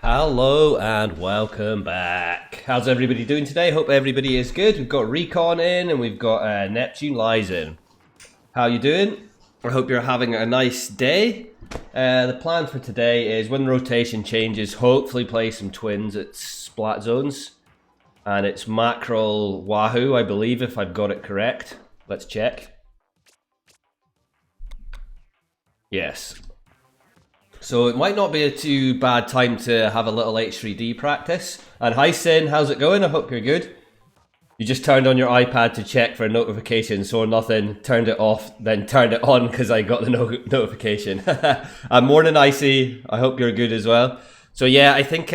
Hello and welcome back. How's everybody doing today? Hope everybody is good. We've got Recon in and we've got Neptune Lies in. How you doing? I hope you're having a nice day. The plan for today is when the rotation changes, hopefully play some twins at Splat Zones. And it's Mackerel Wahoo, I believe, if I've got it correct. Let's check. Yes. So it might not be a too bad time to have a little H3D practice. And hi Sin, how's it going? I hope you're good. You just turned on your iPad to check for a notification, saw nothing, turned it off, then turned it on because I got the notification. Morning Icy, I hope you're good as well. So yeah, I think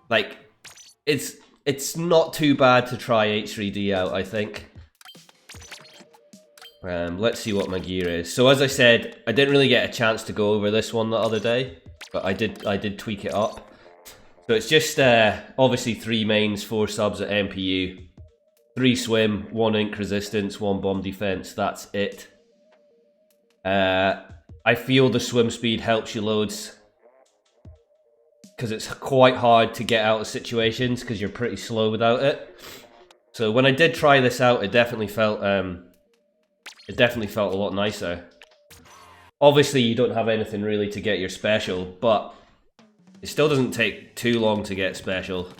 like it's not too bad to try H3D out, I think. Let's see what my gear is. So as I said, I didn't really get a chance to go over this one the other day, but I did tweak it up. So it's just obviously 3 mains, 4 subs at MPU, 3 swim, 1 ink resistance, 1 bomb defense. That's it. I feel the swim speed helps you loads because it's quite hard to get out of situations because you're pretty slow without it. So when I did try this out, it definitely felt a lot nicer. Obviously, you don't have anything really to get your special, but it still doesn't take too long to get special.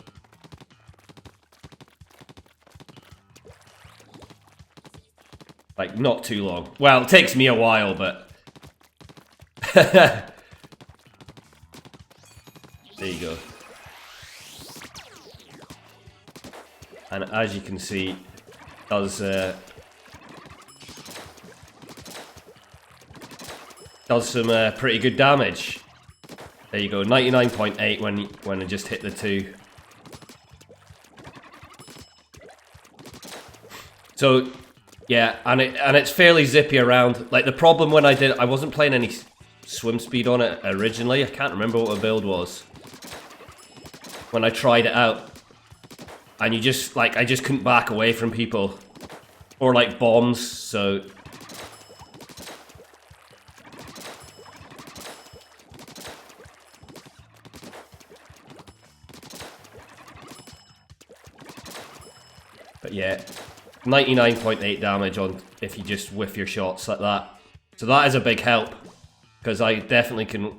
Like, not too long. Well, it takes me a while, but... There you go. And as you can see, does some pretty good damage. There you go, 99.8 when I just hit the 2. So yeah, and it's fairly zippy around. Like the problem when I wasn't playing any swim speed on it originally. I can't remember what the build was when I tried it out, and you just like I just couldn't back away from people or like bombs. So. But yeah, 99.8 damage on if you just whiff your shots like that. So that is a big help, because I definitely can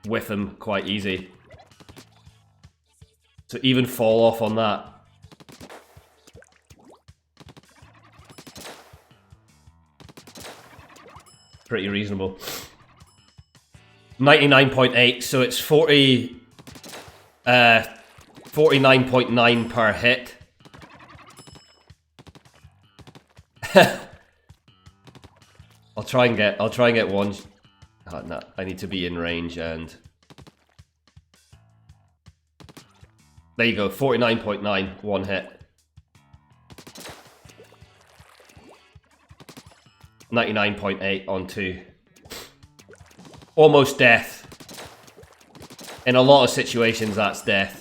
whiff them quite easy. So even fall off on that. Pretty reasonable. 99.8, so it's 49.9 per hit. I'll try and get one. Oh, no, I need to be in range, and there you go. 49.9, 1 hit. 99.8 on 2. Almost death. In a lot of situations, that's death.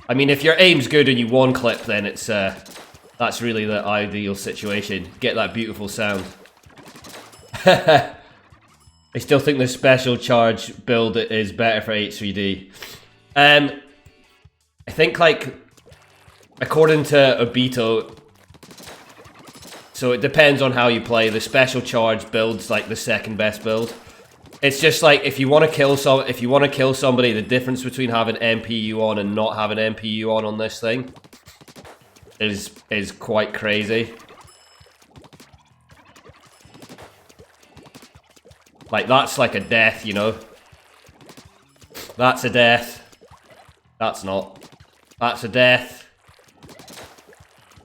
I mean, if your aim's good and you one clip, then it's that's really the ideal situation. Get that beautiful sound. I still think the special charge build is better for H3D. I think, like, according to Obito, so it depends on how you play. The special charge build's like the second best build. It's just like if you want to kill somebody, the difference between having MPU on and not having MPU on this thing is quite crazy. Like that's like a death, you know. That's a death. That's not. That's a death.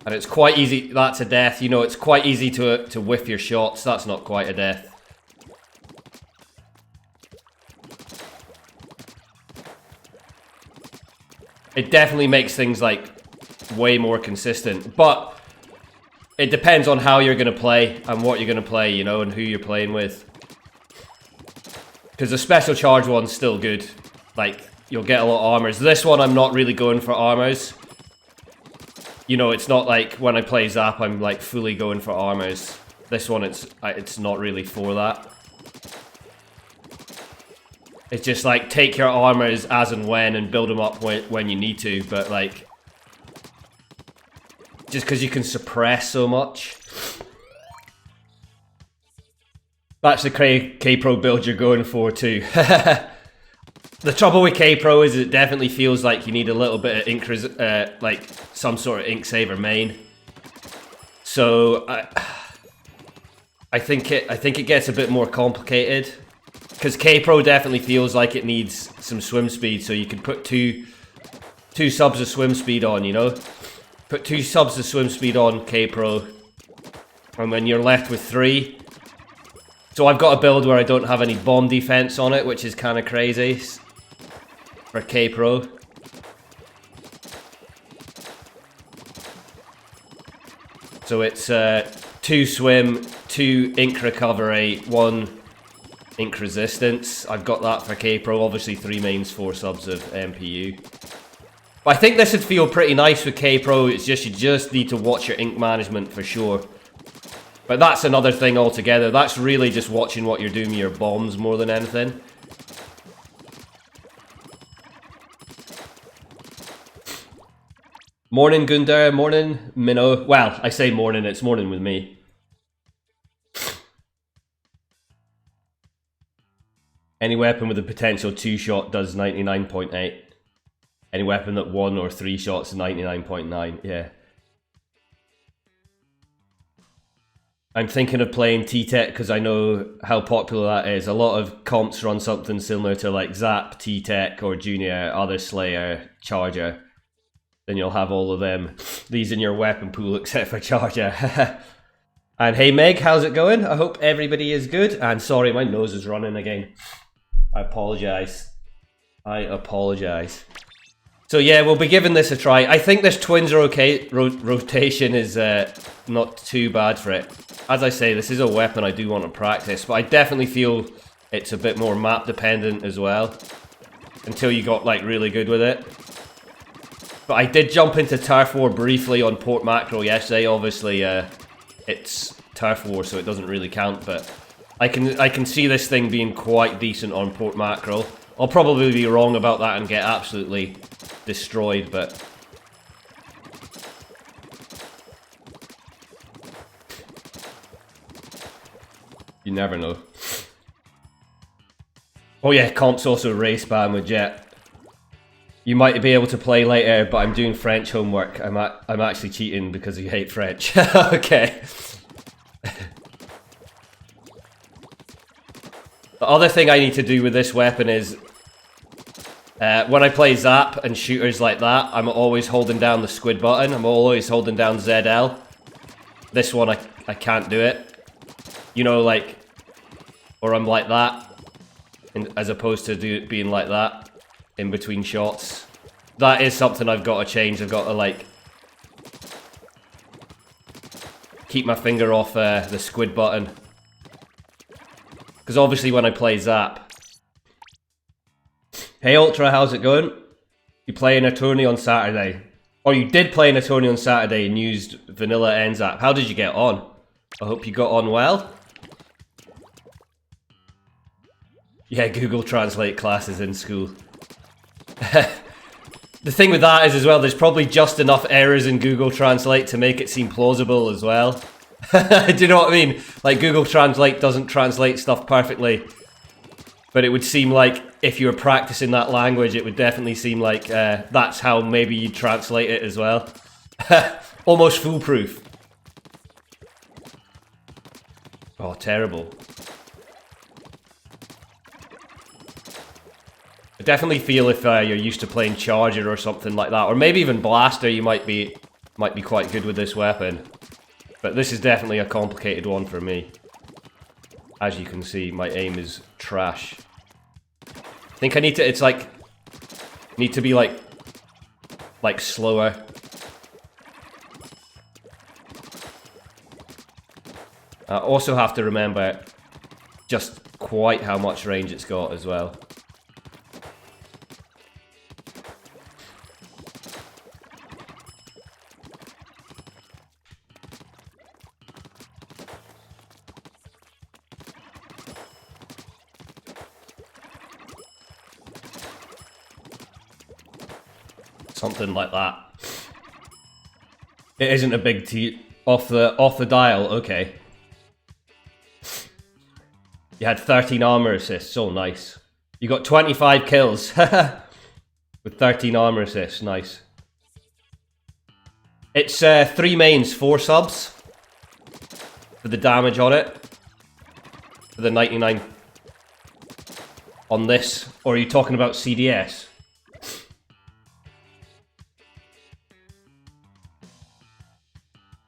And it's quite easy. That's a death. You know, it's quite easy to whiff your shots. That's not quite a death. It definitely makes things like way more consistent, but it depends on how you're going to play and what you're going to play, you know, and who you're playing with. Because the special charge one's still good. Like, you'll get a lot of armors. This one, I'm not really going for armors. You know, it's not like when I play Zap, I'm like fully going for armors. This one, it's not really for that. It's just like, take your armors as and when and build them up when you need to, but like, just because you can suppress so much. That's the K-Pro build you're going for too. The trouble with K-Pro is it definitely feels like you need a little bit of ink, like some sort of ink saver main. So I think it gets a bit more complicated, because K-Pro definitely feels like it needs some swim speed. So you can put two subs of swim speed on, you know, put 2 subs of swim speed on K-Pro, and then you're left with 3. So I've got a build where I don't have any bomb defense on it, which is kind of crazy for K-Pro. So it's 2 swim, 2 ink recovery, 1 ink resistance. I've got that for K-Pro. Obviously 3 mains, 4 subs of MPU. But I think this would feel pretty nice with K-Pro. It's just, you just need to watch your ink management for sure. But that's another thing altogether. That's really just watching what you're doing with your bombs more than anything. Morning, Gundar. Morning, Minnow. Well, I say morning, it's morning with me. Any weapon with a potential 2-shot does 99.8. Any weapon that 1 or 3 shots, 99.9. Yeah. I'm thinking of playing T-Tech because I know how popular that is. A lot of comps run something similar to like Zap, T-Tech, or Junior, other Slayer, Charger. Then you'll have all of them. These in your weapon pool except for Charger. And hey Meg, how's it going? I hope everybody is good. And sorry, my nose is running again. I apologise. I apologise. So yeah, we'll be giving this a try. I think this twins are okay. Rotation is not too bad for it. As I say, this is a weapon I do want to practice, but I definitely feel it's a bit more map dependent as well, until you got like really good with it. But I did jump into Turf War briefly on Port Macro yesterday. Obviously, it's Turf War, so it doesn't really count. But I can see this thing being quite decent on Port Macro. I'll probably be wrong about that and get absolutely destroyed, but you never know. Oh yeah, comps also race ban with Jet. You might be able to play later, but I'm doing French homework. I'm actually cheating because you hate French. Okay. The other thing I need to do with this weapon is when I play Zap and shooters like that, I'm always holding down the squid button. I'm always holding down ZL. This one, I can't do it. You know, like, or I'm like that, as opposed to being like that in between shots. That is something I've got to change. I've got to, like, keep my finger off the squid button. Because obviously when I play Zap... Hey Ultra, how's it going? You playing a tourney on Saturday? Or you did play in a tourney on Saturday and used vanilla NZAP. How did you get on? I hope you got on well. Yeah, Google Translate classes in school. The thing with that is as well, there's probably just enough errors in Google Translate to make it seem plausible as well. Do you know what I mean? Like, Google Translate doesn't translate stuff perfectly. But it would seem like if you were practicing that language, it would definitely seem like that's how maybe you'd translate it as well. Almost foolproof. Oh, terrible. I definitely feel if you're used to playing Charger or something like that, or maybe even Blaster, you might be quite good with this weapon. But this is definitely a complicated one for me. As you can see, my aim is trash. I think I need to, it's like, need to be like slower. I also have to remember just quite how much range it's got as well. something like that. It isn't a big T off the dial. Okay. You had 13 armor assists. So nice. You got 25 kills with 13 armor assists. Nice. It's 3 mains, 4 subs for the damage on it. For the 99 on this, or are you talking about CDS?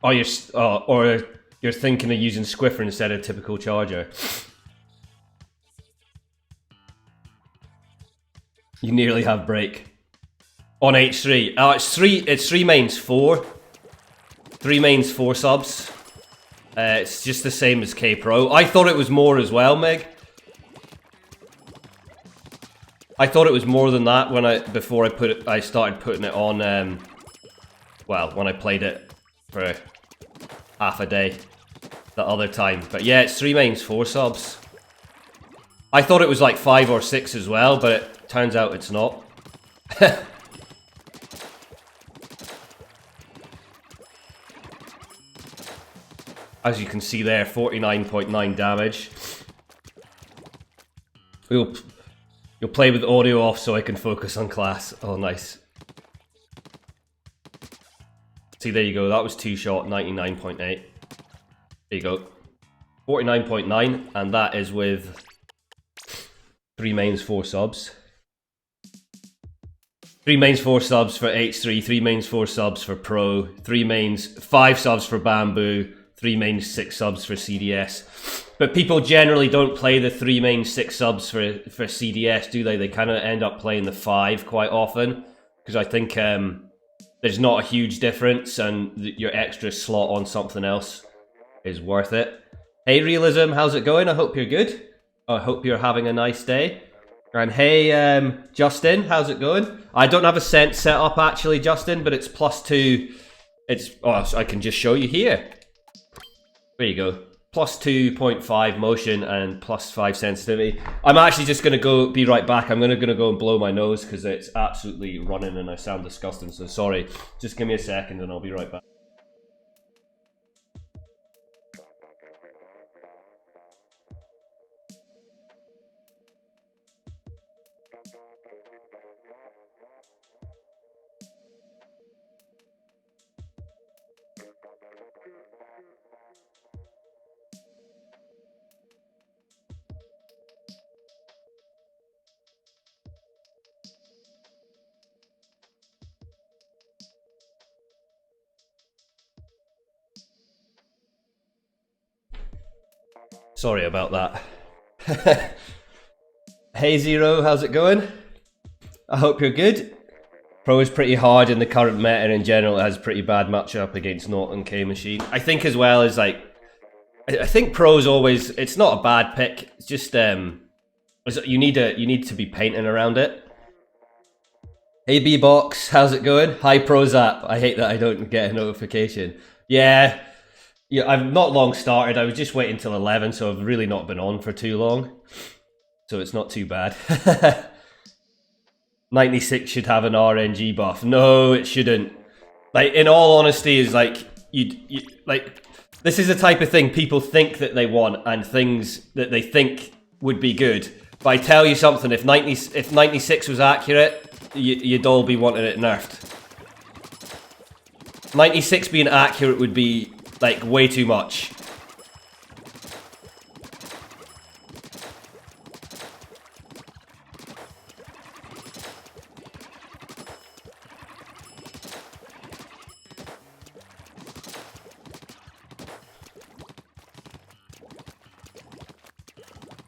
Oh, or you're thinking of using Squiffer instead of typical charger. You nearly have break on H3. Oh, it's 3 mains, 4. 3 mains, 4 subs. It's just the same as K Pro. I thought it was more as well, Meg. I thought it was more than that when before I started putting it on. Well, when I played it for half a day, the other time. But yeah, it's 3 mains, 4 subs. I thought it was like 5 or 6 as well, but it turns out it's not. As you can see there, 49.9 damage. You'll play with audio off so I can focus on class. Oh, nice. See, there you go. That was 2 shot, 99.8. There you go. 49.9, and that is with 3 mains, 4 subs. 3 mains, 4 subs for H3, 3 mains, 4 subs for Pro, 3 mains, 5 subs for Bamboo, 3 mains, 6 subs for CDS. But people generally don't play the 3 mains, 6 subs for CDS, do they? They kind of end up playing the 5 quite often. Because I think there's not a huge difference, and your extra slot on something else is worth it. Hey Realism, how's it going? I hope you're good. I hope you're having a nice day. And hey Justin, how's it going? I don't have a scent set up actually, Justin, but it's +2. It's I can just show you here. There you go. +2.5 motion and +5 sensitivity. I'm actually just going to be right back. I'm going to go and blow my nose because it's absolutely running and I sound disgusting. So sorry. Just give me a second and I'll be right back. Sorry about that. Hey Zero, how's it going? I hope you're good. Pro is pretty hard in the current meta in general. It has pretty bad matchup against Not and K Machine. I think as well as like, I think Pro's always, it's not a bad pick. It's just you need to be painting around it. Hey B-Box, how's it going? Hi Prozap. I hate that I don't get a notification. Yeah, I've not long started. I was just waiting till 11, so I've really not been on for too long. So it's not too bad. 96 should have an RNG buff. No, it shouldn't. Like, in all honesty, is like you like this is the type of thing people think that they want and things that they think would be good. But I tell you something, if 96 was accurate, you'd all be wanting it nerfed. 96 being accurate would be like way too much.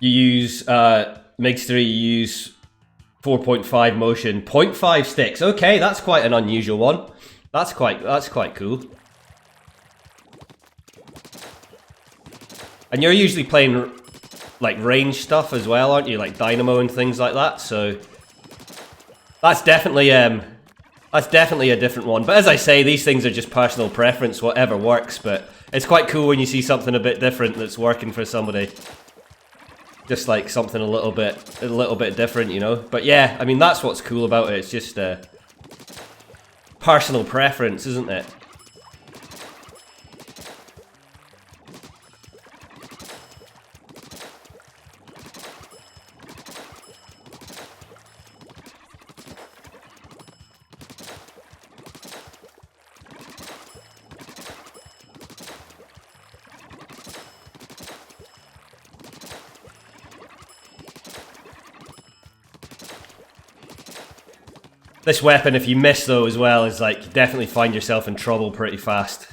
You use Mig3, you use 4.5 motion, 0.5 sticks. Okay, that's quite an unusual one. That's quite cool. And you're usually playing like range stuff as well, aren't you? Like Dynamo and things like that. So that's definitely a different one. But as I say, these things are just personal preference, whatever works. But it's quite cool when you see something a bit different that's working for somebody. Just like something a little bit different, you know. But yeah, I mean that's what's cool about it. It's just personal preference, isn't it? This weapon, if you miss though as well, is like, you definitely find yourself in trouble pretty fast.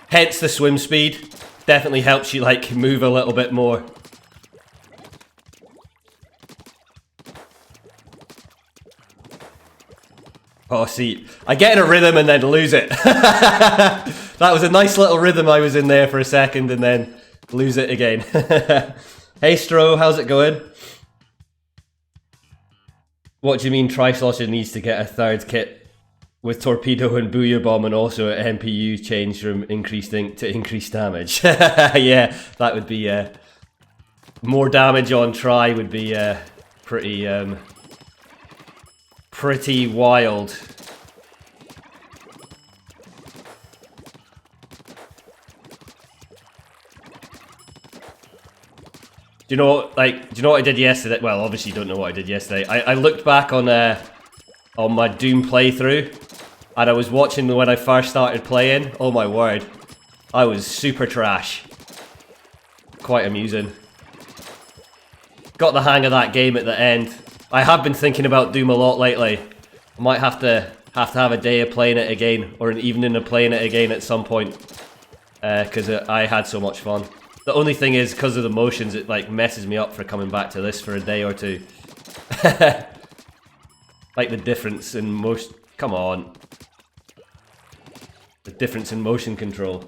Hence the swim speed. Definitely helps you like move a little bit more. Oh, see, I get in a rhythm and then lose it. That was a nice little rhythm I was in there for a second and then lose it again. Hey Stro, how's it going? What do you mean Trislosher needs to get a third kit with torpedo and booyah bomb and also an MPU change from increased ink to increased damage? Yeah, that would be more damage on Tri would be pretty pretty wild. Do you know what I did yesterday? Well, obviously you don't know what I did yesterday. I looked back on my Doom playthrough, and I was watching when I first started playing. Oh my word, I was super trash. Quite amusing. Got the hang of that game at the end. I have been thinking about Doom a lot lately. I might have to have a day of playing it again, or an evening of playing it again at some point, because I had so much fun. The only thing is, because of the motions, it like messes me up for coming back to this for a day or two. Like the difference in motion. Come on. The difference in motion control.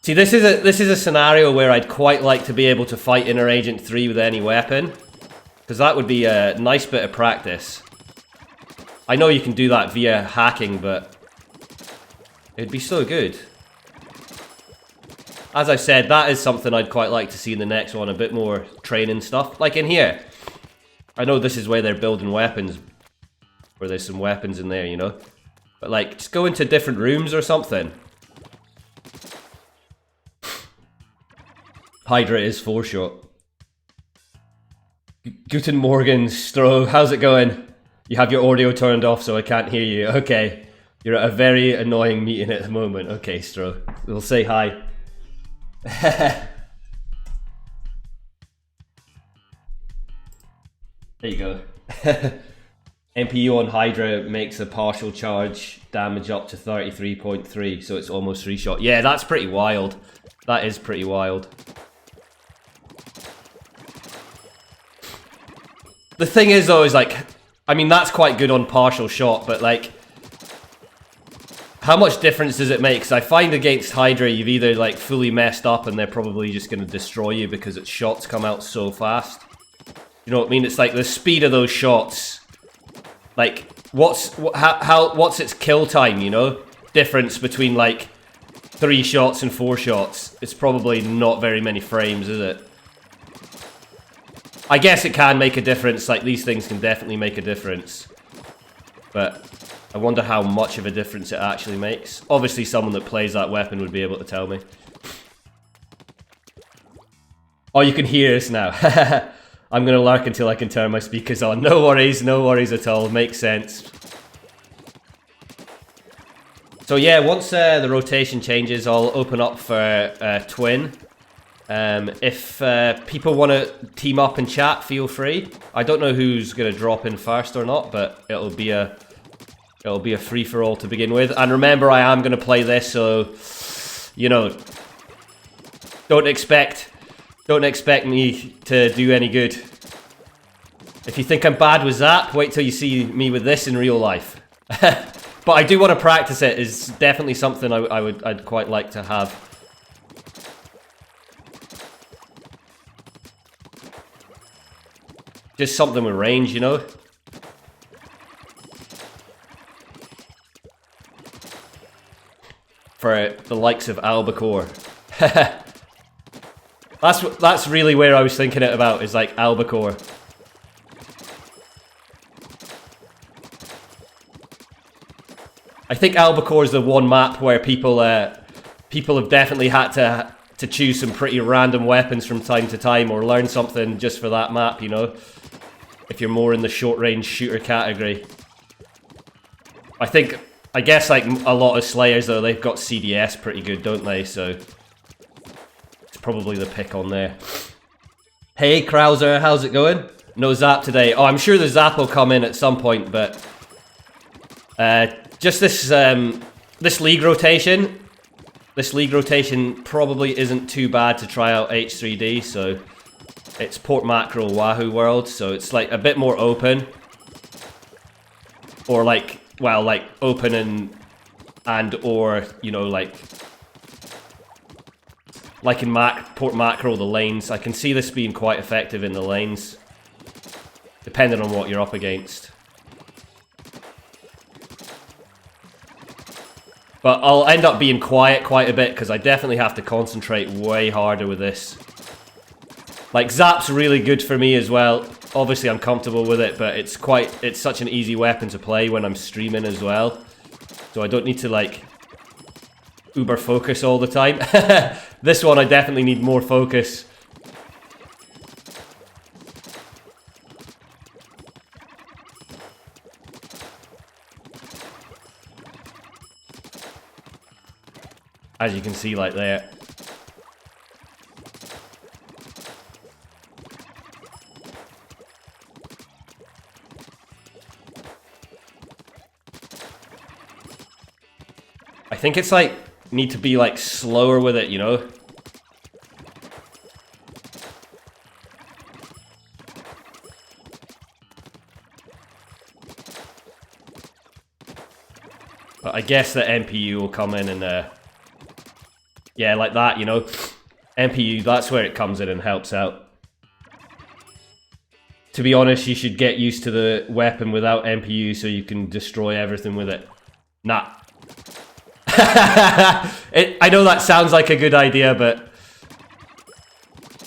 See, this is a scenario where I'd quite like to be able to fight Inner Agent 3 with any weapon, because that would be a nice bit of practice. I know you can do that via hacking, but it'd be so good. As I said, that is something I'd quite like to see in the next one, a bit more training stuff. Like in here. I know this is where they're building weapons, where there's some weapons in there, you know? But like, just go into different rooms or something. Hydra is 4-shot. Guten Morgen, Stro. How's it going? You have your audio turned off so I can't hear you. Okay. You're at a very annoying meeting at the moment. Okay, Stro. We'll say hi. There you go. MPU on Hydra makes a partial charge damage up to 33.3, so it's almost 3-shot. Yeah, that's pretty wild. That is pretty wild. The thing is though, is like, I mean that's quite good on partial shot, but like, how much difference does it make? Because I find against Hydra, you've either like fully messed up and they're probably just going to destroy you because its shots come out so fast. You know what I mean? It's like the speed of those shots. Like, what's its kill time, you know? Difference between like 3 shots and 4 shots. It's probably not very many frames, is it? I guess it can make a difference. Like, these things can definitely make a difference. But I wonder how much of a difference it actually makes. Obviously, someone that plays that weapon would be able to tell me. Oh, you can hear us now. I'm going to lurk until I can turn my speakers on. No worries at all. Makes sense. So yeah, once the rotation changes, I'll open up for Twin. If people want to team up and chat, feel free. I don't know who's going to drop in first or not, but it'll be a free-for-all to begin with. And remember, I am going to play this, so, you know, don't expect me to do any good. If you think I'm bad with Zap, wait till you see me with this in real life. But I do want to practice it. It's definitely something I'd quite like to have. Just something with range, you know? For the likes of Albacore. That's really where I was thinking it about, is like Albacore. think Albacore is the one map where people have definitely had to choose some pretty random weapons from time to time, or learn something just for that map, you know? If you're more in the short-range shooter category. I guess like a lot of Slayers though, they've got CDS pretty good, don't they? So it's probably the pick on there. Hey Krauser, how's it going? No Zap today. Oh, I'm sure the Zap will come in at some point, but just this league rotation. This league rotation probably isn't too bad to try out H3D, so it's Port Mackerel Wahoo World, so it's like a bit more open. Or like, well, like open and or, you know, like in Port Mackerel, the lanes. I can see this being quite effective in the lanes, depending on what you're up against. But I'll end up being quiet quite a bit, because I definitely have to concentrate way harder with this. Like, Zap's really good for me as well. Obviously, I'm comfortable with it, but it's such an easy weapon to play when I'm streaming as well. So I don't need to, like, uber focus all the time. This one, I definitely need more focus. As you can see, like there. I think it's like, need to be like slower with it, you know? But I guess the MPU will come in and yeah, like that, you know? MPU, that's where it comes in and helps out. To be honest, you should get used to the weapon without MPU so you can destroy everything with it. Nah. I know that sounds like a good idea, but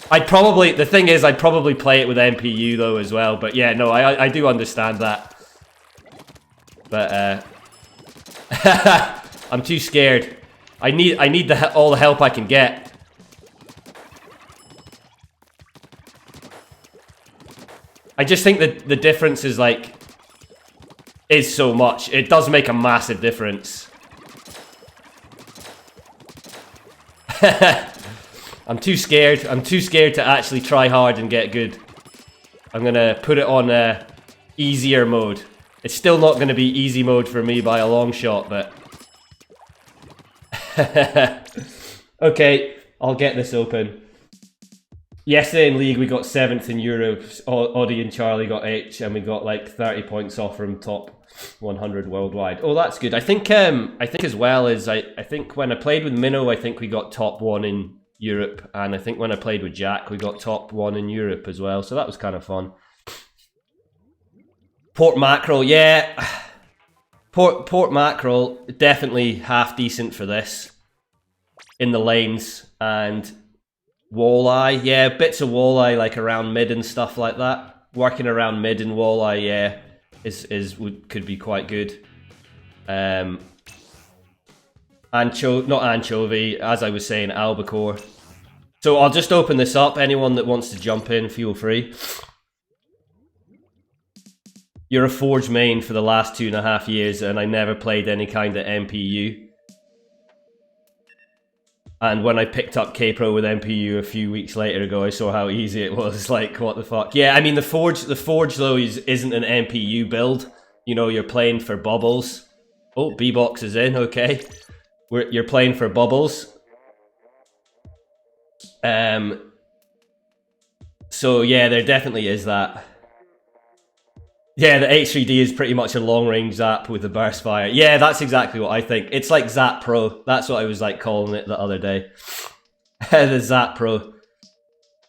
the thing is, I'd probably play it with MPU though as well. But yeah, no, I do understand that. But I'm too scared. I need all the help I can get. I just think that the difference is like so much. It does make a massive difference. I'm too scared. I'm too scared to actually try hard and get good. I'm gonna put it on easier mode. It's still not gonna be easy mode for me by a long shot, but okay, I'll get this open. Yesterday in League we got 7th in Europe. Audie and Charlie got H, and we got like 30 points off from top 100 worldwide. Oh, that's good. I think as well as I think when I played with Minnow, I think we got top 1 in Europe, and I think when I played with Jack, we got top 1 in Europe as well. So that was kind of fun. Port Mackerel, yeah. Port Mackerel, definitely half decent for this. In the lanes, and Walleye, yeah, bits of Walleye like around mid and stuff like that. Working around mid and Walleye, yeah, could be quite good. Not anchovy, as I was saying, albacore. So I'll just open this up. Anyone that wants to jump in, feel free. You're a Forge main for the last 2.5 years, and I never played any kind of MPU. And when I picked up K-Pro with MPU a few weeks later ago, I saw how easy it was. Like, what the fuck? Yeah, I mean, the Forge though isn't an MPU build. You know, you're playing for bubbles. Oh, B-Box is in, okay. You're playing for bubbles. So yeah, there definitely is that. Yeah, the H3D is pretty much a long-range zap with the burst fire. Yeah, that's exactly what I think. It's like Zap Pro. That's what I was like calling it the other day. The Zap Pro.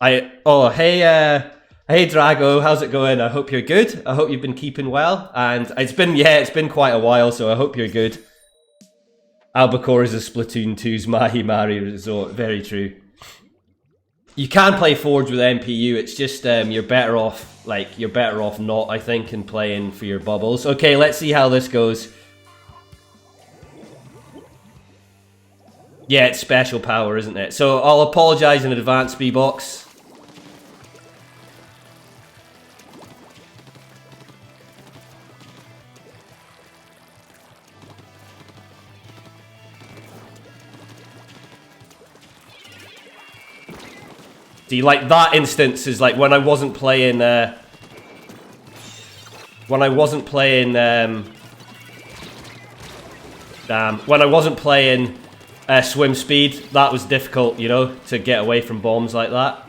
Hey Drago, how's it going? I hope you're good. I hope you've been keeping well. And it's been quite a while, so I hope you're good. Albacore is a Splatoon 2's Mahi Mari resort. Very true. You can play Forge with MPU, it's just you're better off not, I think, in playing for your bubbles. Okay, let's see how this goes. Yeah, it's special power, isn't it? So I'll apologise in advance, B-Box. See, like, that instance is like when I wasn't playing, when I wasn't playing, when I wasn't playing swim speed, that was difficult, you know, to get away from bombs like that.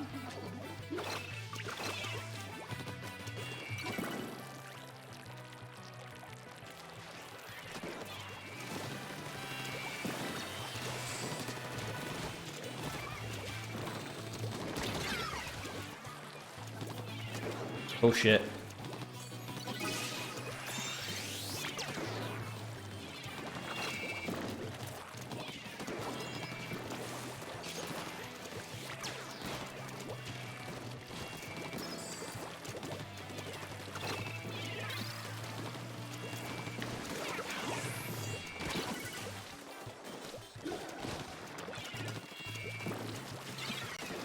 Oh shit.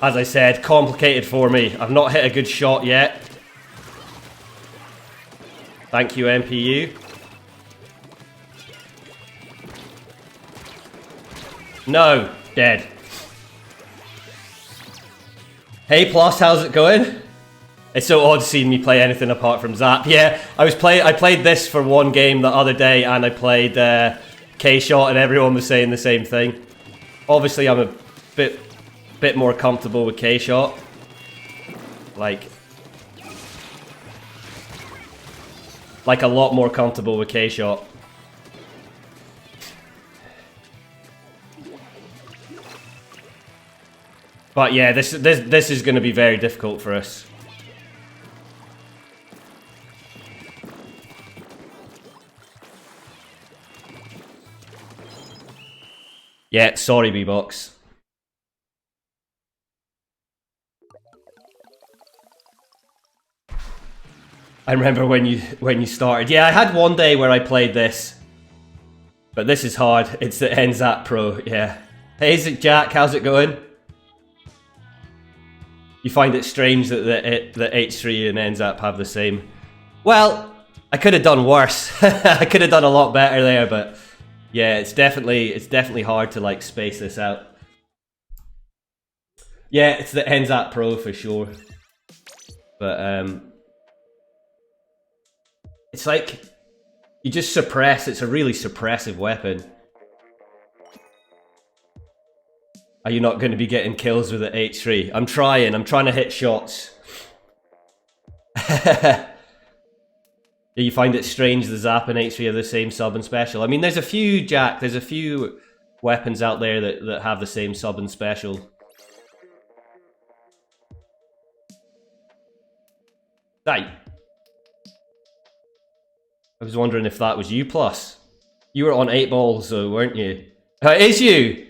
As I said, complicated for me. I've not hit a good shot yet. Thank you, MPU. No, dead. Hey Plus, how's it going? It's so odd seeing me play anything apart from Zap. Yeah, I played this for one game the other day, and I played K-Shot, and everyone was saying the same thing. Obviously, I'm a bit more comfortable with K-Shot. Like a lot more comfortable with K-Shot. But yeah, this is going to be very difficult for us. Yeah, sorry, B-Box. I remember when you started. Yeah, I had one day where I played this. But this is hard. It's the NZAP Pro, yeah. Hey, Jack, how's it going? You find it strange that the H3 and NZAP have the same. Well, I could have done worse. I could have done a lot better there, but yeah, it's definitely hard to like space this out. Yeah, it's the NZAP Pro for sure. But it's like you just suppress. It's a really suppressive weapon. Are you not going to be getting kills with the H3? I'm trying to hit shots. You find it strange the Zap and H3 are the same sub and special? I mean, there's a few, Jack, there's a few weapons out there that have the same sub and special. Right. I was wondering if that was you, Plus. You were on 8 balls, though, weren't you? It is you!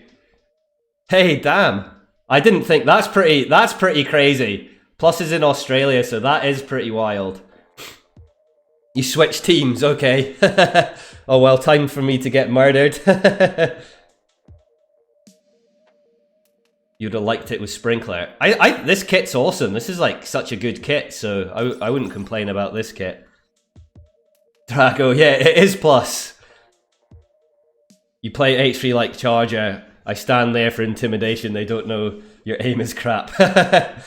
Hey, damn. I didn't think... That's pretty crazy. Plus is in Australia, so that is pretty wild. You switch teams, okay. Oh well, time for me to get murdered. You'd have liked it with Sprinkler. This kit's awesome. This is like such a good kit, so I wouldn't complain about this kit. Drago, yeah, it is Plus. You play H3 like Charger. I stand there for intimidation. They don't know your aim is crap. But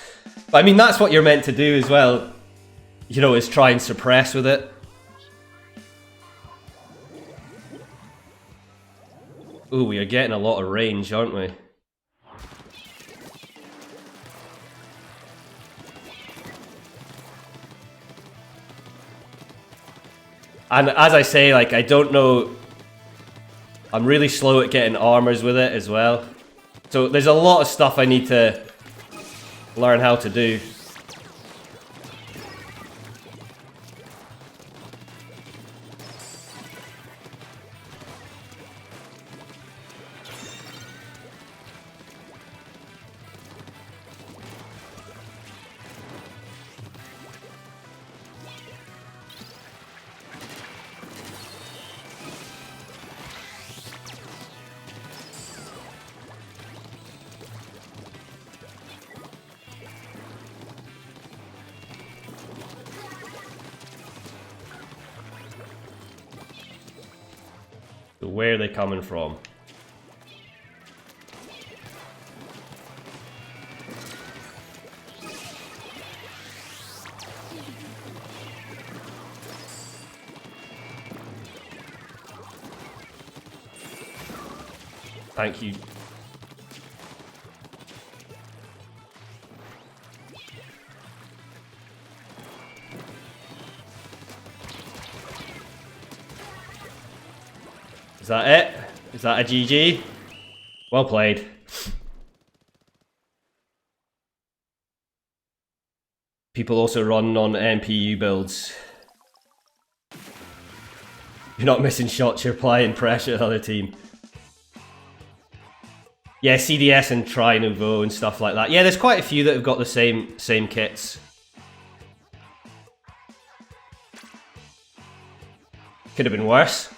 I mean, that's what you're meant to do as well. You know, is try and suppress with it. Ooh, we are getting a lot of range, aren't we? And as I say, like, I don't know... I'm really slow at getting armors with it as well. So there's a lot of stuff I need to learn how to do. So where are they coming from? Thank you. Is that it? Is that a GG? Well played. People also run on MPU builds. You're not missing shots, you're applying pressure to the other team. Yeah, CDS and Tri Nouveau and stuff like that. Yeah, there's quite a few that have got the same kits. Could have been worse.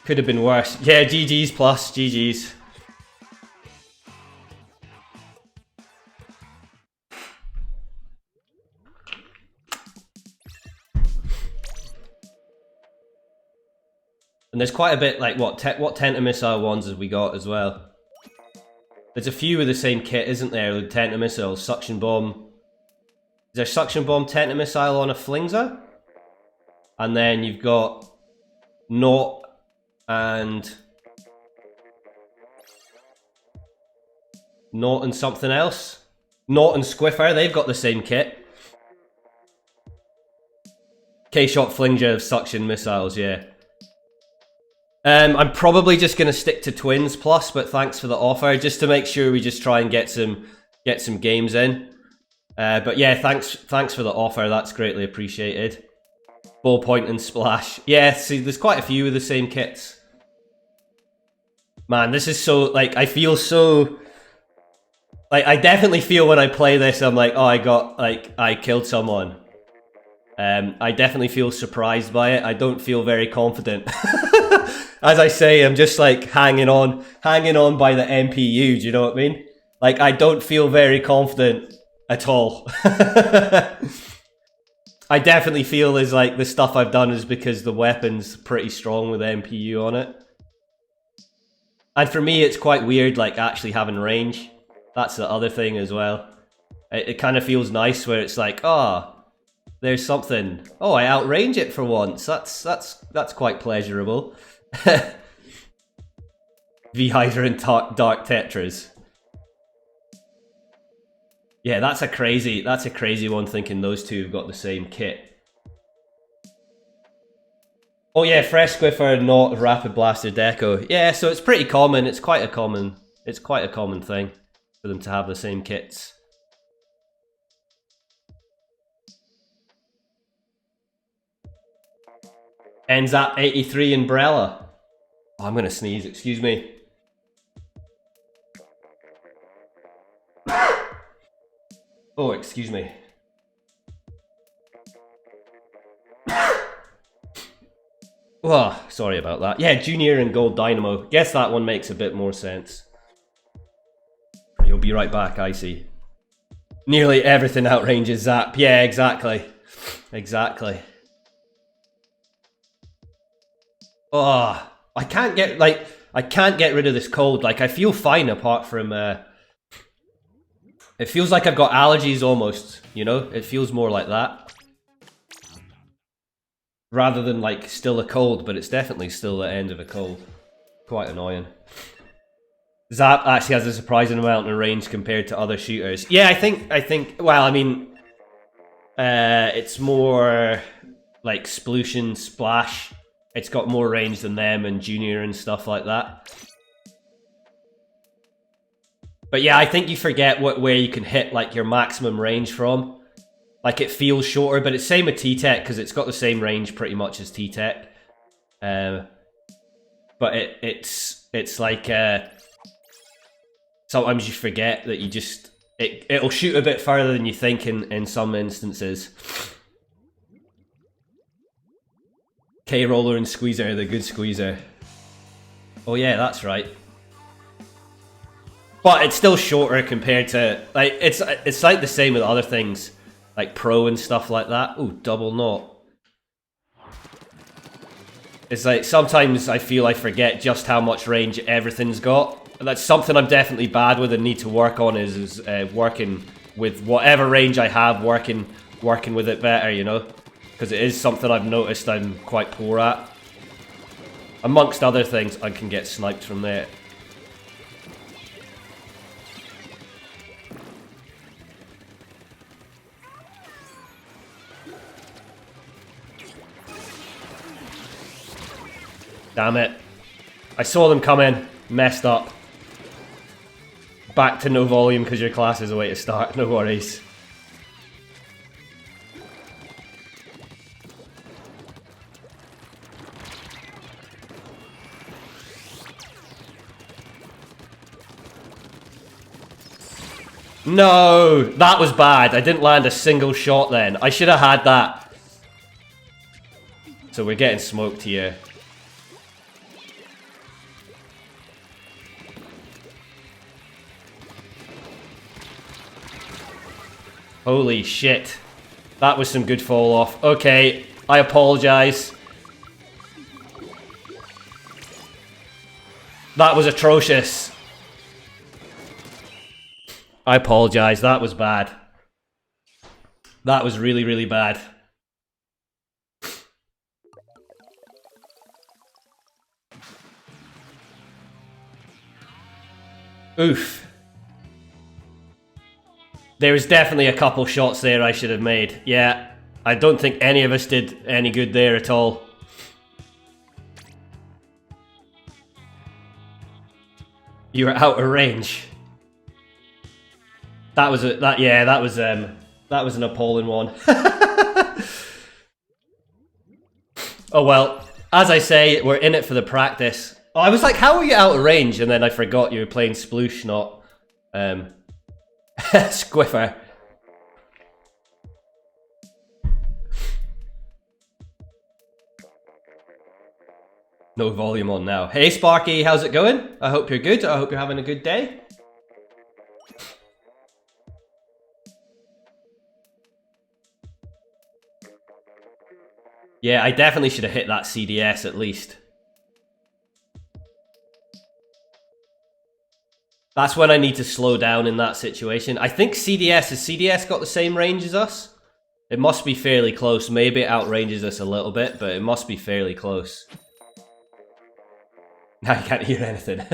Could have been worse. Yeah, GG's plus, GG's. And there's quite a bit, like, what Tentamissile ones have we got as well? There's a few with the same kit, isn't there? With Tentamissile, Suction Bomb. Is there Suction Bomb, Tentamissile on a Flingza? And then you've got Knot and something else. Knot and Squiffer, they've got the same kit. K-Shot Flingja of Suction Missiles, yeah. I'm probably just going to stick to Twins Plus, but thanks for the offer, just to make sure we just try and get some games in. But yeah, thanks for the offer, that's greatly appreciated. Ballpoint and Splash. Yeah, see, there's quite a few with the same kits. Man, this is so, like, I feel so... Like, I definitely feel when I play this, I'm like, oh, I killed someone. I definitely feel surprised by it. I don't feel very confident. As I say, I'm just like hanging on by the MPU, do you know what I mean? Like, I don't feel very confident at all. I definitely feel as like the stuff I've done is because the weapon's pretty strong with MPU on it. And for me, it's quite weird, like, actually having range. That's the other thing as well. It kind of feels nice where it's like, oh, there's something. Oh, I outrange it for once. That's quite pleasurable. V-Hydra and Dark Tetras. Yeah, that's a crazy one, thinking those two have got the same kit. Oh yeah, Fresh Squiffer, not Rapid Blaster Deco. Yeah, so it's pretty common. It's quite a common thing for them to have the same kits. NZAP 83 Umbrella. Oh, I'm gonna sneeze, excuse me. Oh, excuse me. Oh, sorry about that. Yeah, Junior and Gold Dynamo. Guess that one makes a bit more sense. You'll be right back, I see. Nearly everything outranges Zap. Yeah, exactly. Exactly. Oh, I can't get rid of this cold. Like, I feel fine apart from it feels like I've got allergies almost, you know? It feels more like that. Rather than like still a cold, but it's definitely still the end of a cold. Quite annoying. Zap actually has a surprising amount of range compared to other shooters. Yeah, I think well, I mean, it's more like Splution, Splash. It's got more range than them and Junior and stuff like that. But yeah, I think you forget where you can hit like your maximum range from. Like, it feels shorter, but it's same with T-Tech because it's got the same range pretty much as T-Tech. But it's like sometimes you forget that you just it'll shoot a bit further than you think in some instances. K-Roller and Squeezer, the good Squeezer. Oh yeah, that's right. But it's still shorter compared to, like, it's like the same with other things, like Pro and stuff like that. Ooh, double knot. It's like sometimes I feel I forget just how much range everything's got. And that's something I'm definitely bad with and need to work on is working with whatever range I have, working with it better, you know? Because it is something I've noticed I'm quite poor at. Amongst other things, I can get sniped from there. Damn it. I saw them come in. Messed up. Back to no volume because your class is a way to start. No worries. No! That was bad. I didn't land a single shot then. I should have had that. So we're getting smoked here. Holy shit. That was some good fall off. Okay, I apologize. That was atrocious. I apologize, that was bad. That was really, really bad. Oof. There's definitely a couple shots there I should have made. Yeah, I don't think any of us did any good there at all. You were out of range. That was that was an appalling one. Oh well, as I say, we're in it for the practice. Oh, I was like, how are you out of range? And then I forgot you were playing Sploosh, not Squiffer. No volume on now. Hey Sparky, how's it going? I hope you're good. I hope you're having a good day. Yeah, I definitely should have hit that CDS at least. That's when I need to slow down in that situation. I think CDS, has CDS got the same range as us? It must be fairly close. Maybe it outranges us a little bit, but it must be fairly close. Now you can't hear anything.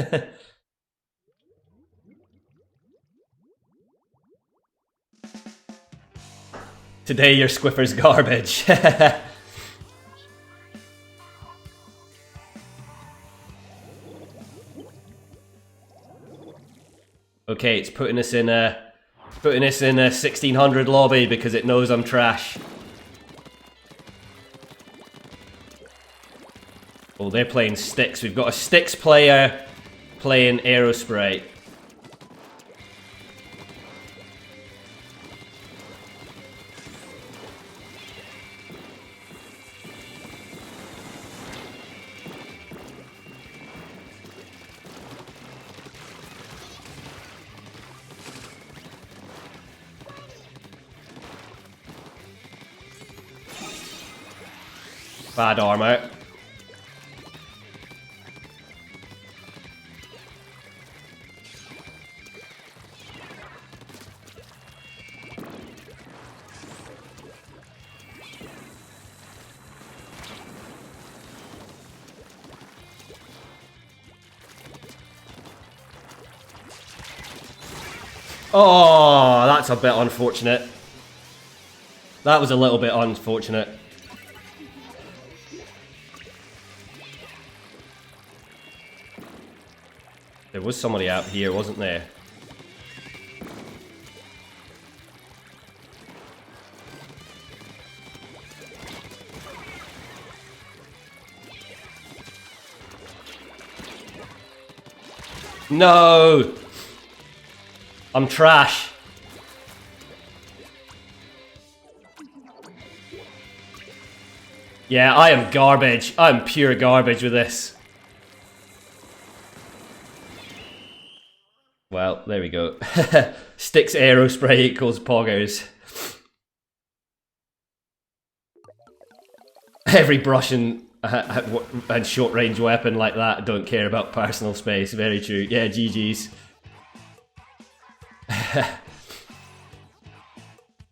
Today your Squiffer's garbage. Okay, it's putting us in a 1600 lobby because it knows I'm trash. Oh, they're playing sticks. We've got a sticks player playing Aerospray. Bad armor. Oh, that's a bit unfortunate. That was a little bit unfortunate. There was somebody out here, wasn't there? No! I'm trash. Yeah, I am garbage. I'm pure garbage with this. Well, there we go. Sticks Aerospray equals poggers. Every brush and And short range weapon like that, don't care about personal space. Very true. Yeah, GG's.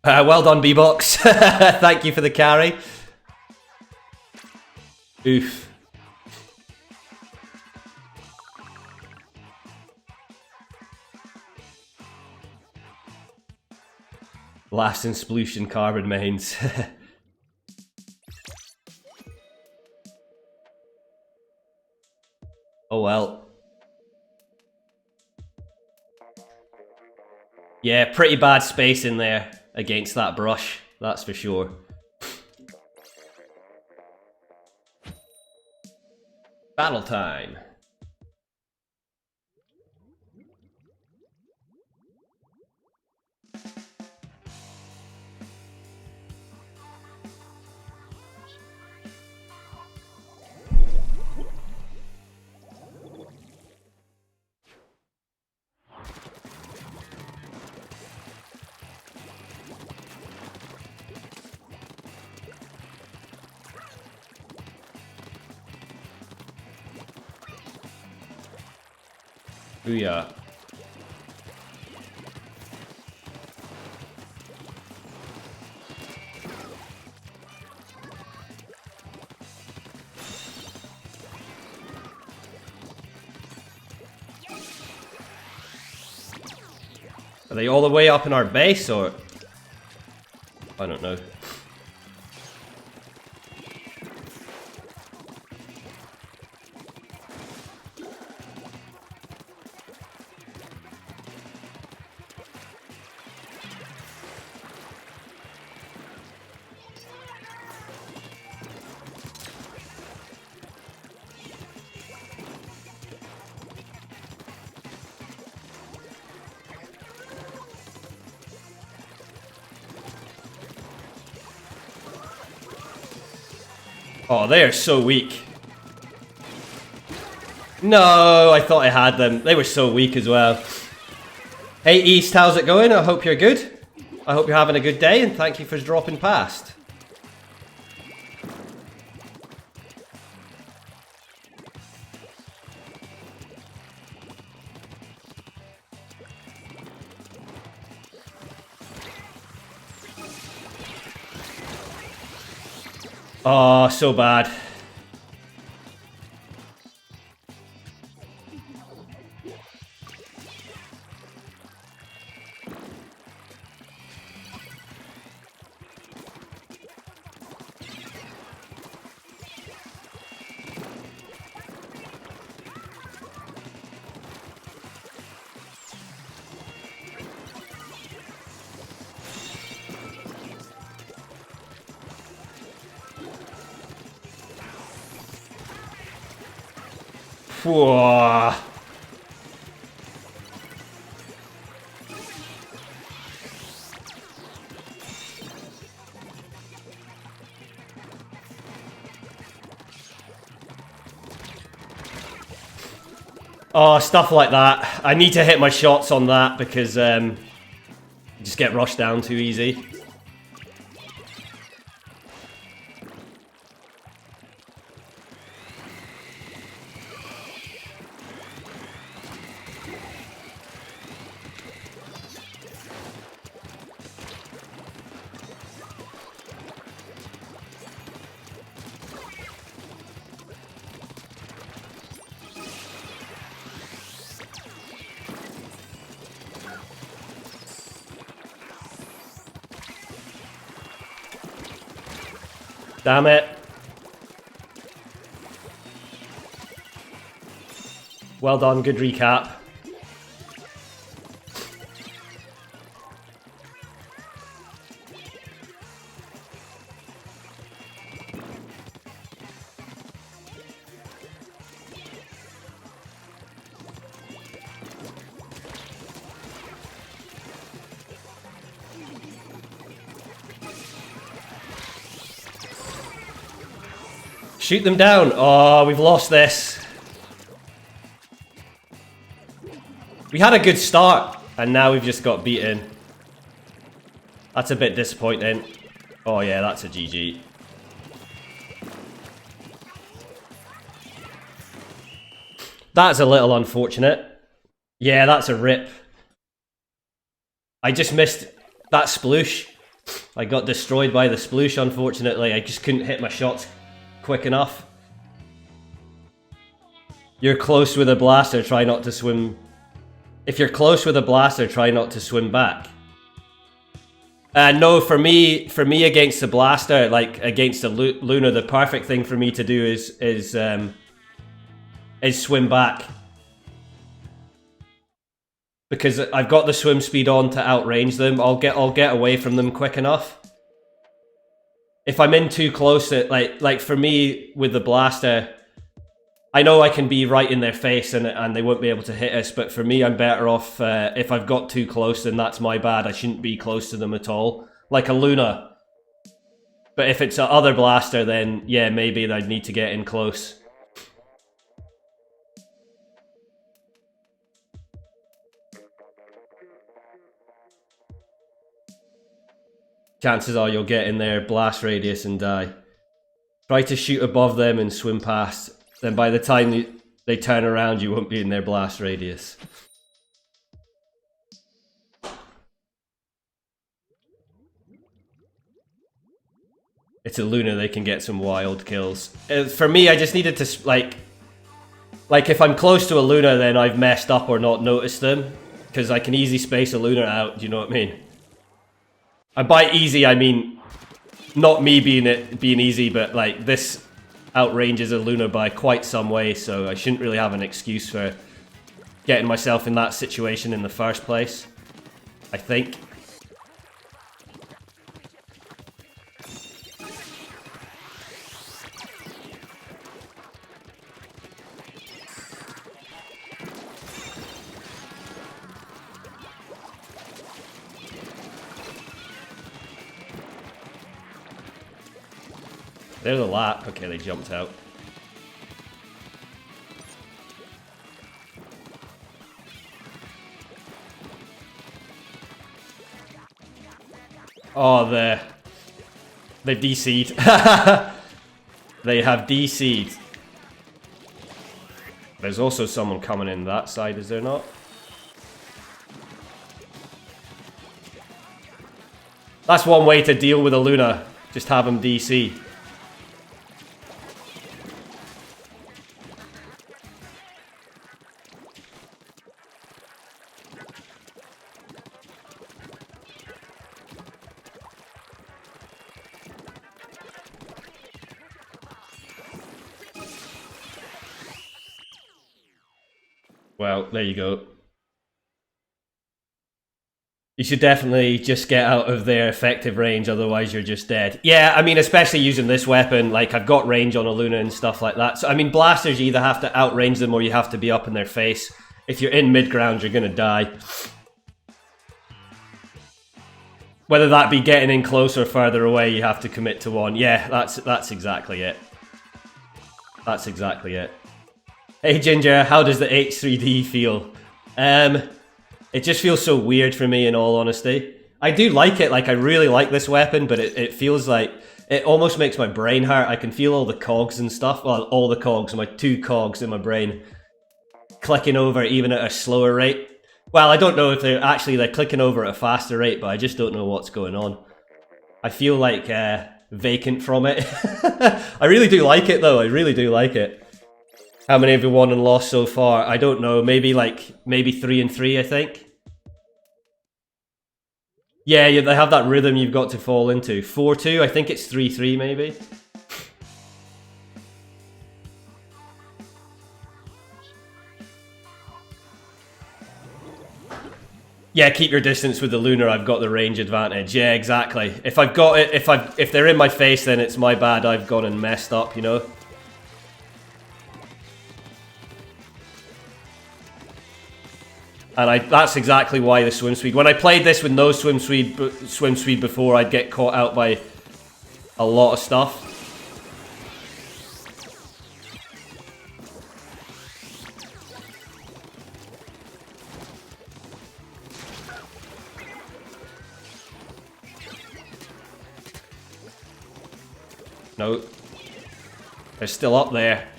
Well done, B-Box. Thank you for the carry. Oof. Last in Splution Carbon mains. Oh well. Yeah, pretty bad space in there against that brush, that's for sure. Battle time. Booyah. Are they all the way up in our base, or? I don't know. Oh, they are so weak. No, I thought I had them. They were so weak as well. Hey East, how's it going? I hope you're good. I hope you're having a good day, and thank you for dropping past. Oh, so bad. Whoa. Oh, stuff like that. I need to hit my shots on that because you just get rushed down too easy. Damn it. Well done, good recap. Shoot them down. Oh, we've lost this. We had a good start, and now we've just got beaten. That's a bit disappointing. Oh yeah, that's a GG. That's a little unfortunate. Yeah, that's a rip. I just missed that sploosh. I got destroyed by the sploosh, unfortunately. I just couldn't hit my shots quick enough. You're close with a blaster, try not to swim. If you're close with a blaster, try not to swim back. No, for me against the blaster, like against the Luna, the perfect thing for me to do is swim back. Because I've got the swim speed on to outrange them. I'll get away from them quick enough. If I'm in too close, like for me with the blaster, I know I can be right in their face and they won't be able to hit us, but for me I'm better off if I've got too close, then that's my bad. I shouldn't be close to them at all. Like a Luna. But if it's a other blaster, then yeah, maybe I'd need to get in close. Chances are you'll get in their blast radius and die. Try to shoot above them and swim past. Then by the time they turn around, you won't be in their blast radius. It's a Luna, they can get some wild kills. For me, I just needed to, like if I'm close to a Luna, then I've messed up or not noticed them. Because I can easy space a Luna out, do you know what I mean? And by easy, I mean not me being easy, but like this outranges a Luna by quite some way, so I shouldn't really have an excuse for getting myself in that situation in the first place, I think. There's a lap. Okay, they jumped out. Oh, they've DC'd. They have DC'd. There's also someone coming in that side, is there not? That's one way to deal with a Luna. Just have him DC. Well, there you go. You should definitely just get out of their effective range, otherwise you're just dead. Yeah, I mean, especially using this weapon, like I've got range on a Luna and stuff like that. So, I mean, blasters, you either have to outrange them or you have to be up in their face. If you're in mid-ground, you're gonna die. Whether that be getting in close or further away, you have to commit to one. Yeah, that's exactly it. That's exactly it. Hey Ginger, how does the H3D feel? It just feels so weird for me, in all honesty. I do like it, like I really like this weapon, but it feels like, it almost makes my brain hurt. I can feel all the cogs and stuff, well, all the cogs, my 2 cogs in my brain, clicking over even at a slower rate. Well, I don't know if they're clicking over at a faster rate, but I just don't know what's going on. I feel like vacant from it. I really do like it though, I really do like it. How many have you won and lost so far? I don't know. Maybe 3 and 3, I think. Yeah, they have that rhythm you've got to fall into. 4-2, I think it's 3-3 maybe. Yeah, keep your distance with the Lunar. I've got the range advantage. Yeah, exactly. If I've got it, if they're in my face, then it's my bad. I've gone and messed up, you know. And that's exactly why the swim speed. When I played this with no swim speed before, I'd get caught out by a lot of stuff. No. They're still up there.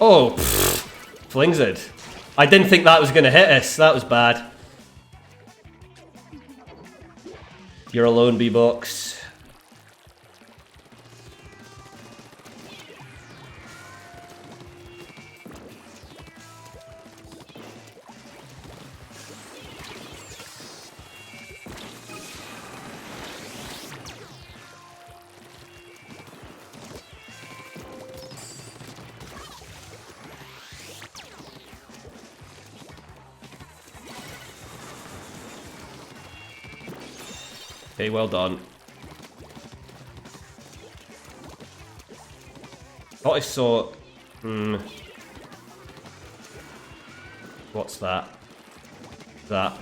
Oh, pfft, flings it. I didn't think that was going to hit us. That was bad. You're alone, B-Box. Okay, well done. Thought I saw... What's that? That.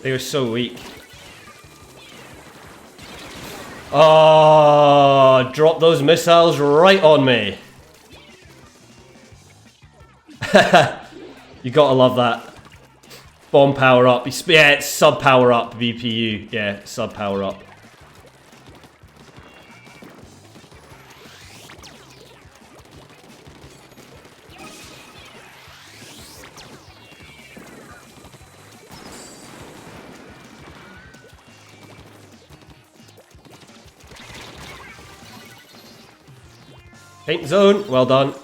They were so weak. Oh, drop those missiles right on me. You gotta love that. Bomb power up. Yeah, it's sub power up VPU. Yeah, sub power up. Paint zone, well done.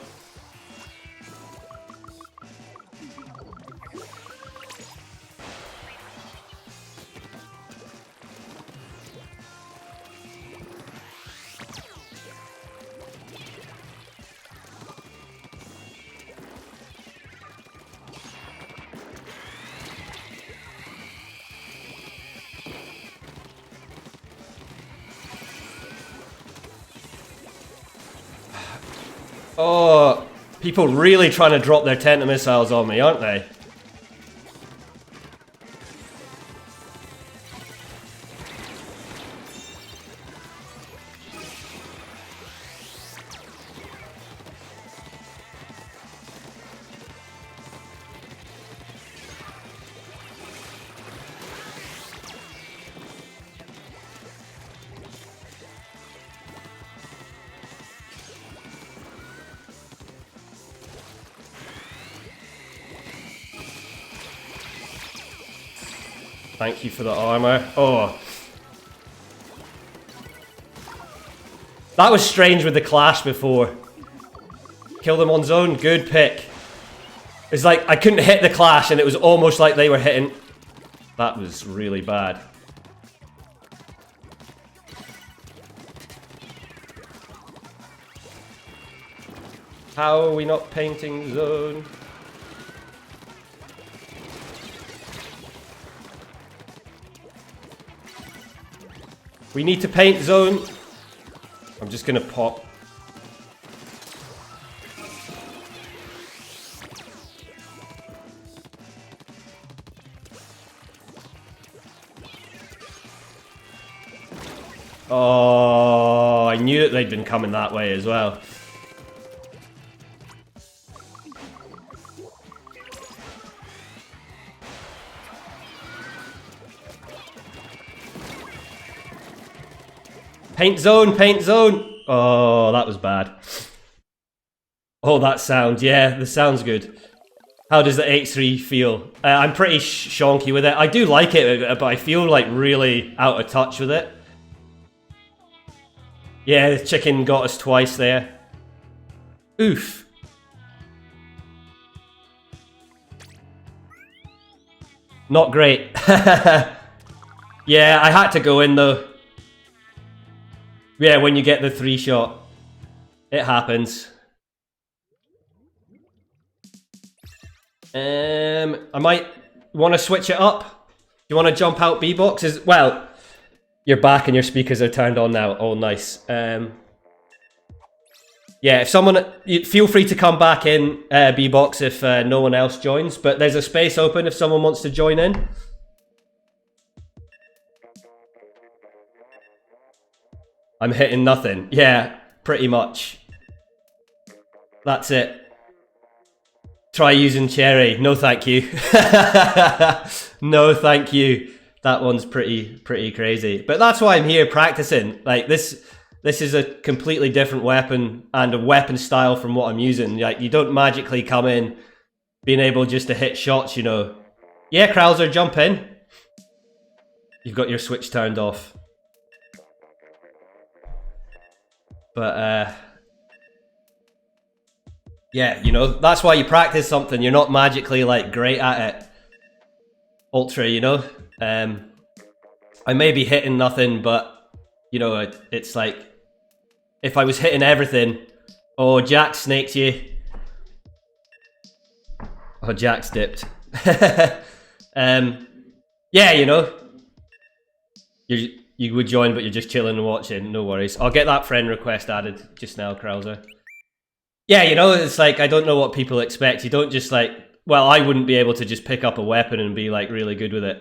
Oh, people really trying to drop their tenta missiles on me, aren't they? Thank you for the armor. Oh. That was strange with the clash before. Kill them on zone. Good pick. It's like I couldn't hit the clash and it was almost like they were hitting. That was really bad. How are we not painting zone? We need to paint zone. I'm just gonna pop. Oh, I knew that they'd been coming that way as well. Paint zone, paint zone. Oh, that was bad. Oh, that sound. Yeah, the sound's good. How does the H3 feel? I'm pretty shonky with it. I do like it, but I feel like really out of touch with it. Yeah, the chicken got us twice there. Oof. Not great. Yeah, I had to go in though. Yeah, when you get the 3-shot. It happens. I might want to switch it up. You want to jump out B-boxes? Well, you're back and your speakers are turned on now. Oh, nice. Yeah, if someone... Feel free to come back in, B-Box, if no one else joins. But there's a space open if someone wants to join in. I'm hitting nothing. Yeah, pretty much. That's it. Try using cherry. No, thank you. No, thank you. That one's pretty crazy. But that's why I'm here practicing. Like this is a completely different weapon and a weapon style from what I'm using. Like you don't magically come in being able just to hit shots, you know. Yeah, Krauser, jump in. You've got your switch turned off. But yeah, you know, that's why you practice something. You're not magically like great at it. Ultra, you know. I may be hitting nothing, but you know, it's like if I was hitting everything. Oh, Jack snaked you. Oh, Jack's dipped. Yeah, you know, you would join, but you're just chilling and watching. No worries. I'll get that friend request added just now, Krauser. Yeah, you know, it's like I don't know what people expect. You don't just like. Well, I wouldn't be able to just pick up a weapon and be like really good with it.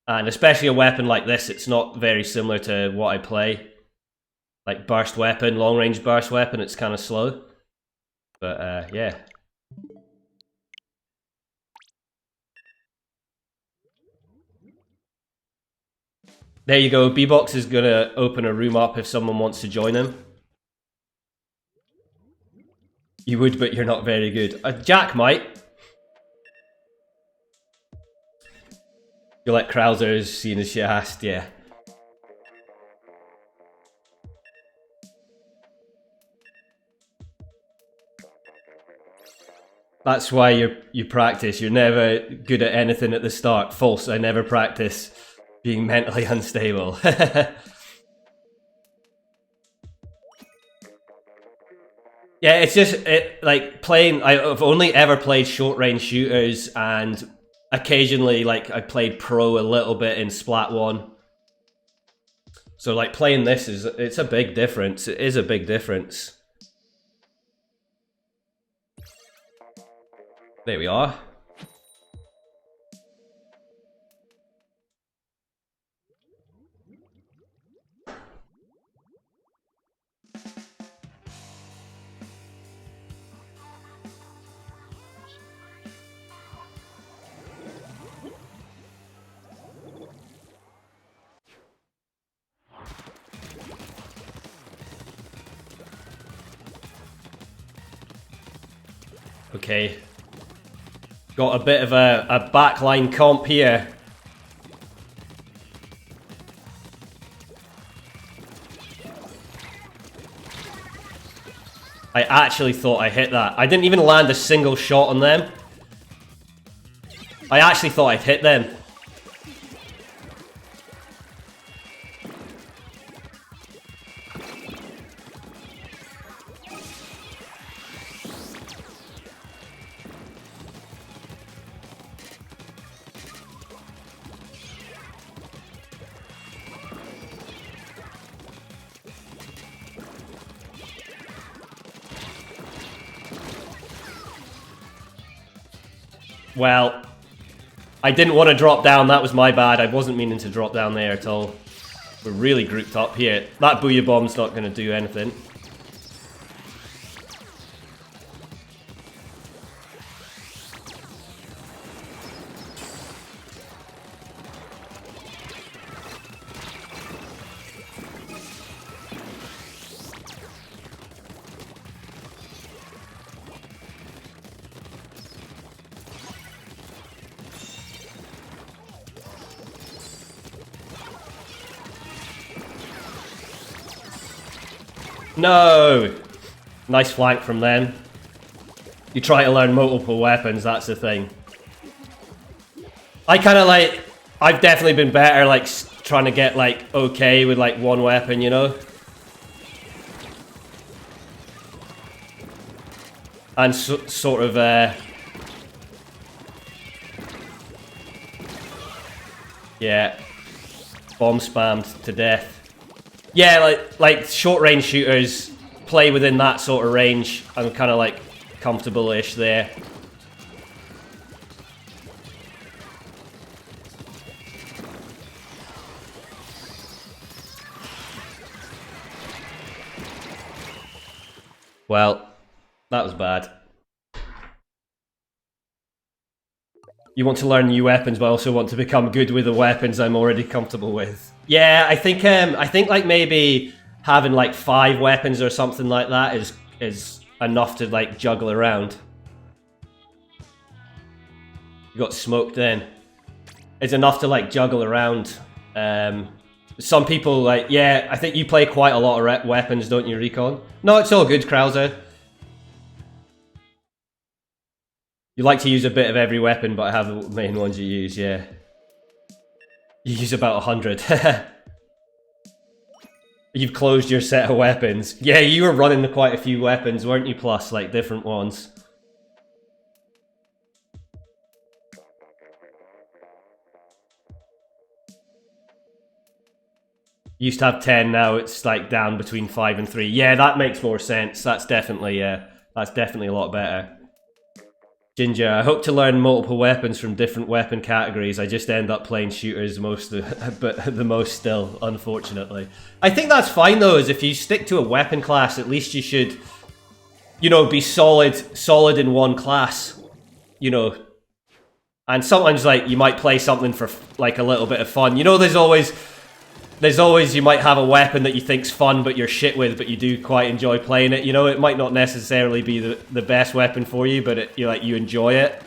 And especially a weapon like this, it's not very similar to what I play. Like burst weapon, long range burst weapon, it's kind of slow. But yeah. There you go, B-Box is gonna open a room up if someone wants to join him. You would, but you're not very good. Jack might. You're like Krauser's, seeing as she asked, yeah. That's why you practice. You're never good at anything at the start. False, I never practice being mentally unstable. Yeah, it's just like playing. I've only ever played short range shooters, and occasionally, like I played pro a little bit in Splat 1. So like playing this it's a big difference. It is a big difference. There we are. Okay. Got a bit of a backline comp here. I actually thought I hit that. I didn't even land a single shot on them. I actually thought I'd hit them. Well, I didn't want to drop down, that was my bad. I wasn't meaning to drop down there at all. We're really grouped up here. That booyah bomb's not going to do anything. No! Nice flank from them. You try to learn multiple weapons, that's the thing. I kind of like... I've definitely been better, like, trying to get, like, okay with, like, one weapon, you know? And sort of, yeah. Bomb spammed to death. Yeah, like short range shooters, play within that sort of range, I'm kind of like comfortable-ish there. Well, that was bad. You want to learn new weapons, but I also want to become good with the weapons I'm already comfortable with. Yeah, I think like maybe having like 5 weapons or something like that is enough to like juggle around. You got smoked then. It's enough to like juggle around. Some people like, yeah, I think you play quite a lot of weapons, don't you, Recon? No, it's all good, Krauser. You like to use a bit of every weapon, but I have the main ones you use, yeah. You use about 100. You've closed your set of weapons. Yeah, you were running quite a few weapons, weren't you? Plus, like, different ones. Used to have 10, now it's like down between 5 and 3. Yeah, that makes more sense. That's definitely a lot better. Ginger, I hope to learn multiple weapons from different weapon categories. I just end up playing shooters most but the most still, unfortunately. I think that's fine though, is if you stick to a weapon class, at least you should, you know, be solid in one class, you know. And sometimes like you might play something for like a little bit of fun. You know, there's always you might have a weapon that you think's fun but you're shit with, but you do quite enjoy playing it. You know, it might not necessarily be the best weapon for you, but you enjoy it.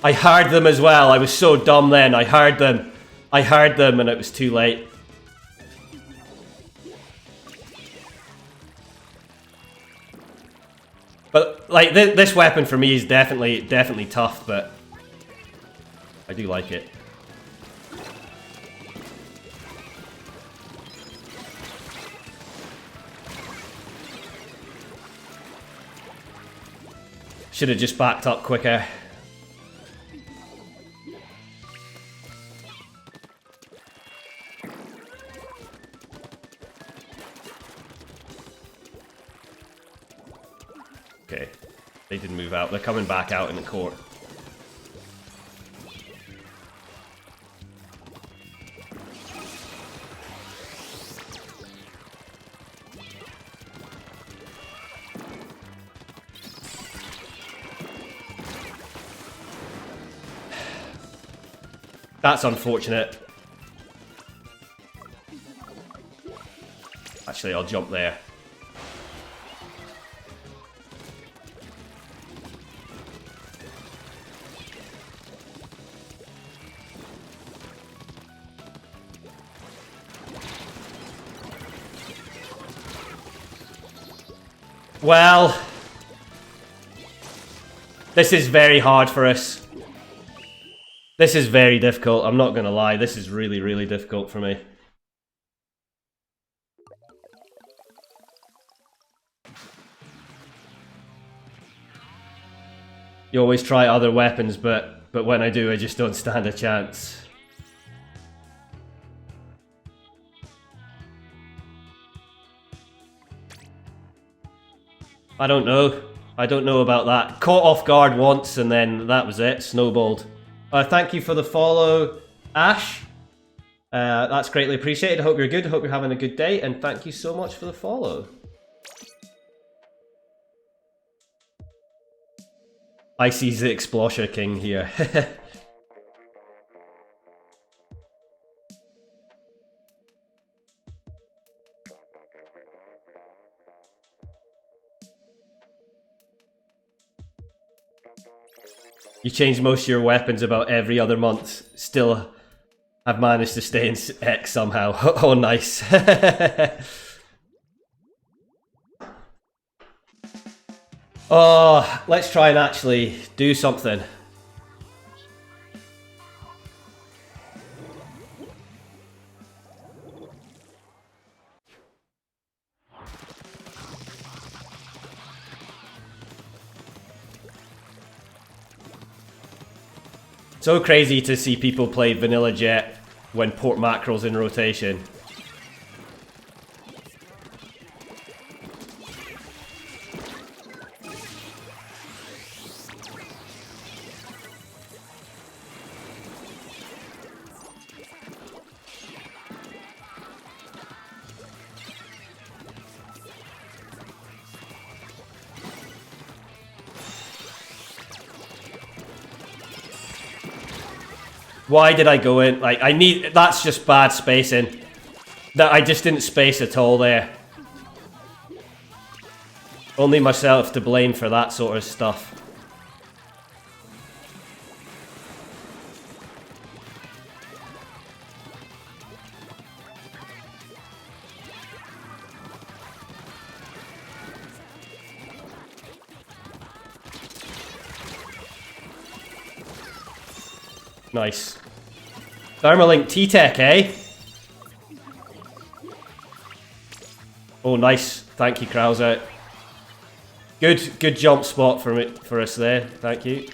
I heard them as well. I was so dumb then. I heard them and it was too late. But like this weapon for me is definitely tough, but I do like it. Should have just backed up quicker. Okay, they didn't move out. They're coming back out in the court. That's unfortunate. Actually, I'll jump there. Well, this is very hard for us. This is very difficult, I'm not gonna lie. This is really difficult for me. You always try other weapons, but when I do, I just don't stand a chance. I don't know. I don't know about that. Caught off guard once and then that was it. Snowballed. Thank you for the follow, Ash. That's greatly appreciated. I hope you're good. I hope you're having a good day. And thank you so much for the follow. I see the Explosher King here. You change most of your weapons about every other month. Still have managed to stay in X somehow. Oh, nice. Oh, let's try and actually do something. So crazy to see people play vanilla jet when port mackerel's in rotation. Why did I go in? Like, that's just bad spacing. That I just didn't space at all there. Only myself to blame for that sort of stuff. Nice. Thermalink T-Tech, eh? Oh, nice. Thank you, Krauser. Good jump spot for us there. Thank you.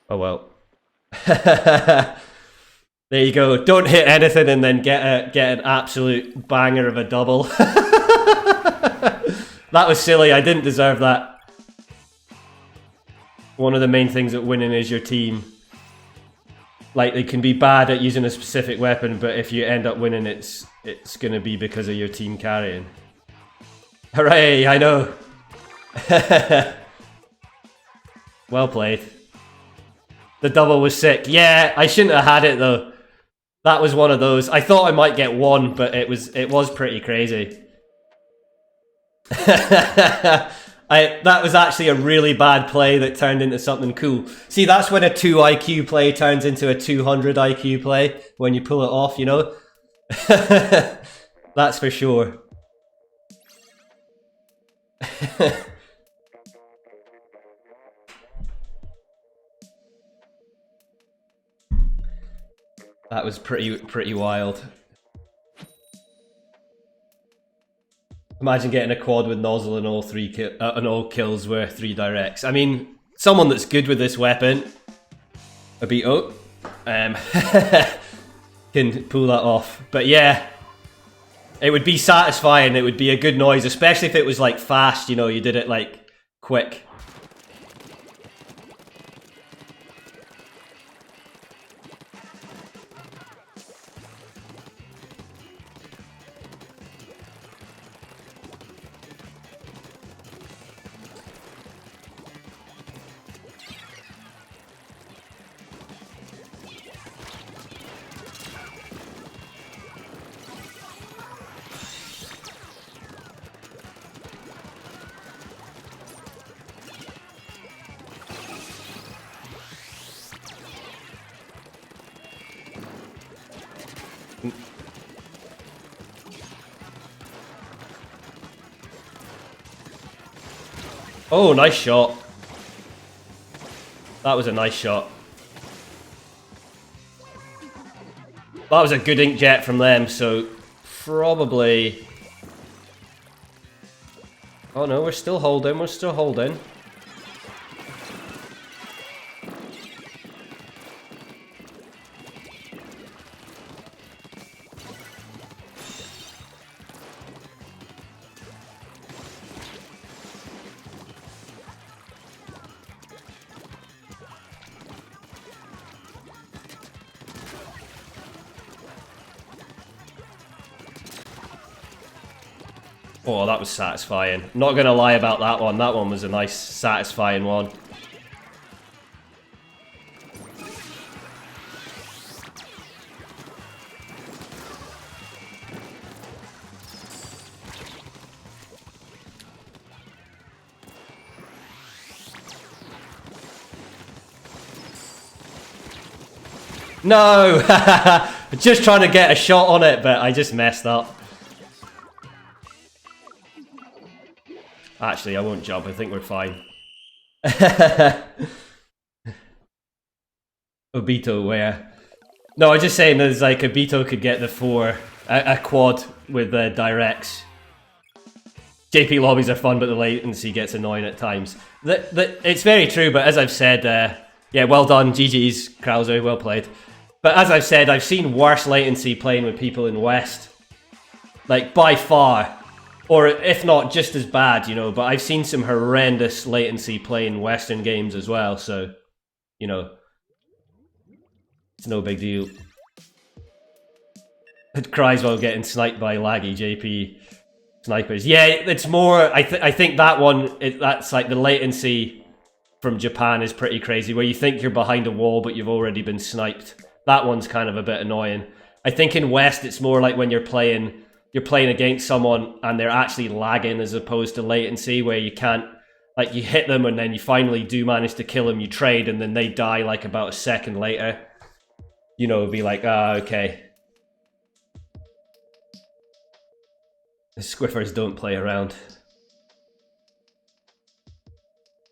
Oh well. There you go. Don't hit anything and then get an absolute banger of a double. That was silly. I didn't deserve that. One of the main things at winning is your team. Like, they can be bad at using a specific weapon, but if you end up winning, it's gonna be because of your team carrying. Hooray! I know. Well played. The double was sick. Yeah, I shouldn't have had it though. That was one of those. I thought I might get one, but it was pretty crazy. That was actually a really bad play that turned into something cool. See, that's when a 2 IQ play turns into a 200 IQ play, when you pull it off, you know? That's for sure. That was pretty wild. Imagine getting a quad with nozzle and all kills were 3 directs. I mean, someone that's good with this weapon, Abito, can pull that off. But yeah, it would be satisfying. It would be a good noise, especially if it was like fast. You know, you did it like quick. Oh, nice shot. That was a nice shot. That was a good inkjet from them, so probably... Oh no, we're still holding, we're still holding. Oh, that was satisfying. Not gonna lie about that one. That one was a nice, satisfying one. No! Just trying to get a shot on it, but I just messed up. Actually, I won't jump. I think we're fine. Obito, where? No, I was just saying there's like Obito could get the 4, a quad with directs. JP lobbies are fun, but the latency gets annoying at times. It's very true, but as I've said, yeah, well done, GG's, Krauser, well played. But as I've said, I've seen worse latency playing with people in West. Like, by far. Or if not, just as bad, you know, but I've seen some horrendous latency playing Western games as well, so, you know, it's no big deal. It cries while getting sniped by laggy JP snipers. Yeah, it's more, I think that one, that's like the latency from Japan is pretty crazy, where you think you're behind a wall, but you've already been sniped. That one's kind of a bit annoying. I think in West, it's more like when you're playing against someone and they're actually lagging as opposed to latency, where you can't, like, you hit them and then you finally do manage to kill them, you trade, and then they die like about a second later. You know, be like, ah, okay. The Squiffers don't play around.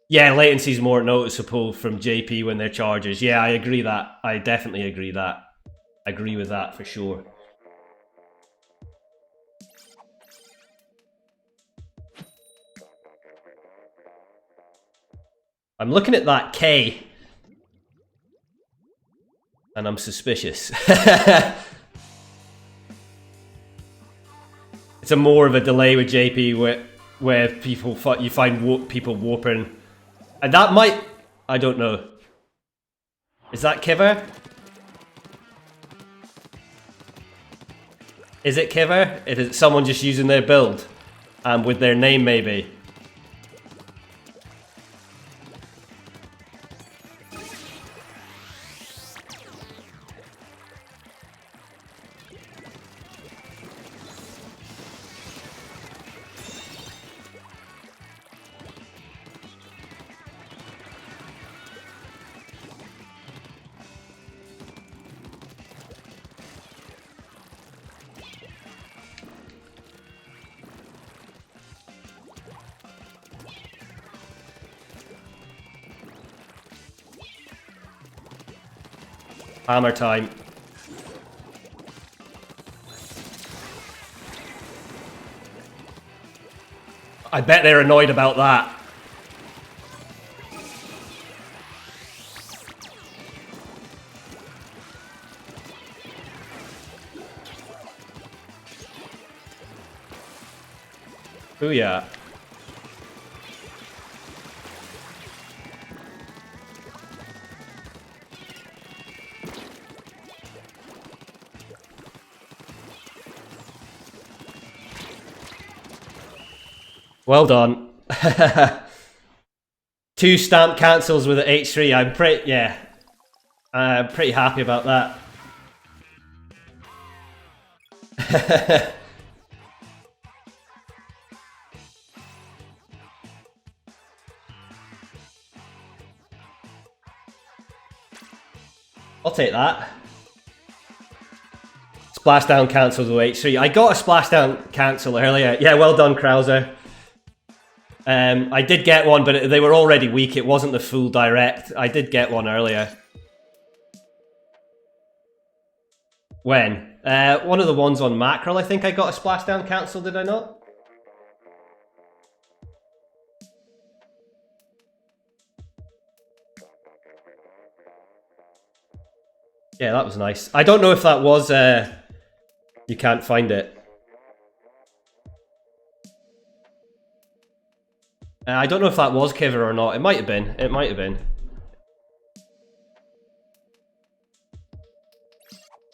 Yeah, latency's more noticeable from JP when they're chargers. Yeah, I agree that. I definitely agree that. I agree with that for sure. I'm looking at that K. And I'm suspicious. It's a more of a delay with JP where people you find people warping, and that might, I don't know. Is that Kiver? Is it Kiver? Is it someone just using their build, with their name maybe? Hammer time. I bet they're annoyed about that. Booyah. Well done. 2 stamp cancels with an H3. I'm pretty happy about that. I'll take that. Splashdown cancels with H3. I got a splashdown cancel earlier. Yeah, well done, Krauser. I did get one, but they were already weak. It wasn't the full direct. I did get one earlier. When? One of the ones on Mackerel, I think I got a splashdown cancel, did I not? Yeah, that was nice. I don't know if that was... you can't find it. I don't know if that was Kiver or not. It might have been. It might have been.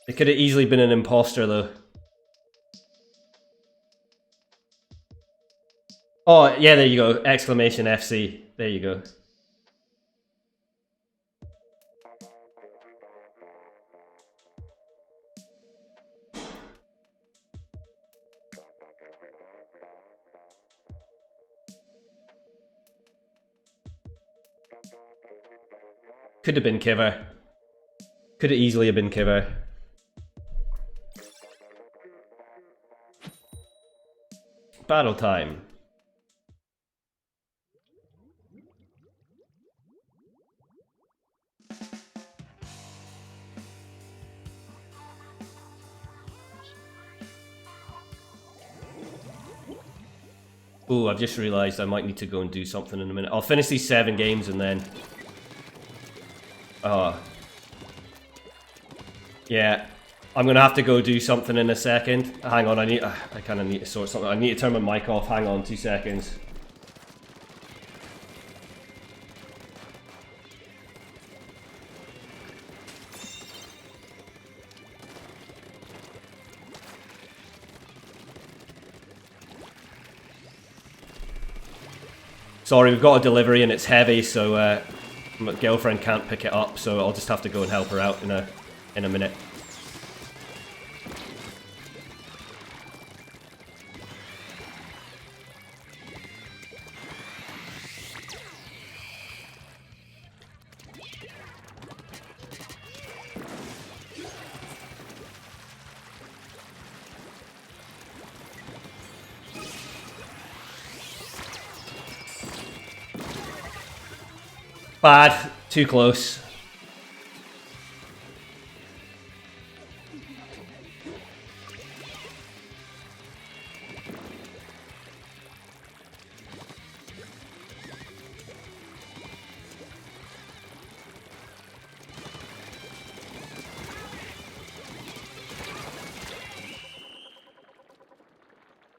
It could have easily been an imposter, though. Oh, yeah, there you go. Exclamation FC. There you go. Could have been Kiver. Could have easily have been Kiver. Battle time. Ooh, I've just realised I might need to go and do something in a minute. I'll finish these 7 games and then... yeah, I'm gonna have to go do something in a second. Hang on, I kind of need to sort something. I need to turn my mic off. Hang on, 2 seconds. Sorry, we've got a delivery and it's heavy, so my girlfriend can't pick it up, so I'll just have to go and help her out in a minute. Bad. Too close.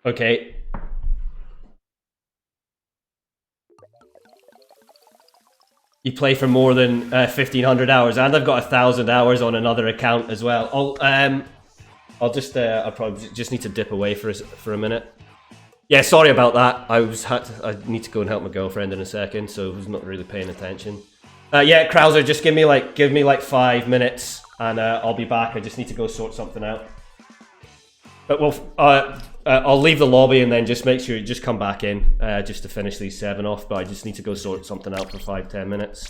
Okay. You play for more than 1,500 hours, and I've got 1,000 hours on another account as well. I'll probably just need to dip away for a minute. Yeah, sorry about that. I need to go and help my girlfriend in a second, so I was not really paying attention. Yeah, Krauser, just give me like 5 minutes, and I'll be back. I just need to go sort something out. But I'll leave the lobby and then just make sure you just come back in just to finish these 7 off. But I just need to go sort something out for 5-10 minutes.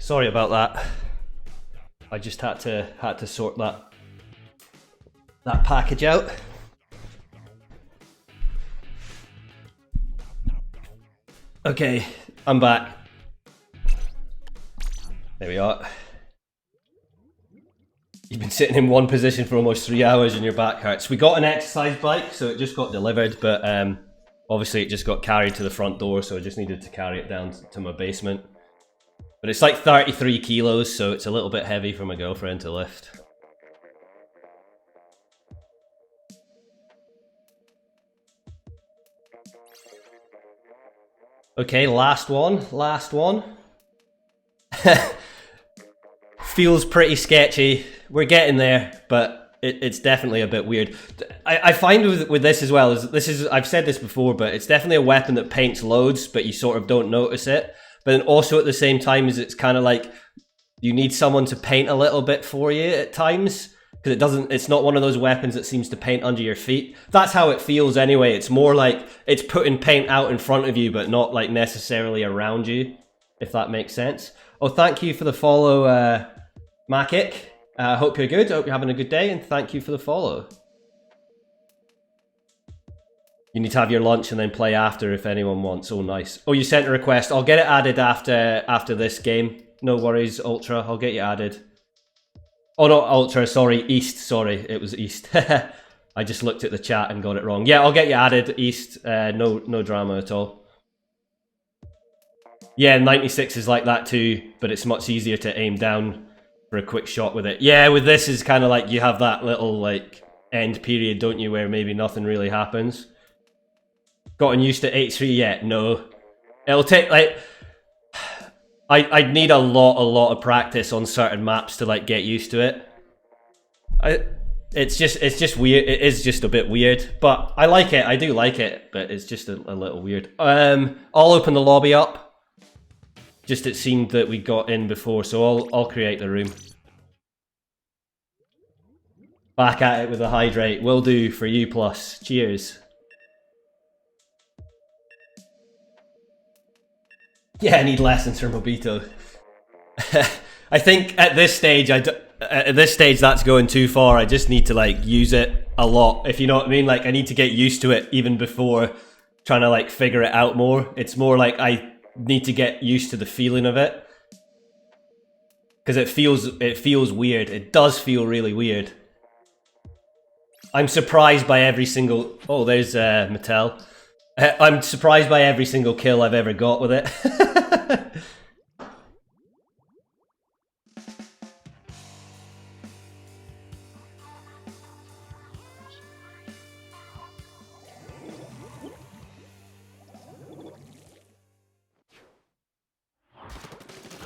Sorry about that. I just had to sort that package out. Okay, I'm back. There we are. You've been sitting in one position for almost 3 hours and your back hurts. We got an exercise bike, so it just got delivered, but obviously it just got carried to the front door, so I just needed to carry it down to my basement. But it's like 33 kilos, so it's a little bit heavy for my girlfriend to lift. Okay, last one. Feels pretty sketchy. We're getting there, but it's definitely a bit weird. I find with this as well, I've said this before, but it's definitely a weapon that paints loads, but you sort of don't notice it. But then also at the same time, it's kind of like you need someone to paint a little bit for you at times, because it's not one of those weapons that seems to paint under your feet. That's how it feels anyway. It's more like it's putting paint out in front of you, but not like necessarily around you, if that makes sense. Oh, thank you for the follow, Makic. Hope you're good. Hope you're having a good day, and thank you for the follow. You need to have your lunch and then play after if anyone wants. Oh, nice. Oh, you sent a request. I'll get it added after this game. No worries, Ultra. I'll get you added. Oh, not Ultra. Sorry, East. Sorry, it was East. I just looked at the chat and got it wrong. Yeah, I'll get you added, East. No drama at all. Yeah, 96 is like that too, but it's much easier to aim down for a quick shot with it. Yeah, with this is kind of like you have that little like end period, don't you, where maybe nothing really happens. Gotten used to H3 yet? No. It'll take like I'd need a lot of practice on certain maps to like get used to it. It's just weird. It is just a bit weird, but I like it. I do like it, but it's just a little weird. I'll open the lobby up. Just it seemed that we got in before, so I'll create the room. Back at it with a hydrate. Will do for you plus. Cheers. Yeah, I need lessons from Mobito. I think at this stage, that's going too far. I just need to like use it a lot, if you know what I mean. Like I need to get used to it even before trying to like figure it out more. It's more like I need to get used to the feeling of it, because it feels weird. It does feel really weird. I'm surprised by every single... Oh, there's Mattel. I'm surprised by every single kill I've ever got with it.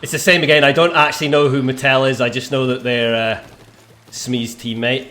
It's the same again. I don't actually know who Mattel is. I just know that they're Smee's teammate.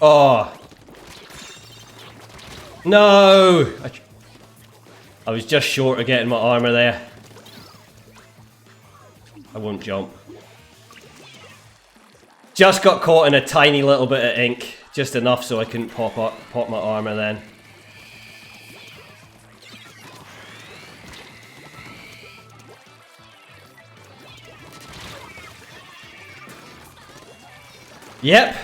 Oh. No! I was just short of getting my armor there. I won't jump. Just got caught in a tiny little bit of ink. Just enough so I couldn't pop my armor then. Yep.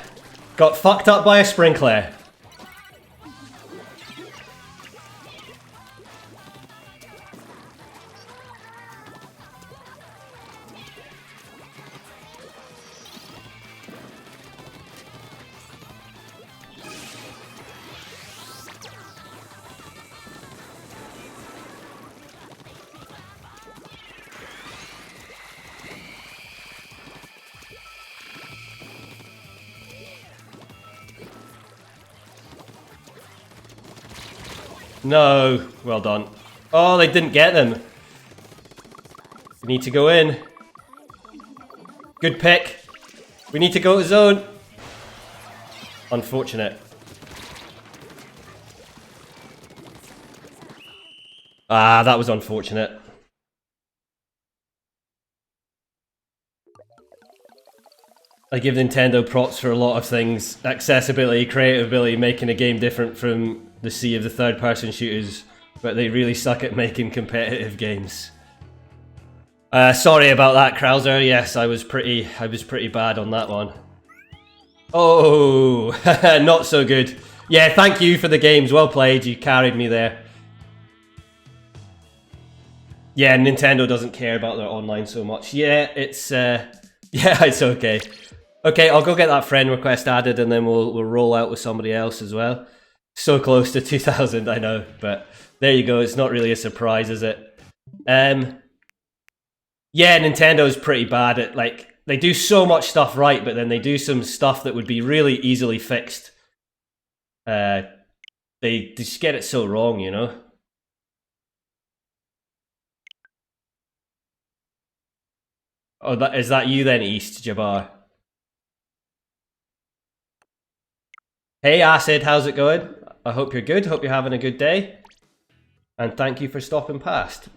Got fucked up by a sprinkler. No. Well done. Oh, they didn't get them. We need to go in. Good pick. We need to go to zone. Unfortunate. Ah, that was unfortunate. I give Nintendo props for a lot of things. Accessibility, creativity, making a game different from the sea of the third-person shooters, but they really suck at making competitive games. Sorry about that, Krauser. Yes, I was pretty bad on that one. Oh, not so good. Yeah, thank you for the games. Well played. You carried me there. Yeah, Nintendo doesn't care about their online so much. Yeah, it's yeah, it's okay. Okay, I'll go get that friend request added, and then we'll roll out with somebody else as well. So close to 2,000, I know, but there you go. It's not really a surprise, is it? Yeah, Nintendo's pretty bad at, like, they do so much stuff right, but then they do some stuff that would be really easily fixed. They just get it so wrong, you know? Oh, is that you then, East Jabbar? Hey, Acid, how's it going? I hope you're good. Hope you're having a good day. And thank you for stopping past.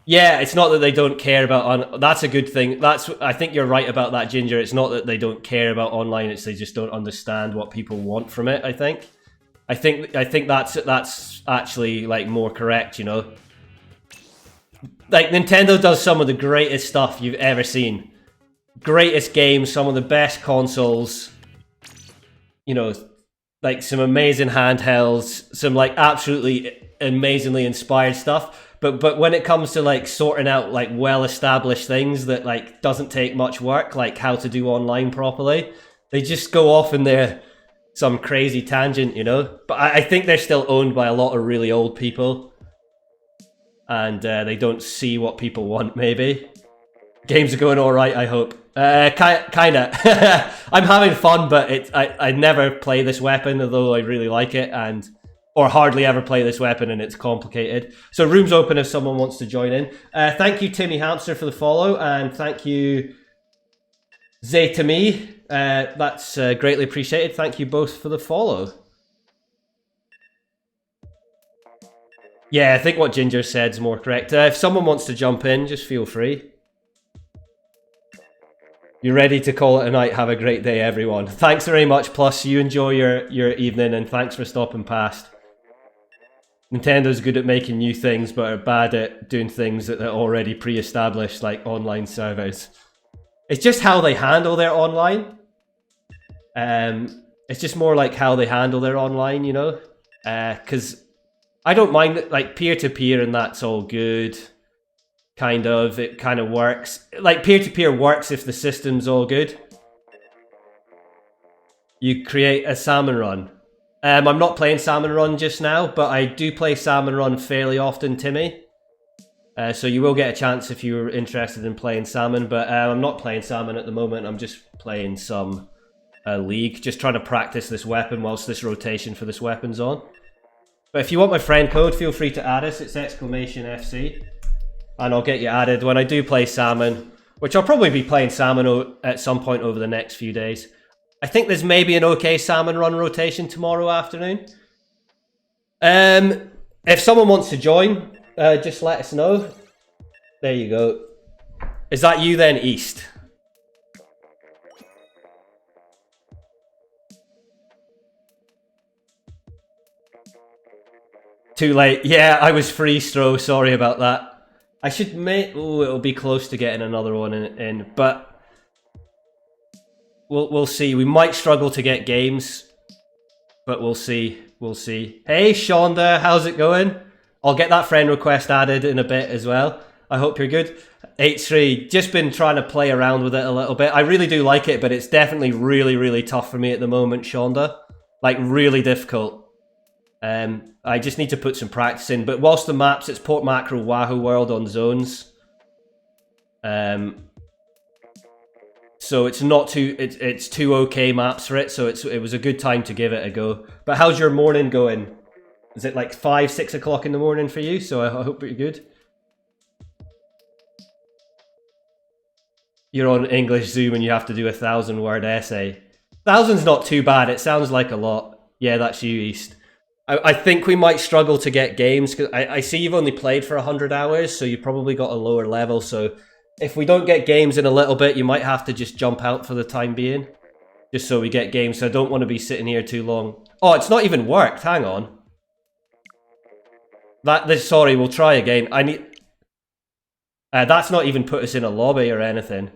Yeah, it's not that they don't care about that's a good thing. I think you're right about that, Ginger. It's not that they don't care about online, it's they just don't understand what people want from it, I think. I think that's actually, like, more correct, you know. Like, Nintendo does some of the greatest stuff you've ever seen. Greatest games, some of the best consoles. You know, like, some amazing handhelds, some, like, absolutely amazingly inspired stuff. But when it comes to, like, sorting out, like, well-established things that, like, doesn't take much work, like how to do online properly, they just go off in their some crazy tangent, you know. But I think they're still owned by a lot of really old people, and they don't see what people want. Maybe games are going all right, I hope. Kinda. I'm having fun, but I never play this weapon, although I really like it, or hardly ever play this weapon, and it's complicated. So room's open if someone wants to join in. Thank you, Timmy Hamster, for the follow, and thank you, Zaytami. That's greatly appreciated. Thank you both for the follow. Yeah, I think what Ginger said is more correct. If someone wants to jump in, just feel free. You're ready to call it a night. Have a great day, everyone. Thanks very much. Plus, you enjoy your evening, and thanks for stopping past. Nintendo's good at making new things, but are bad at doing things that are already pre-established, like online servers. It's just how they handle their online. It's just more like how they handle their online, you know? Because I don't mind it, like, peer-to-peer, and that's all good. Kind of. It kind of works. Like, peer-to-peer works if the system's all good. You create a salmon run. I'm not playing Salmon Run just now, but I do play Salmon Run fairly often, Timmy. So you will get a chance if you're interested in playing Salmon, but I'm not playing Salmon at the moment. I'm just playing some League, just trying to practice this weapon whilst this rotation for this weapon's on. But if you want my friend code, feel free to add us. It's !FC, and I'll get you added when I do play Salmon, which I'll probably be playing Salmon at some point over the next few days. I think there's maybe an okay Salmon Run rotation tomorrow afternoon. If someone wants to join, just let us know. There you go. Is that you then, East? Too late. Yeah, I was free, Stro. Sorry about that. I should make... Oh, it'll be close to getting another one in, but... We'll see. We might struggle to get games, but we'll see. We'll see. Hey, Shonda, how's it going? I'll get that friend request added in a bit as well. I hope you're good. H3, just been trying to play around with it a little bit. I really do like it, but it's definitely really, really tough for me at the moment, Shonda. Like, really difficult. I just need to put some practice in. But whilst the maps, it's Port Mackerel, Wahoo World on zones. So it's not too, it's two okay maps for it, so it was a good time to give it a go. But how's your morning going, Is it like 5, 6 o'clock in the morning for you? So I hope you're good. You're on English Zoom and you have to do a 1,000-word essay. 1,000's not too bad. It sounds like a lot. Yeah, that's you, East. I think we might struggle to get games, because I see you've only played for 100 hours, so you probably got a lower level. So if we don't get games in a little bit, you might have to just jump out for the time being, just so we get games. So I don't want to be sitting here too long. Oh, it's not even worked. Hang on. Sorry, we'll try again. I need. That's not even put us in a lobby or anything.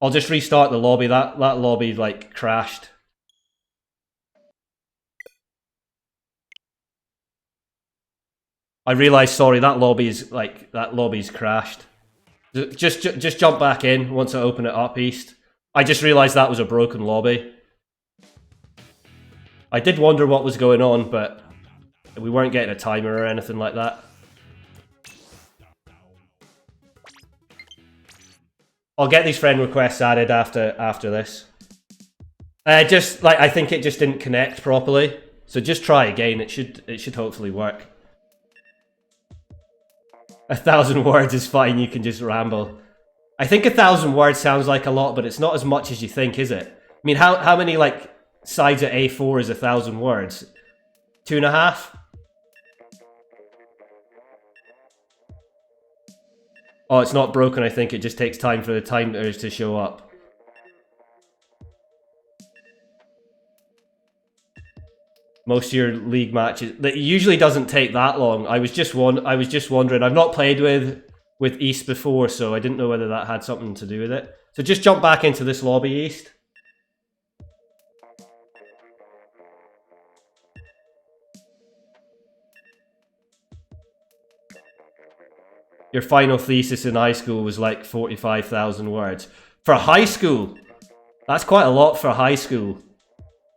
I'll just restart the lobby. That lobby like crashed. I realised, sorry, that lobby's crashed. Just jump back in once I open it up, East. I just realised that was a broken lobby. I did wonder what was going on, but we weren't getting a timer or anything like that. I'll get these friend requests added after this. I think it just didn't connect properly. So just try again. It should hopefully work. 1,000 words is fine. You can just ramble. I think 1,000 words sounds like a lot, but it's not as much as you think, is it? I mean, how many like sides of A4 is 1,000 words? 2.5. Oh, it's not broken, I think. It just takes time for the timers to show up. Most of your league matches... It usually doesn't take that long. I was just wondering. I've not played with East before, so I didn't know whether that had something to do with it. So just jump back into this lobby, East. Your final thesis in high school was like 45,000 words. For high school, that's quite a lot for high school.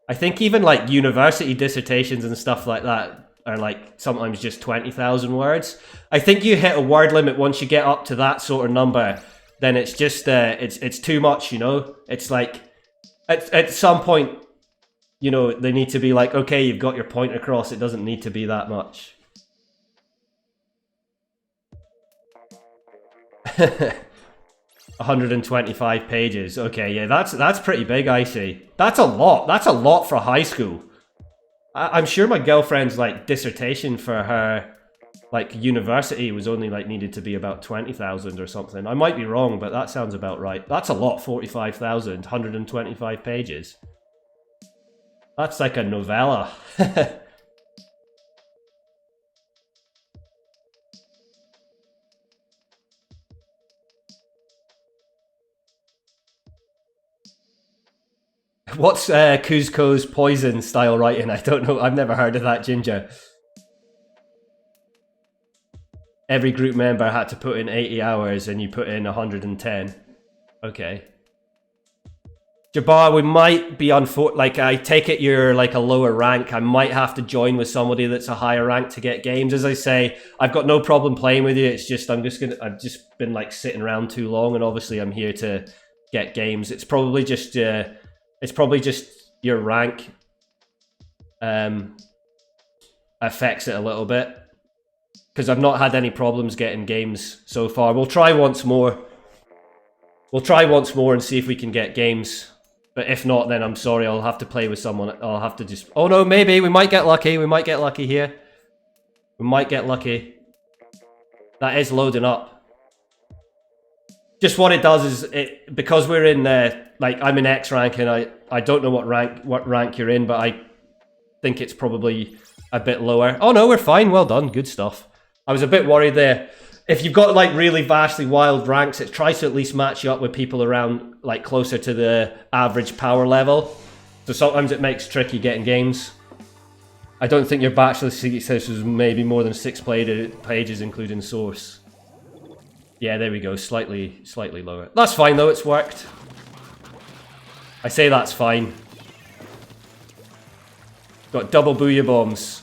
I think even like university dissertations and stuff like that are like sometimes just 20,000 words. I think you hit a word limit once you get up to that sort of number, then it's just, it's too much, you know? It's like, at some point, you know, they need to be like, okay, you've got your point across, it doesn't need to be that much. 125 pages. Okay, yeah, that's pretty big, I see. That's a lot. That's a lot for high school. I'm sure my girlfriend's like dissertation for her like university was only like needed to be about 20,000 or something. I might be wrong, but that sounds about right. That's a lot. 45,000, 125 pages. That's like a novella. What's Kuzco's poison style writing? I don't know. I've never heard of that, Ginger. Every group member had to put in 80 hours and you put in 110. Okay. Jabbar, we might be like, I take it you're like a lower rank. I might have to join with somebody that's a higher rank to get games. As I say, I've got no problem playing with you. It's just, I've just been like sitting around too long, and obviously I'm here to get games. It's probably just your rank affects it a little bit, because I've not had any problems getting games so far. We'll try once more. We'll try once more and see if we can get games. But if not, then I'm sorry, I'll have to play with someone. I'll have to just... Oh no, maybe. We might get lucky. We might get lucky here. We might get lucky. That is loading up. Just what it does is, because we're in, like, I'm in X rank, and I don't know what rank you're in, but I think it's probably a bit lower. Oh no, we're fine. Well done. Good stuff. I was a bit worried there. If you've got like really vastly wild ranks, it tries to at least match you up with people around like closer to the average power level. So sometimes it makes tricky getting games. I don't think your bachelor's thesis was maybe more than 6 pages, including source. Yeah, there we go. Slightly lower. That's fine though. It's worked. I say that's fine. Got double booyah bombs.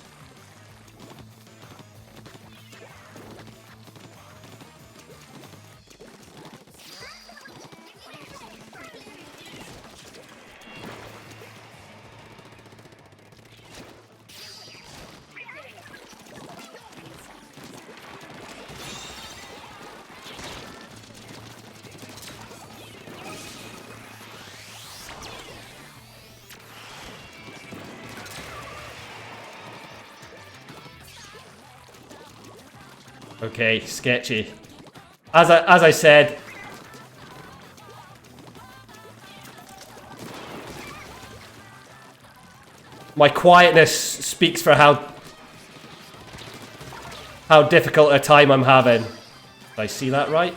Okay, sketchy. As I said, my quietness speaks for how difficult a time I'm having. Did I see that right?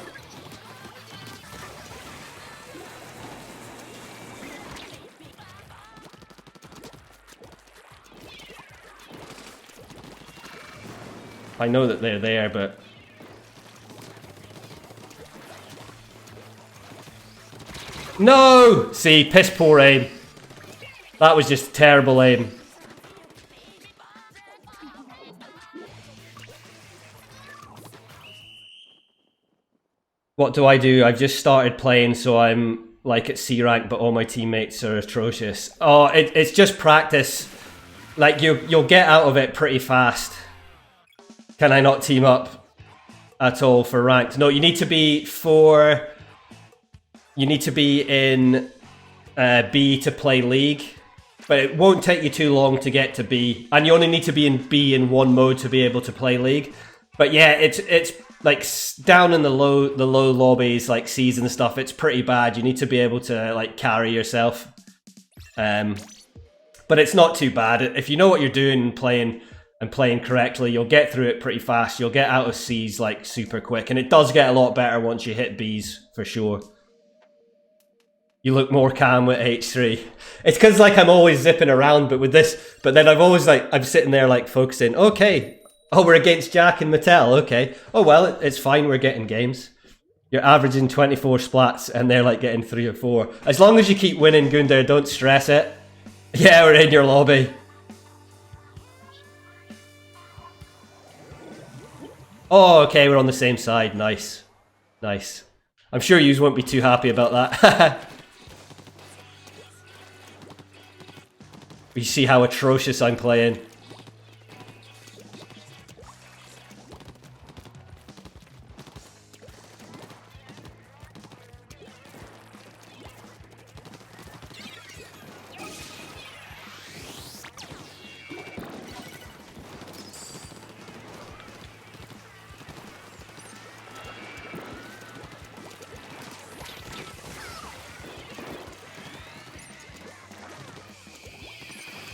I know that they're there, but... No! See, piss poor aim. That was just terrible aim. What do? I've just started playing, so I'm like at C rank, but all my teammates are atrocious. Oh, it's just practice. Like you'll get out of it pretty fast. Can I not team up at all for ranked? No, you need to be in B to play League, but it won't take you too long to get to B, and you only need to be in B in one mode to be able to play League. But yeah, it's like down in the low lobbies, like C's and stuff. It's pretty bad. You need to be able to like carry yourself, but it's not too bad if you know what you're doing and playing correctly. You'll get through it pretty fast. You'll get out of C's like super quick, and it does get a lot better once you hit B's for sure. You look more calm with H3. It's because like I'm always zipping around, but with this, but then I'm sitting there like focusing. Okay, oh, we're against Jack and Mattel. Okay, oh well, it's fine. We're getting games. You're averaging 24 splats, and they're like getting 3 or 4. As long as you keep winning, Gunder, don't stress it. Yeah, we're in your lobby. Oh, okay, we're on the same side. Nice. Nice. I'm sure yous won't be too happy about that. You see how atrocious I'm playing.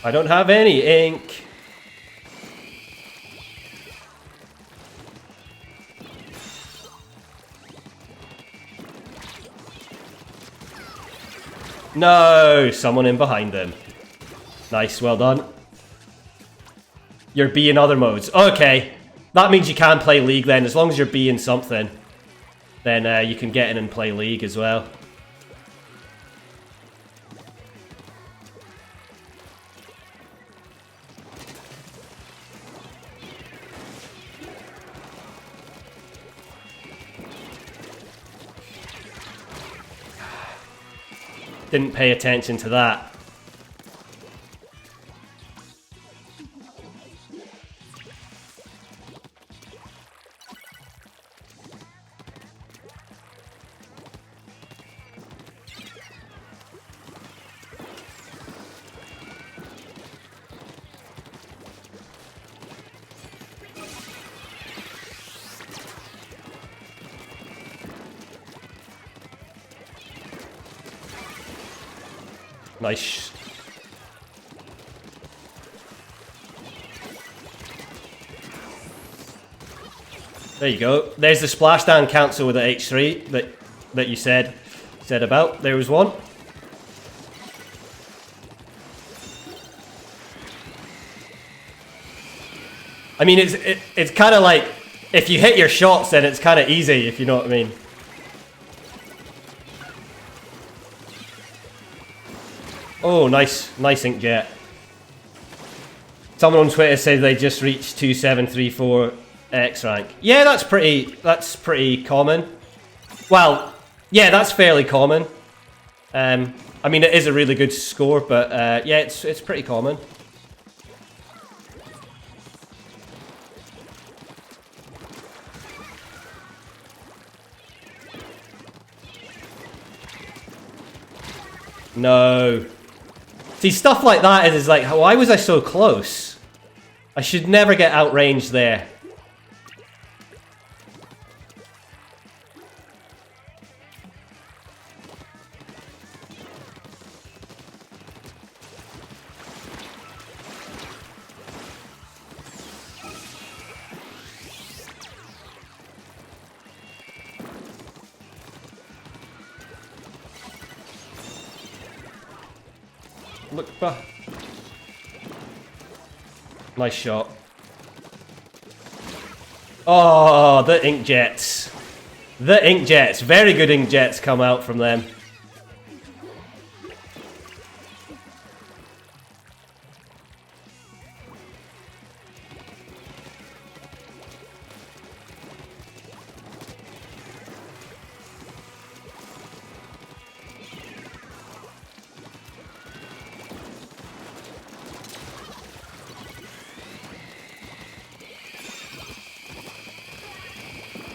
I don't have any ink. No, someone in behind them. Nice, well done. You're B in other modes. Okay, that means you can play League then. As long as you're B in something, then you can get in and play League as well. Didn't pay attention to that. Nice. There you go. There's the splashdown cancel with the H3 that you said about. There was one. I mean, it's kind of like if you hit your shots, then it's kind of easy, if you know what I mean. Oh, nice inkjet. Someone on Twitter said they just reached 2734 X rank. Yeah, that's pretty common. Well, yeah, that's fairly common. I mean, it is a really good score, but yeah, it's pretty common. No. See, stuff like that is like, why was I so close? I should never get outranged there. Look, nice shot. Oh, the ink jets. The ink jets. Very good ink jets come out from them.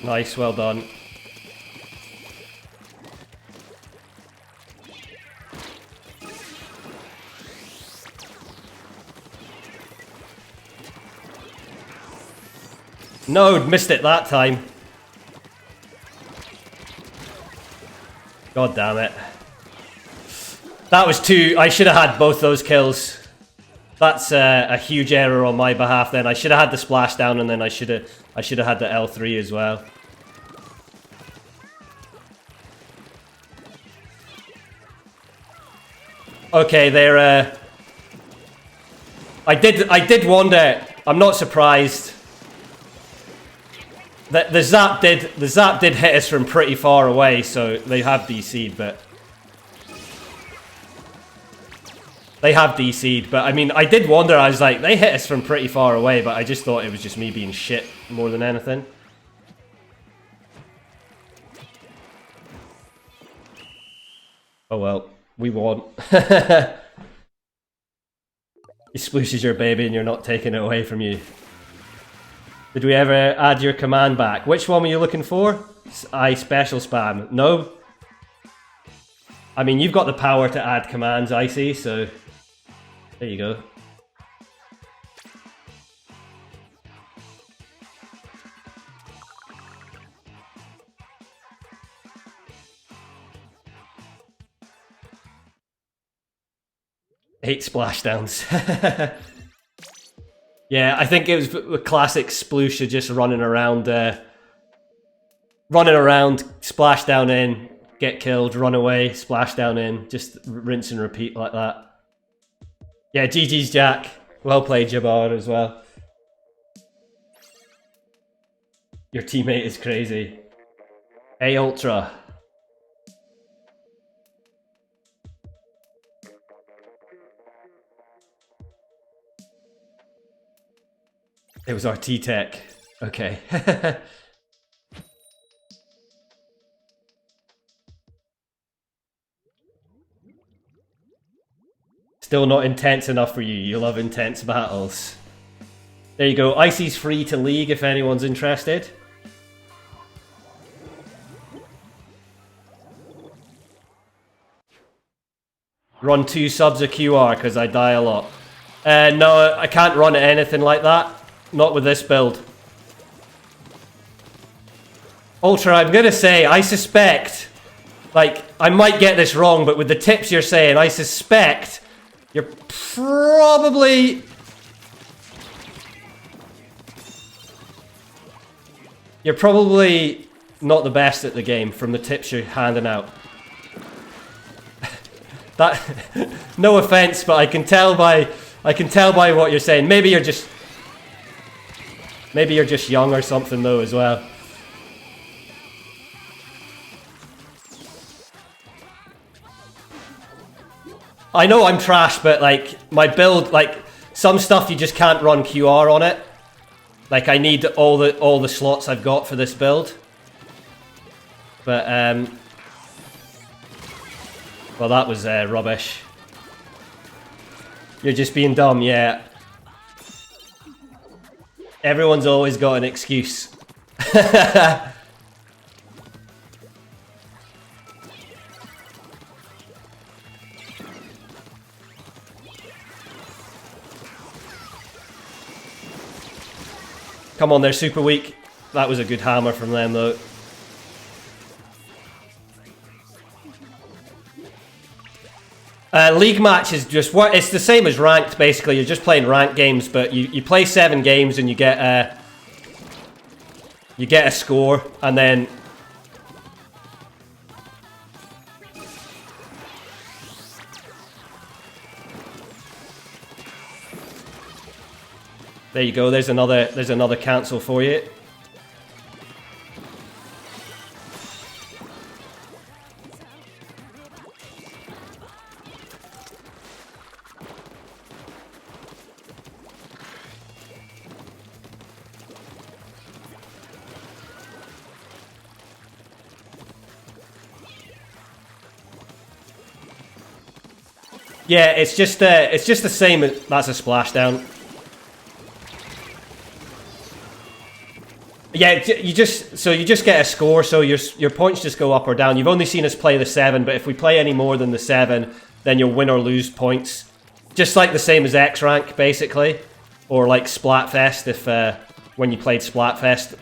Nice, well done. No, missed it that time. God damn it. That was two. I should have had both those kills. That's a huge error on my behalf then. I should have had the splashdown and then I should have had the L3 as well. Okay, they're I did wonder. I'm not surprised. The zap did hit us from pretty far away, so they have DC'd, but I mean, I did wonder. I was like, they hit us from pretty far away, but I just thought it was just me being shit more than anything. Oh well, we won. He splooshes your baby and you're not taking it away from you. Did we ever add your command back? Which one were you looking for? I special spam. No. I mean, you've got the power to add commands, Icy, so there you go. Hate splashdowns. Yeah, I think it was the classic sploosha just running around, splashdown in, get killed, run away, splashdown in, just rinse and repeat like that. Yeah, GG's Jack. Well played, Jabbar, as well. Your teammate is crazy. Hey, Ultra. It was RT Tech. Okay. Still not intense enough for you. You love intense battles. There you go. Icy's free to League if anyone's interested. Run 2 subs of QR because I die a lot. No, I can't run anything like that. Not with this build. Ultra, I'm gonna say, I suspect, like, I might get this wrong, but with the tips you're saying, I suspect you're probably not the best at the game from the tips you're handing out. That, no offense, but I can tell by what you're saying. Maybe you're just young or something though as well. I know I'm trash, but like my build, like some stuff you just can't run QR on it. Like I need all the slots I've got for this build. But well, that was rubbish. You're just being dumb, yeah. Everyone's always got an excuse. Come on, they're super weak. That was a good hammer from them, though. League match is just what it's the same as ranked. Basically, you're just playing ranked games, but you play 7 games and you get a score, and then There you go. There's another cancel for you. Yeah, it's just the same. That's a splashdown. Yeah, you just get a score, so your points just go up or down. You've only seen us play the 7, but if we play any more than the 7, then you'll win or lose points. Just like the same as X rank, basically, or like Splatfest. If when you played Splatfest.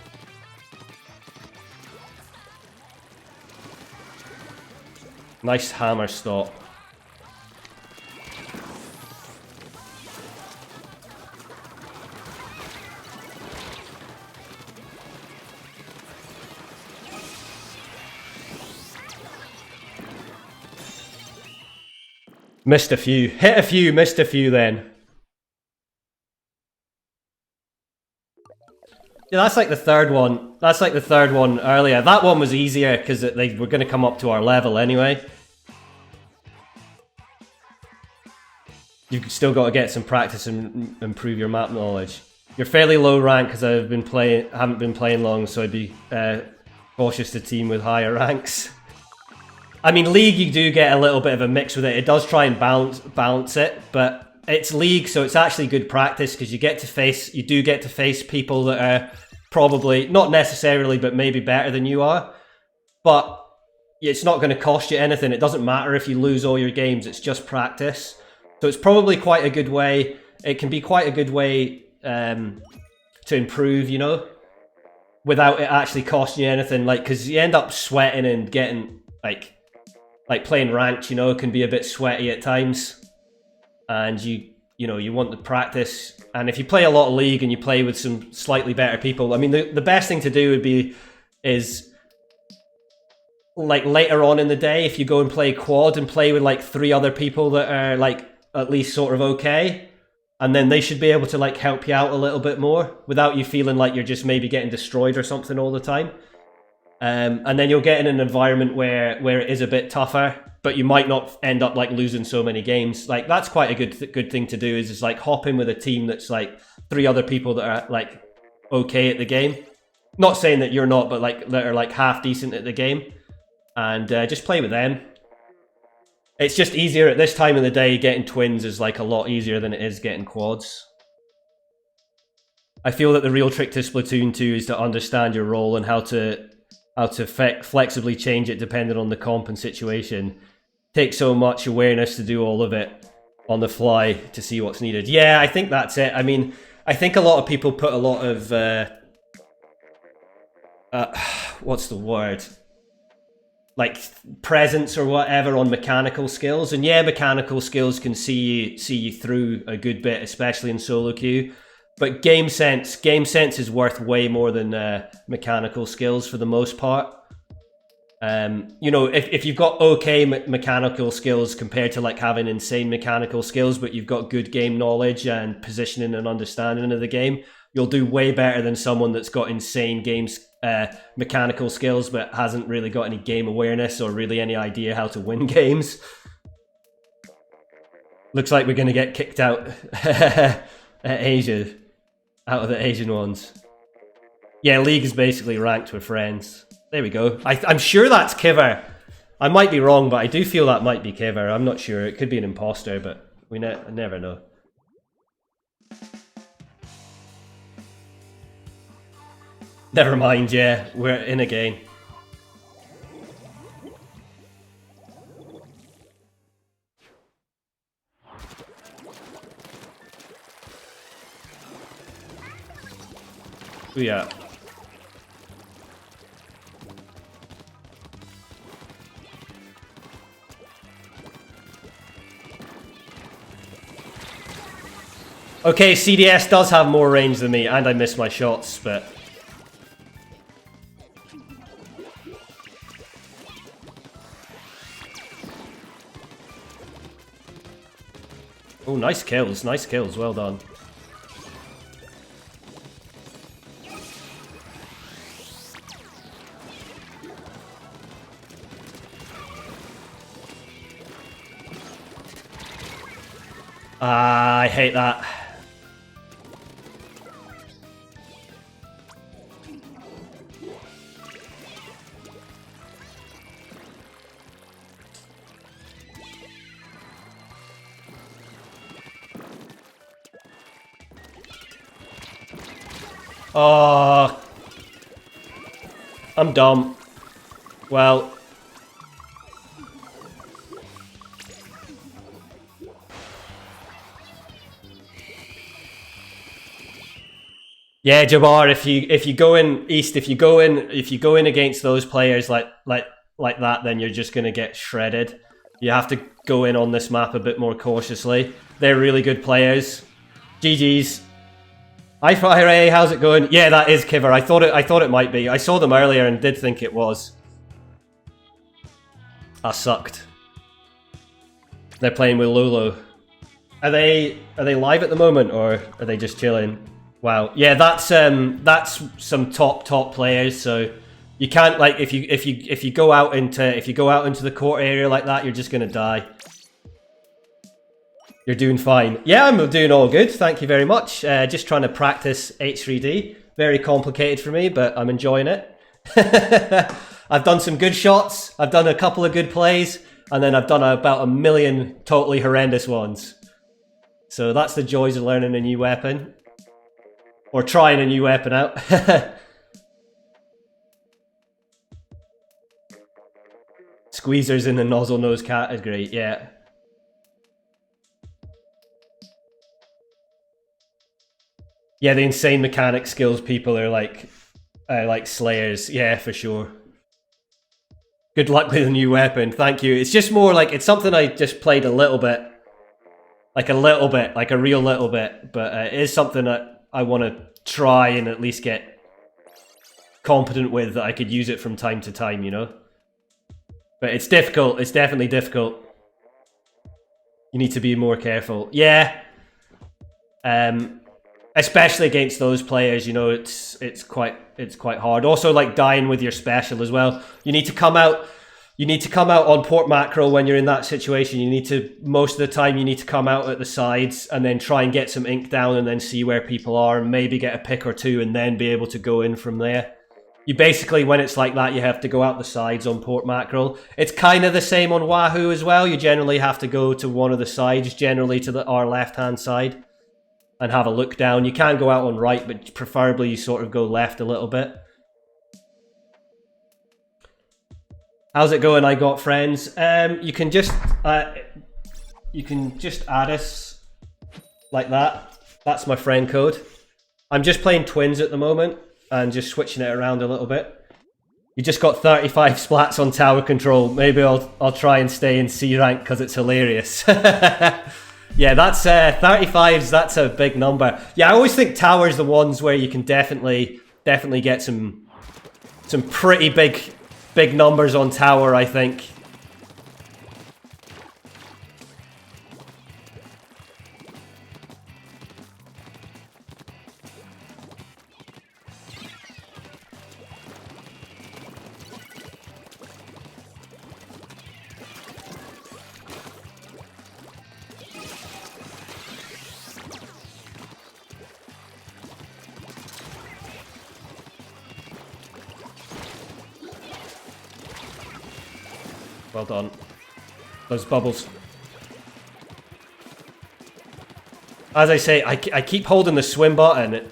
Nice hammer stop. Missed a few. Hit a few, missed a few then. Yeah, that's like the third one. That's like the third one earlier. That one was easier because they were going to come up to our level anyway. You've still got to get some practice and improve your map knowledge. You're fairly low rank because haven't been playing long, so I'd be cautious to team with higher ranks. I mean, League, you do get a little bit of a mix with it. It does try and balance it, but it's League, so it's actually good practice because you do get to face people that are probably, not necessarily, but maybe better than you are. But it's not going to cost you anything. It doesn't matter if you lose all your games. It's just practice. So it's probably quite a good way. It can be quite a good way to improve, you know, without it actually costing you anything. Like, because you end up sweating and getting like playing ranked, you know, can be a bit sweaty at times, and you want the practice. And if you play a lot of League and you play with some slightly better people, I mean, the best thing to do is like later on in the day, if you go and play quad and play with like 3 other people that are like at least sort of okay, and then they should be able to like help you out a little bit more without you feeling like you're just maybe getting destroyed or something all the time. And then you'll get in an environment where it is a bit tougher, but you might not end up like losing so many games. Like that's quite a good thing to do is like hop in with a team that's like 3 other people that are like okay at the game. Not saying that you're not, but like that are like half decent at the game, and just play with them. It's just easier at this time of the day. Getting twins is like a lot easier than it is getting quads. I feel that the real trick to Splatoon 2 is to understand your role and how to flexibly change it depending on the comp and situation. Takes so much awareness to do all of it on the fly to see what's needed. Yeah, I think that's it. I mean, I think a lot of people put a lot of what's the word? Like presence or whatever on mechanical skills, and yeah, mechanical skills can see you through a good bit, especially in solo queue. But game sense is worth way more than mechanical skills for the most part. You know, if you've got okay mechanical skills compared to like having insane mechanical skills, but you've got good game knowledge and positioning and understanding of the game, you'll do way better than someone that's got insane mechanical skills but hasn't really got any game awareness or really any idea how to win games. Looks like we're going to get kicked out at Asia. Out of the Asian ones. Yeah, League is basically ranked with friends. There we go. I'm sure that's Kiver. I might be wrong, but I do feel that might be Kiver. I'm not sure. It could be an imposter, but we never know. Never mind, yeah. We're in again. Yeah. Okay, CDS does have more range than me, and I miss my shots, but... Oh, nice kills, well done. Ah, I hate that. Oh, I'm dumb. Well, yeah, Jabbar. If you go in east, if you go in against those players like that, then you're just gonna get shredded. You have to go in on this map a bit more cautiously. They're really good players. GG's. Hi Fire A, how's it going? Yeah, that is Kiver. I thought it might be. I saw them earlier and did think it was. I sucked. They're playing with Lulu. Are they live at the moment or are they just chilling? Wow. Yeah, that's some top players. So you can't like if you go out into the court area like that, you're just gonna die. You're doing fine. Yeah, I'm doing all good. Thank you very much. Just trying to practice H3D. Very complicated for me, but I'm enjoying it. I've done some good shots. I've done a couple of good plays, and then I've done about a million totally horrendous ones. So that's the joys of learning a new weapon. Or trying a new weapon out. Squeezers in the nozzle nose category, yeah. Yeah, the insane mechanic skills people are like slayers. Yeah, for sure. Good luck with the new weapon. Thank you. It's just more like, it's something I just played a little bit. Like a little bit, like a real little bit. But it is something that I want to try and at least get competent with, that I could use it from time to time, you know? But it's difficult. It's definitely difficult. You need to be more careful. Yeah. Especially against those players, you know, it's quite hard. Also, like dying with your special as well. You need to come out on port macro when you're in that situation. You need to, most of the time, you need to come out at the sides and then try and get some ink down and then see where people are and maybe get a pick or two and then be able to go in from there. You basically, when it's like that, you have to go out the sides on port macro. It's kind of the same on Wahoo as well. You generally have to go to one of the sides, generally to our left-hand side, and have a look down. You can go out on right, but preferably you sort of go left a little bit. How's it going? I got friends. You can just add us like that. That's my friend code. I'm just playing twins at the moment and just switching it around a little bit. You just got 35 splats on tower control. Maybe I'll try and stay in C rank because it's hilarious. Yeah, that's 35s. That's a big number. Yeah, I always think towers the ones where you can definitely get some pretty big numbers on tower, I think. Well done. Those bubbles. As I say, I keep holding the swim button.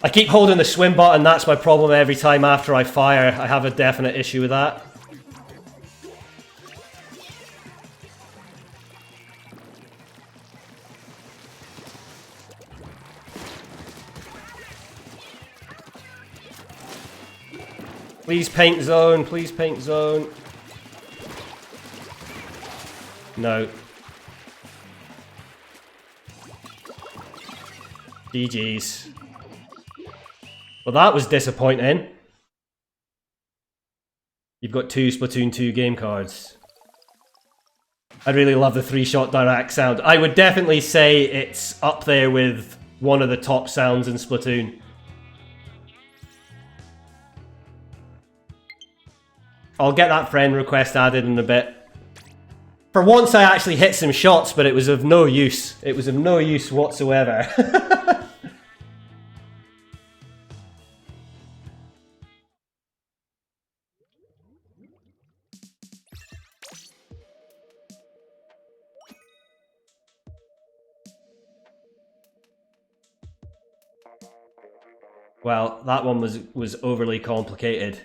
I keep holding the swim button, that's my problem every time after I fire. I have a definite issue with that. Please paint zone, please paint zone. No. GG's. Well, that was disappointing. You've got 2 Splatoon 2 game cards. I really love the 3-shot Dirac sound. I would definitely say it's up there with one of the top sounds in Splatoon. I'll get that friend request added in a bit. For once I actually hit some shots, but it was of no use. It was of no use whatsoever. Well, that one was overly complicated.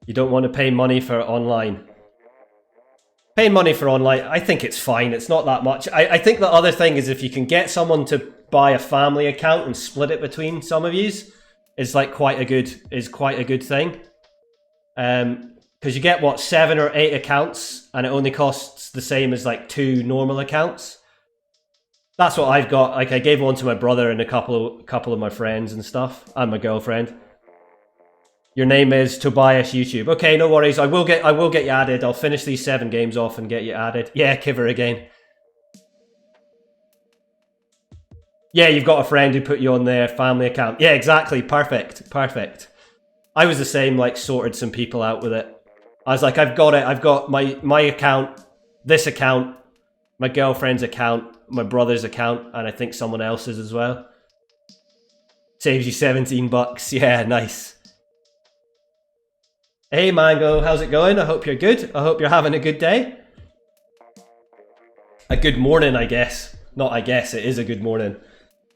You don't want to pay money for online. Paying money for online, I think it's fine. It's not that much. I think the other thing is if you can get someone to buy a family account and split it between some of yous, is like quite a good thing. Because you get what, 7 or 8 accounts, and it only costs the same as like 2 normal accounts. That's what I've got. Like I gave one to my brother and a couple of my friends and stuff, and my girlfriend. Your name is Tobias YouTube. Okay, no worries. I will get you added. I'll finish these 7 games off and get you added. Yeah, Kiver again. Yeah, you've got a friend who put you on their family account. Yeah, exactly. Perfect. Perfect. I was the same, like sorted some people out with it. I was like, I've got it. I've got my account, this account, my girlfriend's account, my brother's account, and I think someone else's as well. Saves you 17 bucks. Yeah, nice. Hey Mango, how's it going? I hope you're good. I hope you're having a good day. A good morning, I guess. Not I guess, it is a good morning.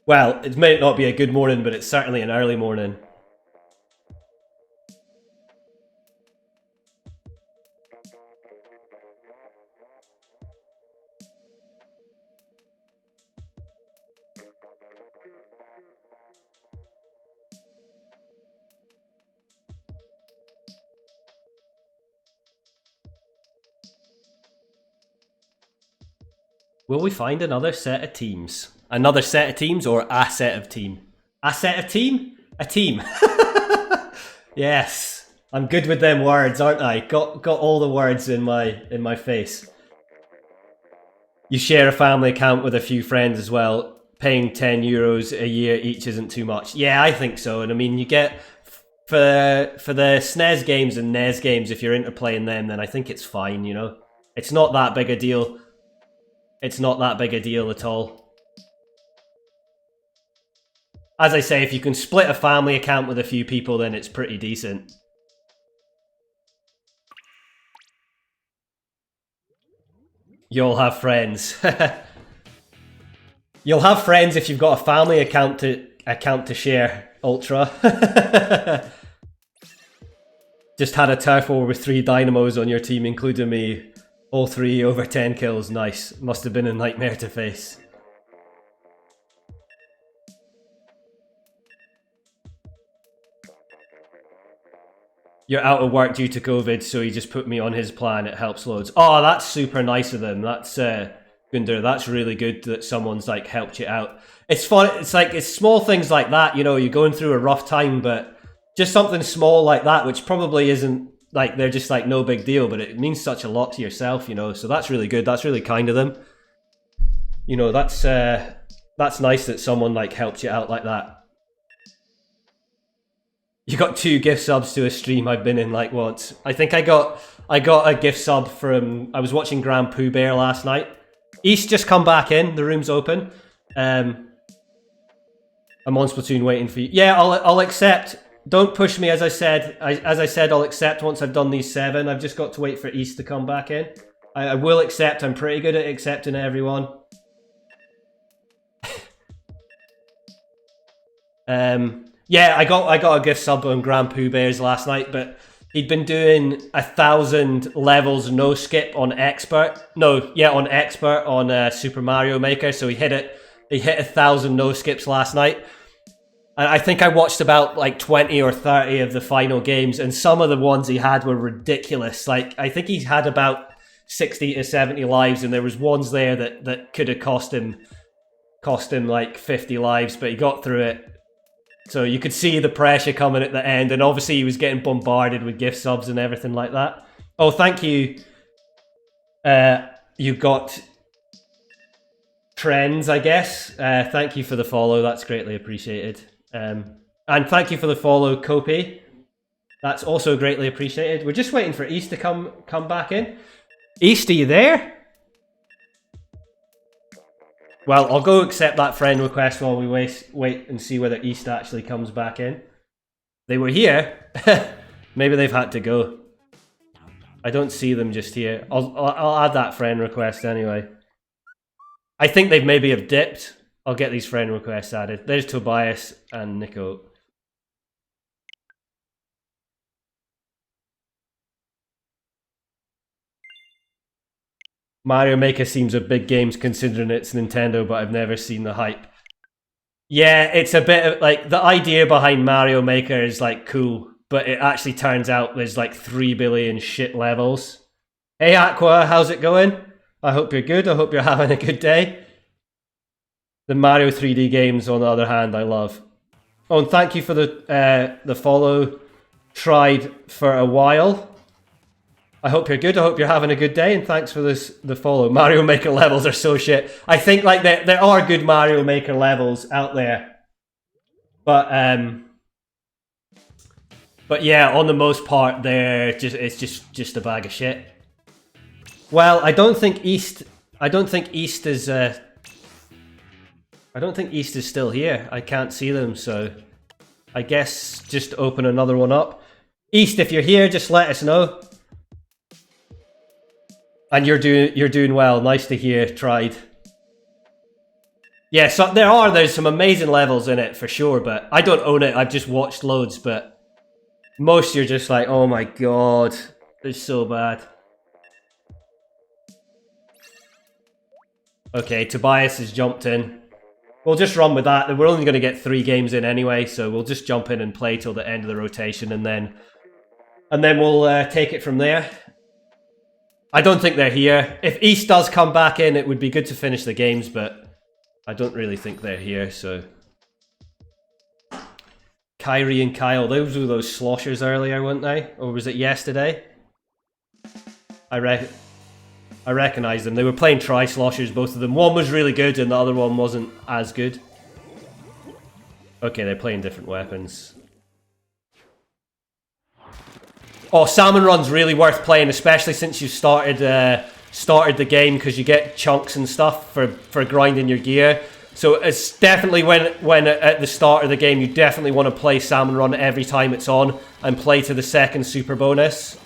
Well, it may not be a good morning, but it's certainly an early morning. Will we find another set of teams? Another set of teams or a set of team? A set of team? A team. Yes. I'm good with them words, aren't I? Got all the words in my face. You share a family account with a few friends as well. Paying €10 a year each isn't too much. Yeah, I think so. And I mean, you get for the SNES games and NES games, if you're into playing them, then I think it's fine, you know? It's not that big a deal. It's not that big a deal at all. As I say, if you can split a family account with a few people, then it's pretty decent. You'll have friends. You'll have friends if you've got a family account to share, Ultra. Just had a turf war with 3 dynamos on your team, including me. All 3 over 10 kills, nice. Must have been a nightmare to face. You're out of work due to COVID, so he just put me on his plan. It helps loads. Oh, that's super nice of them. That's Gunder. That's really good that someone's like helped you out. It's fun. It's like it's small things like that. You know, you're going through a rough time, but just something small like that, which probably isn't. Like, they're just like no big deal, but it means such a lot to yourself, you know, so that's really good. That's really kind of them. You know, that's nice that someone like helped you out like that. You got 2 gift subs to a stream I've been in like once. I think I got a gift sub from, I was watching Grand Pooh Bear last night. East, just come back in, the room's open. I'm on Splatoon waiting for you. Yeah, I'll accept. Don't push me, as I said. I'll accept once I've done these 7. I've just got to wait for East to come back in. I will accept. I'm pretty good at accepting everyone. Yeah, I got a gift sub on Grand Pooh Bears last night, but he'd been doing 1,000 levels no skip on expert. No, yeah, on expert on Super Mario Maker. So he hit it. He hit 1,000 no skips last night. And I think I watched about like 20 or 30 of the final games, and some of the ones he had were ridiculous. Like, I think he had about 60 to 70 lives, and there was ones there that could have cost him like 50 lives, but he got through it. So you could see the pressure coming at the end, and obviously he was getting bombarded with gift subs and everything like that. Oh, thank you. You got Trends, I guess. Thank you for the follow. That's greatly appreciated. And thank you for the follow, Kopi. That's also greatly appreciated. We're just waiting for East to come back in. East, are you there? Well, I'll go accept that friend request while we wait and see whether East actually comes back in. They were here. Maybe they've had to go. I don't see them just here. I'll add that friend request anyway. I think they've maybe have dipped. I'll get these friend requests added. There's Tobias and Nico. Mario Maker seems a big game considering it's Nintendo, but I've never seen the hype. Yeah, it's a bit of, like, the idea behind Mario Maker is like cool, but it actually turns out there's like 3 billion shit levels. Hey Aqua, how's it going? I hope you're good. I hope you're having a good day. The Mario 3D games, on the other hand, I love. Oh, and thank you for the follow. Tried for a while. I hope you're good. I hope you're having a good day, and thanks for the follow. Mario Maker levels are so shit. I think like there are good Mario Maker levels out there, but yeah, on the most part, it's just a bag of shit. Well, I don't think East is still here. I can't see them, so I guess just open another one up. East, if you're here, just let us know. And you're doing well. Nice to hear. Tried. Yeah, so there's some amazing levels in it for sure, but I don't own it. I've just watched loads, but most you're just like, oh my god, it's so bad. Okay, Tobias has jumped in. We'll just run with that. We're only going to get 3 games in anyway, so we'll just jump in and play till the end of the rotation, and then we'll take it from there. I don't think they're here. If East does come back in, it would be good to finish the games, but I don't really think they're here, so... Kyrie and Kyle, those were those sloshers earlier, weren't they? Or was it yesterday? I recognise them. They were playing tri-sloshers, both of them. One was really good and the other one wasn't as good. Okay, they're playing different weapons. Oh, Salmon Run's really worth playing, especially since you started the game, because you get chunks and stuff for grinding your gear. So it's definitely when at the start of the game, you definitely want to play Salmon Run every time it's on and play to the second super bonus.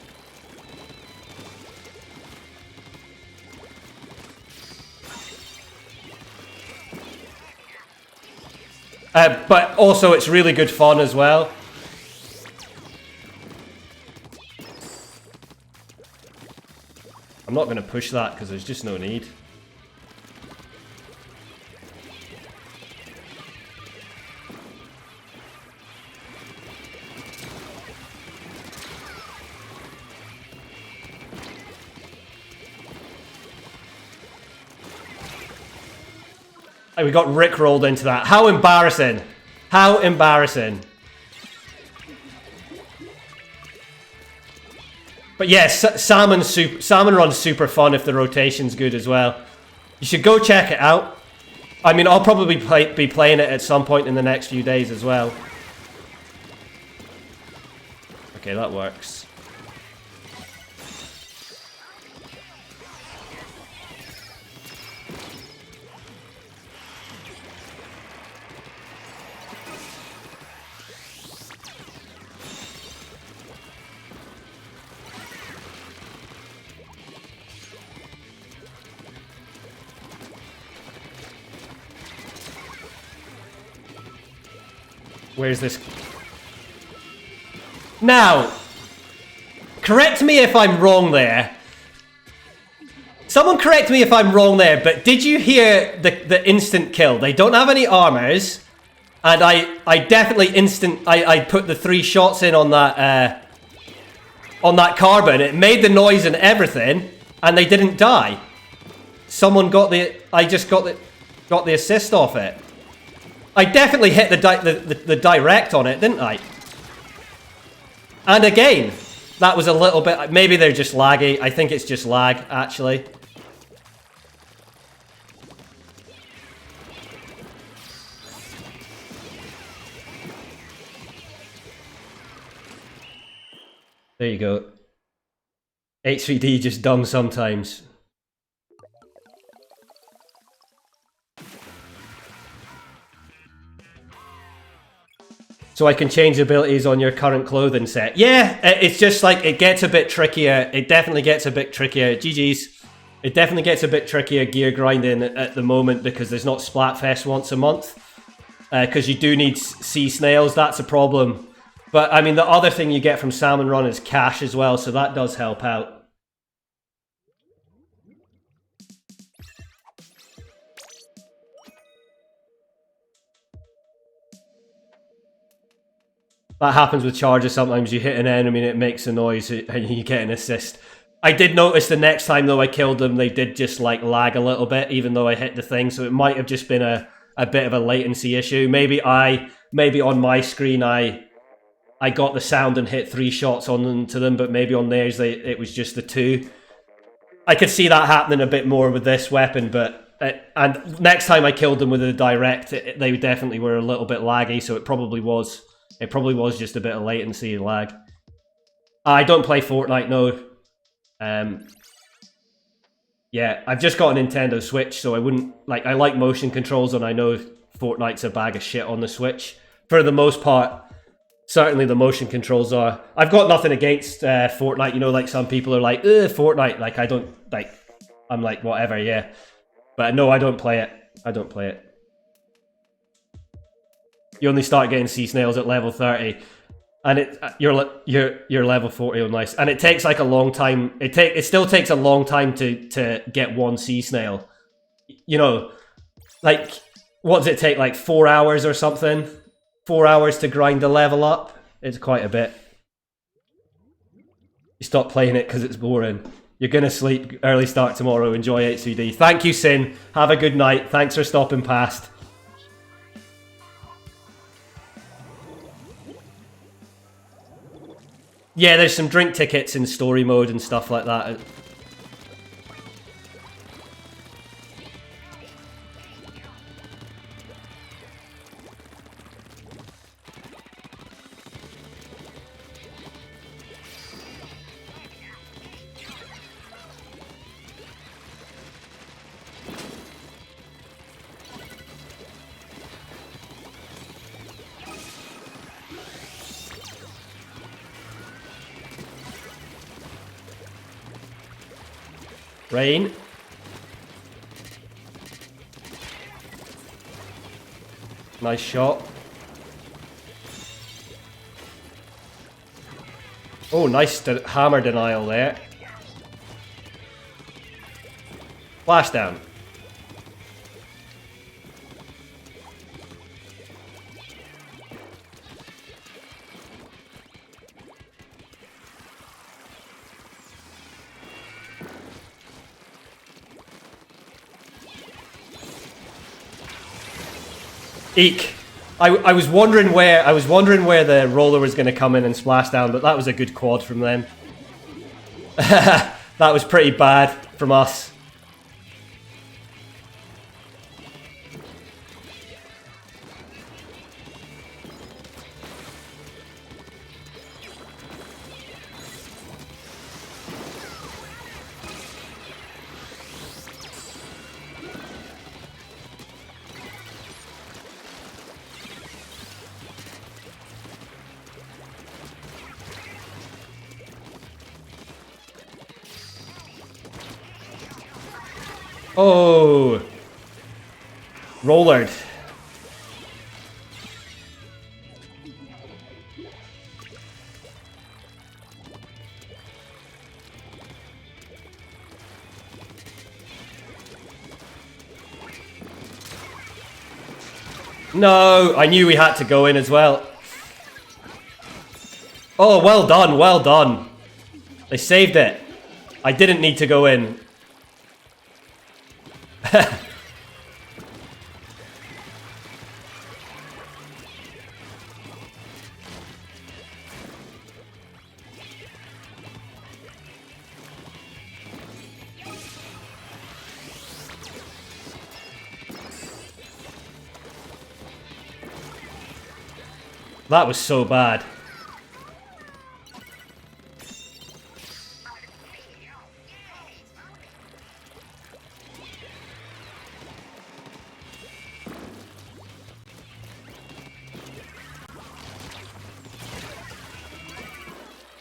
But also it's really good fun as well. I'm not going to push that because there's just no need. We got rickrolled into that. How embarrassing. How embarrassing. But yes, Salmon Run's super fun if the rotation's good as well. You should go check it out. I mean, I'll probably be playing it at some point in the next few days as well. Okay, that works. Where's this? Now, correct me if I'm wrong there. Someone correct me if I'm wrong there, but did you hear the instant kill? They don't have any armors, and I definitely I put the 3 shots in on that carbon. It made the noise and everything, and they didn't die. Someone got the I just got the assist off it. I definitely hit the direct on it, didn't I? And again, that was a little bit... Maybe they're just laggy. I think it's just lag, actually. There you go. H3D just dumb sometimes. So I can change abilities on your current clothing set. Yeah, it's just like, it gets a bit trickier. It definitely gets a bit trickier. GG's. It definitely gets a bit trickier gear grinding at the moment because there's not Splatfest once a month. Because you do need sea snails, that's a problem. But, I mean, the other thing you get from Salmon Run is cash as well, so that does help out. That happens with charges sometimes. You hit an enemy and it makes a noise and you get an assist. I did notice the next time, though, I killed them, they did just, like, lag a little bit, even though I hit the thing, so it might have just been a bit of a latency issue. Maybe on my screen, I got the sound and hit 3 shots onto them, but maybe on theirs, it was just the 2. I could see that happening a bit more with this weapon, but... and next time I killed them with a direct, they definitely were a little bit laggy, so it probably was just a bit of latency and lag. I don't play Fortnite, no. Yeah, I've just got a Nintendo Switch, so I wouldn't... Like, I like motion controls, and I know Fortnite's a bag of shit on the Switch. For the most part, certainly the motion controls are... I've got nothing against Fortnite, you know, like some people are like, Fortnite, like, I don't... Like, I'm like, whatever, yeah. But no, I don't play it. I don't play it. You only start getting sea snails at level 30. And you're level 40, oh nice. And it takes like a long time. It still takes a long time to get one sea snail. You know, like, what does it take? Like 4 hours or something? 4 hours to grind the level up? It's quite a bit. You stop playing it because it's boring. You're gonna sleep, early start tomorrow. Enjoy H3D. Thank you, Sin. Have a good night. Thanks for stopping past. Yeah, there's some drink tickets in story mode and stuff like that. Rain. Nice shot. Oh, nice hammer denial there. Flashdown. Eek. I was wondering where the roller was going to come in and splash down, but that was a good quad from them. That was pretty bad from us. Oh, rollered. No, I knew we had to go in as well. Oh, well done, well done. They saved it. I didn't need to go in. That was so bad.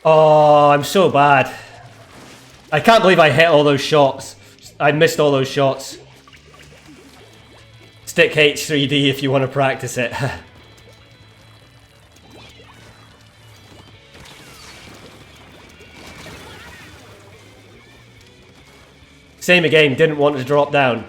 Oh, I'm so bad. I can't believe I hit all those shots. I missed all those shots. Stick H3D if you want to practice it. Same again, didn't want to drop down.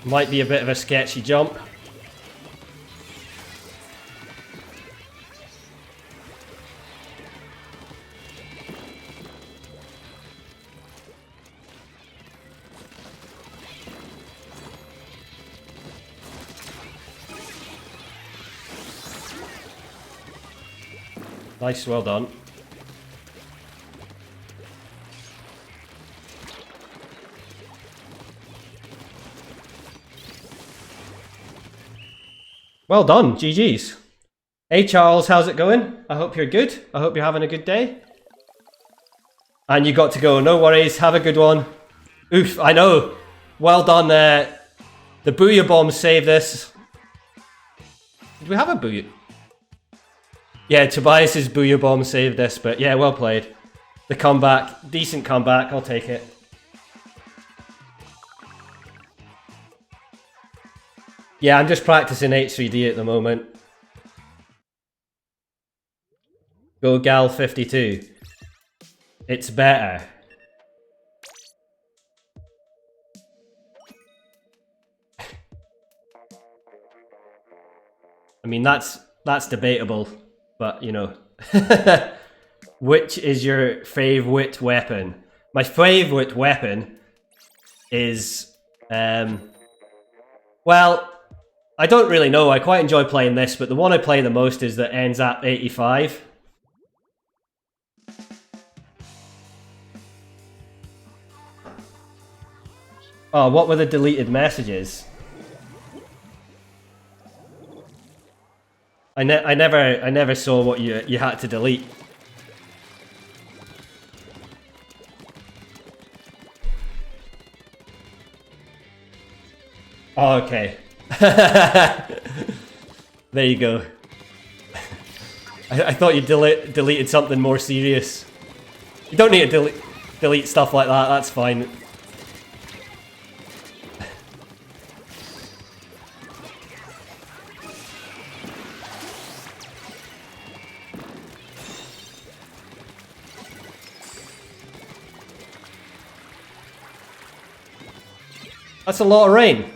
Might be a bit of a sketchy jump. Nice, well done. Well done, GG's. Hey Charles, how's it going? I hope you're good. I hope you're having a good day. And you got to go, no worries, have a good one. Oof, I know. Well done there. The Booyah Bomb saved this. Did we have a Booyah? Yeah, Tobias's Booyah Bomb saved this, but yeah, well played. The comeback, decent comeback, I'll take it. Yeah, I'm just practicing H3D at the moment. Go Gal 52. It's better. I mean, that's debatable, but you know. Which is your favourite weapon? My favourite weapon is, well, I don't really know. I quite enjoy playing this, but the one I play the most is the ends at 85. Oh, what were the deleted messages? I never saw what you had to delete. Oh, okay. There you go. I thought you deleted something more serious. You don't need to delete stuff like that, that's fine. That's a lot of rain.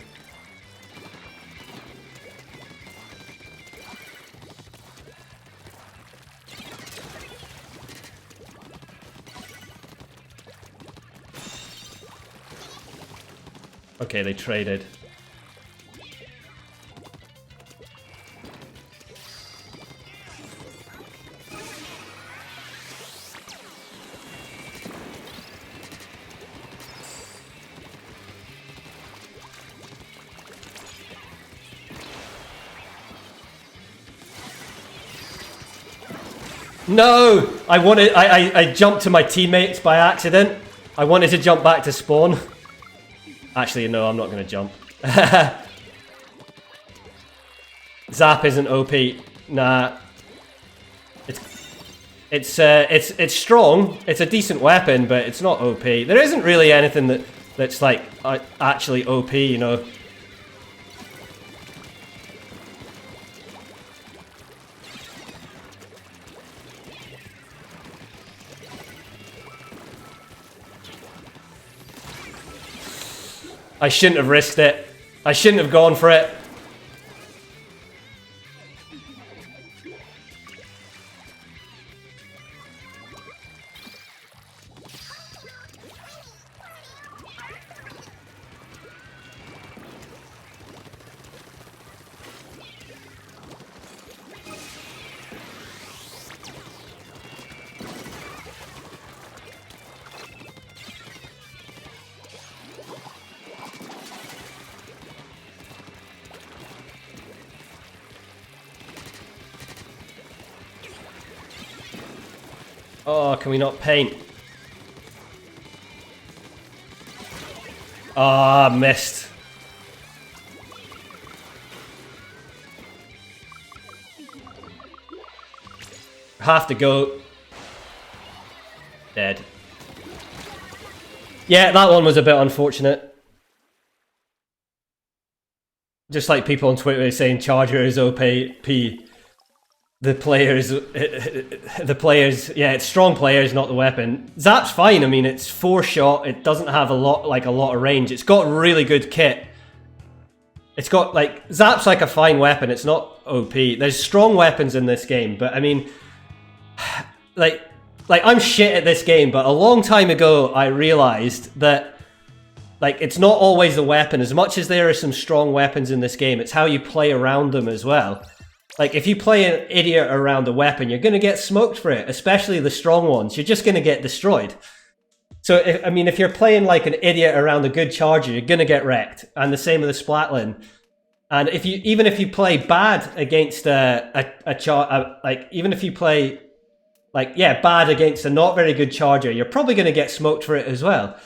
Okay, they traded. No! I jumped to my teammates by accident. I wanted to jump back to spawn. Actually, no, I'm not going to jump. Zap isn't OP. Nah. It's strong. It's a decent weapon, but it's not OP. There isn't really anything that's like actually OP, you know. I shouldn't have risked it. I shouldn't have gone for it. Oh, can we not paint? Ah, missed. Have to go. Dead. Yeah, that one was a bit unfortunate. Just like people on Twitter saying Charger is OP. The players, yeah, it's strong players, not the weapon. Zap's fine. I mean, it's 4-shot. It doesn't have a lot of range. It's got really good kit. It's got Zap's like a fine weapon. It's not OP. There's strong weapons in this game, but I mean, like I'm shit at this game. But a long time ago, I realized that it's not always the weapon. As much as there are some strong weapons in this game, it's how you play around them as well. If you play an idiot around a weapon, you're going to get smoked for it, especially the strong ones. You're just going to get destroyed. So, if you're playing like an idiot around a good charger, you're going to get wrecked. And the same with the Splatling. And even if you play bad against even if you play bad against a not very good charger, you're probably going to get smoked for it as well.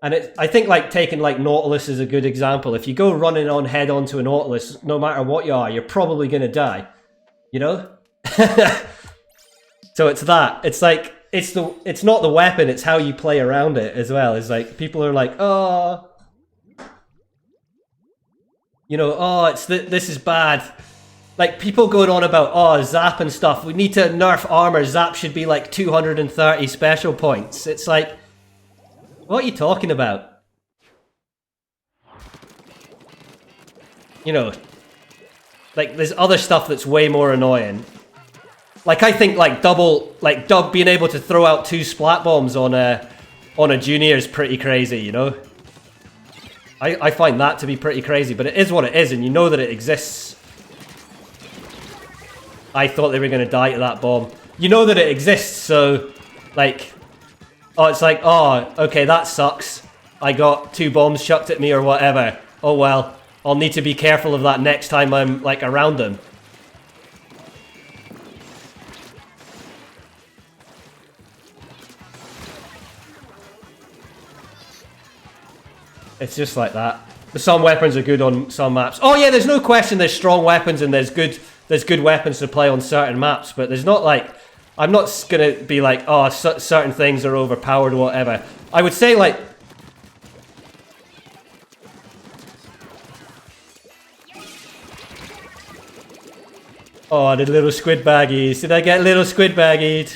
And I think taking Nautilus is a good example. If you go running on head onto a Nautilus, no matter what you are, you're probably going to die. You know? So it's that. It's it's not the weapon, it's how you play around it as well. It's people are oh, you know, oh, this is bad. People going on about, oh, Zap and stuff. We need to nerf armor. Zap should be 230 special points. It's what are you talking about? You know, there's other stuff that's way more annoying. I think Dub being able to throw out 2 splat bombs on a junior is pretty crazy, you know? I find that to be pretty crazy, but it is what it is, and you know that it exists. I thought they were going to die to that bomb. You know that it exists, so oh, it's oh, okay, that sucks. I got 2 bombs chucked at me or whatever. Oh well, I'll need to be careful of that next time I'm around them. It's just like that. But some weapons are good on some maps. Oh yeah, there's no question there's strong weapons and there's good weapons to play on certain maps, but there's not I'm not gonna be oh, certain things are overpowered or whatever. I would say oh, the little squid baggies. Did I get little squid baggied?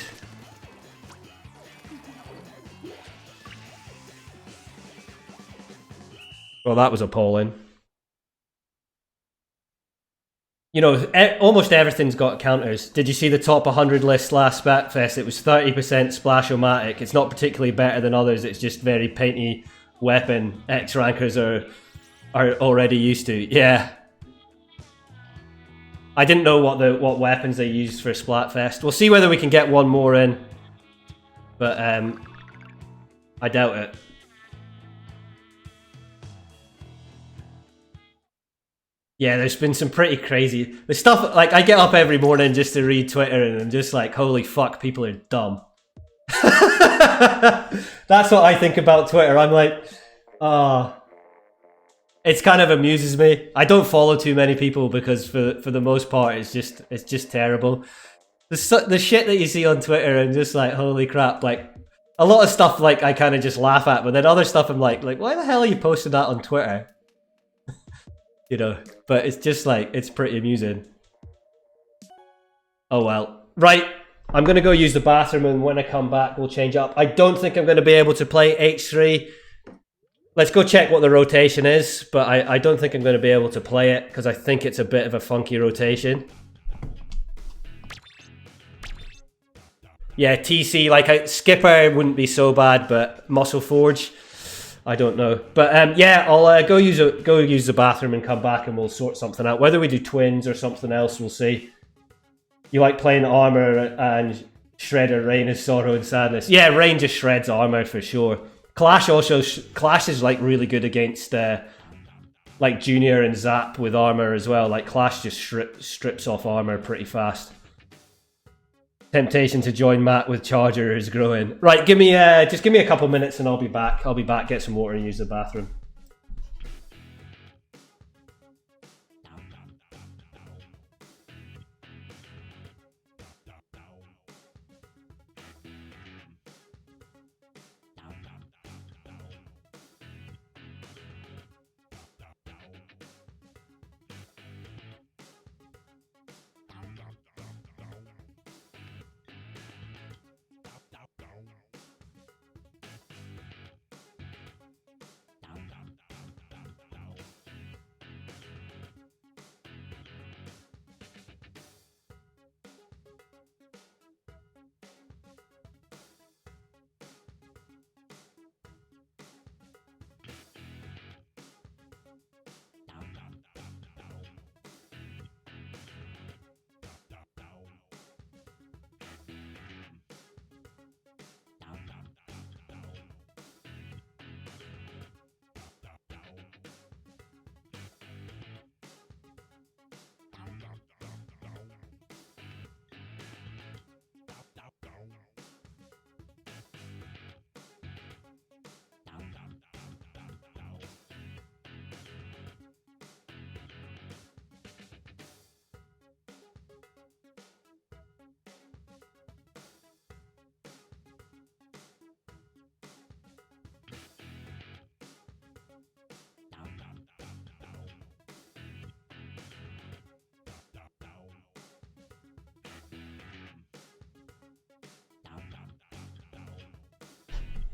Well, that was appalling. You know, almost everything's got counters. Did you see the top 100 list last Spatfest? It was 30% Splash-O-Matic. It's not particularly better than others. It's just very painty weapon. X-rankers are already used to. Yeah. I didn't know what weapons they used for Splatfest. We'll see whether we can get one more in. But I doubt it. Yeah, there's been some pretty crazy... The stuff, I get up every morning just to read Twitter and I'm just holy fuck, people are dumb. That's what I think about Twitter. I'm it kind of amuses me. I don't follow too many people because for the most part, it's just terrible. The shit that you see on Twitter and just holy crap, a lot of stuff I kind of just laugh at, but then other stuff I'm like, why the hell are you posting that on Twitter? You know, but it's just it's pretty amusing. Oh well. Right, I'm going to go use the bathroom and when I come back we'll change up. I don't think I'm going to be able to play H3. Let's go check what the rotation is, but I don't think I'm going to be able to play it because I think it's a bit of a funky rotation. Yeah, TC, Skipper wouldn't be so bad, but Muscle Forge, I don't know. But yeah, I'll go use the bathroom and come back and we'll sort something out. Whether we do twins or something else, we'll see. You like playing armor and Shredder, Rain is Sorrow and Sadness. Yeah, Rain just shreds armor for sure. Clash is really good against Junior and Zap with armor as well. Clash just strips off armor pretty fast. Temptation to join Matt with charger is growing. Right, give me just give me a couple minutes and I'll be back. I'll be back, get some water and use the bathroom.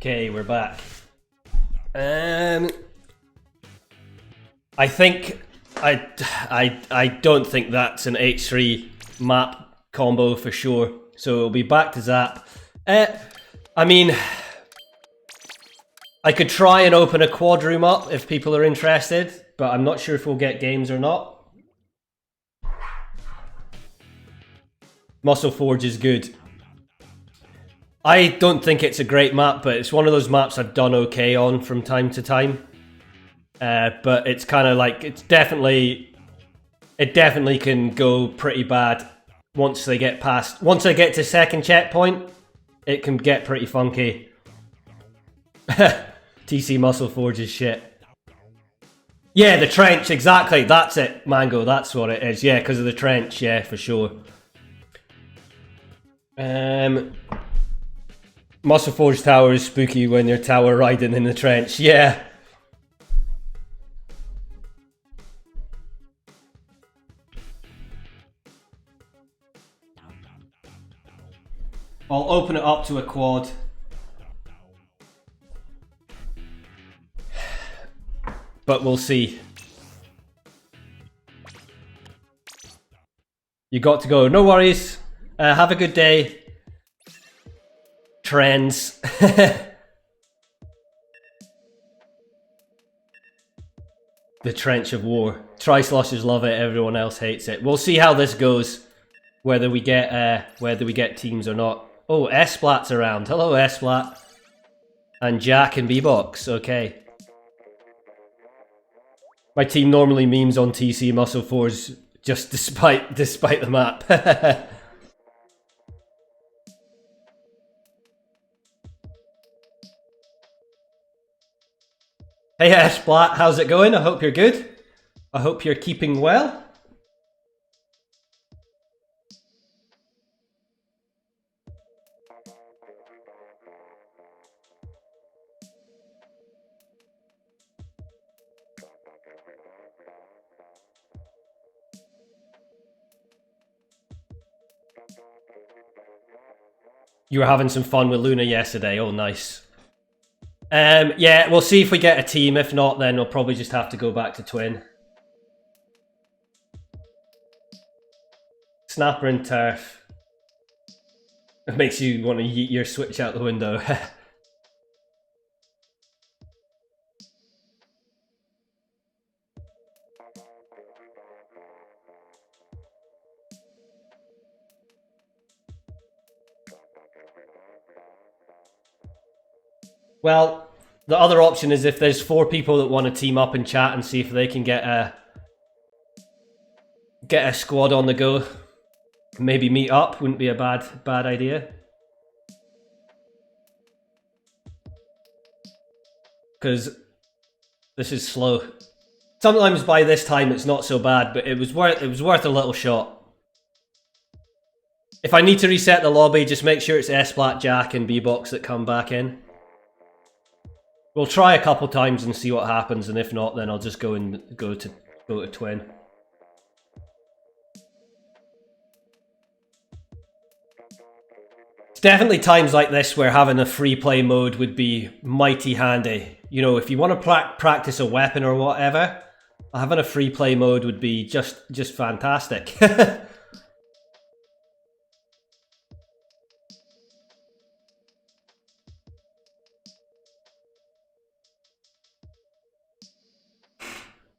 Okay, we're back. I think I don't think that's an H3 map combo for sure. So we'll be back to Zap. I mean, I could try and open a quad room up if people are interested, but I'm not sure if we'll get games or not. Muscle Forge is good. I don't think it's a great map, but it's one of those maps I've done okay on from time to time. But it's kind of like, it definitely can go pretty bad once they get to second checkpoint. It can get pretty funky. TC Muscle Forge is shit. Yeah, the trench, exactly. That's it, Mango. That's what it is. Yeah, because of the trench. Yeah, for sure. Muscle Forge Tower is spooky when you're tower riding in the trench. Yeah. I'll open it up to a quad. But we'll see. You got to go. No worries. Have a good day. Trends. The trench of war. Tri-sloshers love it, everyone else hates it. We'll see how this goes. Whether we get teams or not. Oh, S-Splat's around. Hello, S-Splat. And Jack and B-Box. Okay. My team normally memes on TC Muscle Forge just despite the map. Hey Splat, how's it going? I hope you're good. I hope you're keeping well. You were having some fun with Luna yesterday. Oh, nice. Yeah, we'll see if we get a team. If not, then we'll probably just have to go back to Twin. Snapper and Turf. It makes you want to yeet your Switch out the window. Well, the other option is if there's 4 people that want to team up and chat and see if they can get a squad on the go. Maybe meet up wouldn't be a bad idea. Because this is slow. Sometimes by this time it's not so bad, but it was worth a little shot. If I need to reset the lobby, just make sure it's S-Flat, Jack, and B-Box that come back in. We'll try a couple times and see what happens, and if not, then I'll just go to Twin. It's definitely times like this where having a free play mode would be mighty handy. You know, if you want to practice a weapon or whatever, having a free play mode would be just fantastic.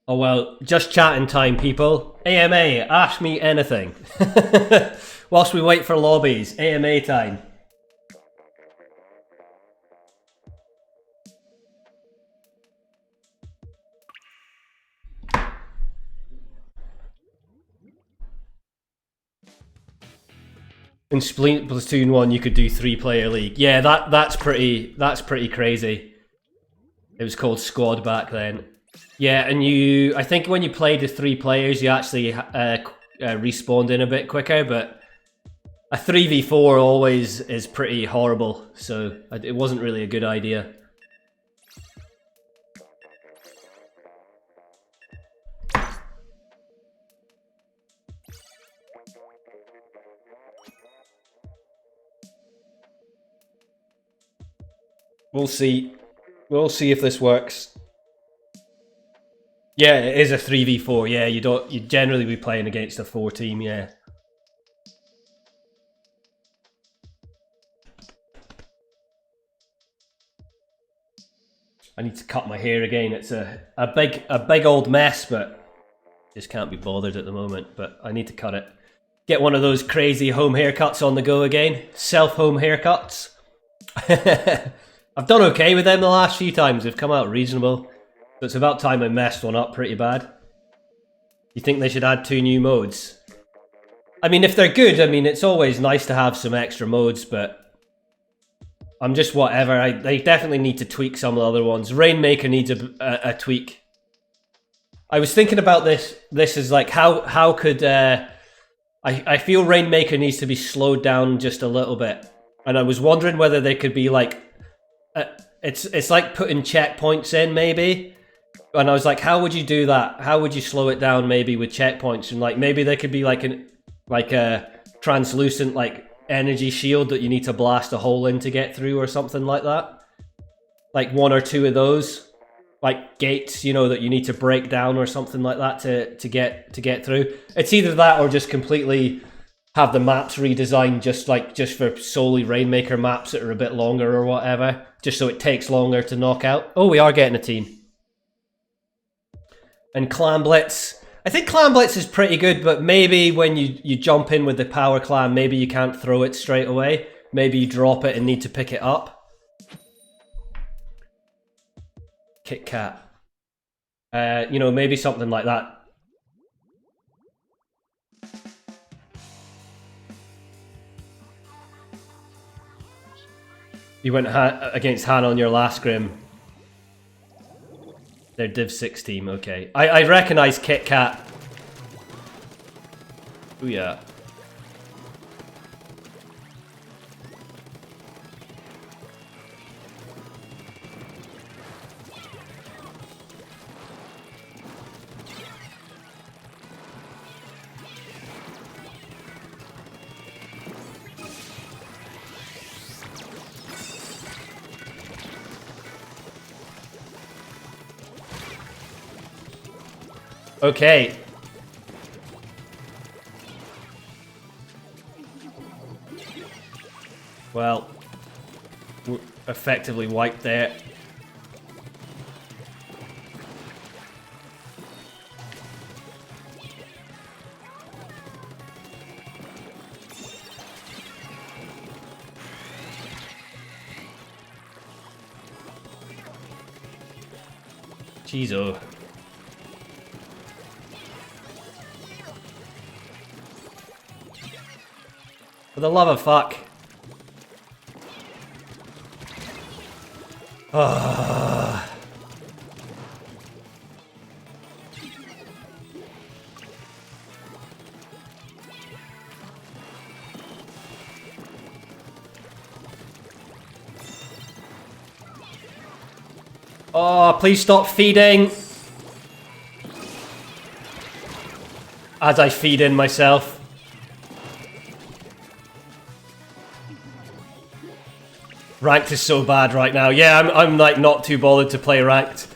Oh well, just chatting time, people. AMA, ask me anything. Whilst we wait for lobbies, AMA time. In Splatoon 1 you could do 3-player league. Yeah, that's pretty crazy. It was called squad back then. Yeah, and I think when you played the 3 players, you actually respawned in a bit quicker, but a 3v4 always is pretty horrible, so it wasn't really a good idea. We'll see. We'll see if this works. Yeah, it is a 3v4. Yeah, you generally be playing against a 4 team. Yeah. I need to cut my hair again. It's a big old mess, but just can't be bothered at the moment. But I need to cut it. Get one of those crazy home haircuts on the go again. Self-home haircuts. I've done okay with them the last few times. They've come out reasonable. So it's about time I messed one up pretty bad. You think they should add 2 new modes? I mean, if they're good, I mean, it's always nice to have some extra modes, but I'm just whatever. They definitely need to tweak some of the other ones. Rainmaker needs a tweak. I was thinking about this. This is like, how could... I feel Rainmaker needs to be slowed down just a little bit. And I was wondering whether there could be like... It's like putting checkpoints in, maybe. And I was like, how would you do that? How would you slow it down, maybe with checkpoints? And like, maybe there could be like a translucent like energy shield that you need to blast a hole in to get through, or something like that. Like 1 or 2 of those, like gates, you know, that you need to break down or something like that to get through. It's either that or just completely have the maps redesigned just for solely Rainmaker maps that are a bit longer or whatever, just so it takes longer to knock out. Oh, we are getting a team. And Clan Blitz. I think Clan Blitz is pretty good, but maybe when you jump in with the Power Clan, maybe you can't throw it straight away. Maybe you drop it and need to pick it up. Kit Kat. You know, maybe something like that. You went against Han on your last Grim. They're Div 6 team, okay. I recognise Kit Kat. Oh yeah. Okay. Well, we're effectively wiped there. Jeez, oh. the love of fuck. Oh, please stop feeding. As I feed in myself. Ranked is so bad right now. Yeah, I'm like not too bothered to play ranked,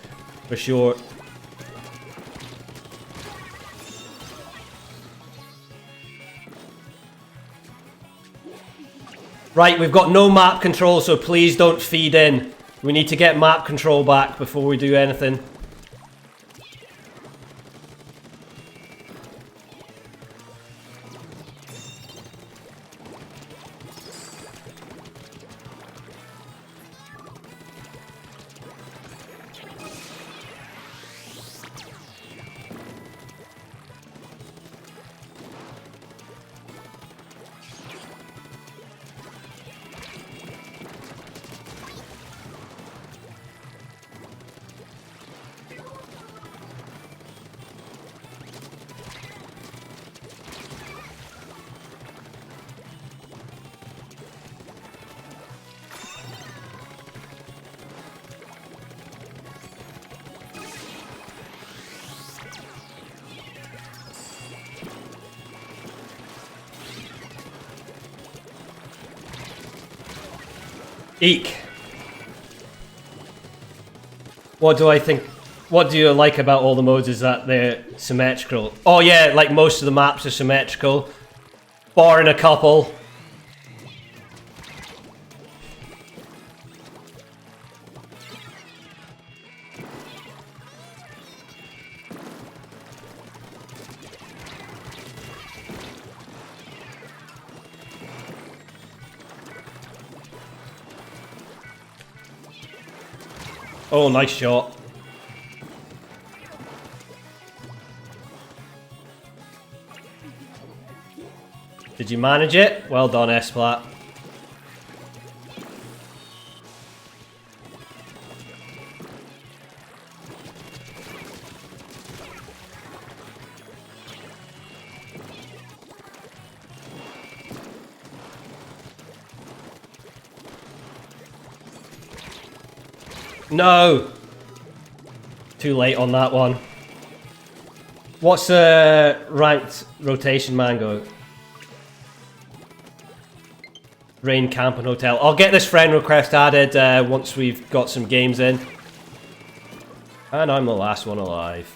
for sure. Right, we've got no map control, so please don't feed in. We need to get map control back before we do anything. Eek. What do I think? What do you like about all the modes is that they're symmetrical? Oh yeah, like most of the maps are symmetrical. Barring a couple. Oh, nice shot. Did you manage it? Well done, S-Plat. No! Too late on that one. What's the ranked rotation mango? Rain Camp and Hotel. I'll get this friend request added once we've got some games in. And I'm the last one alive.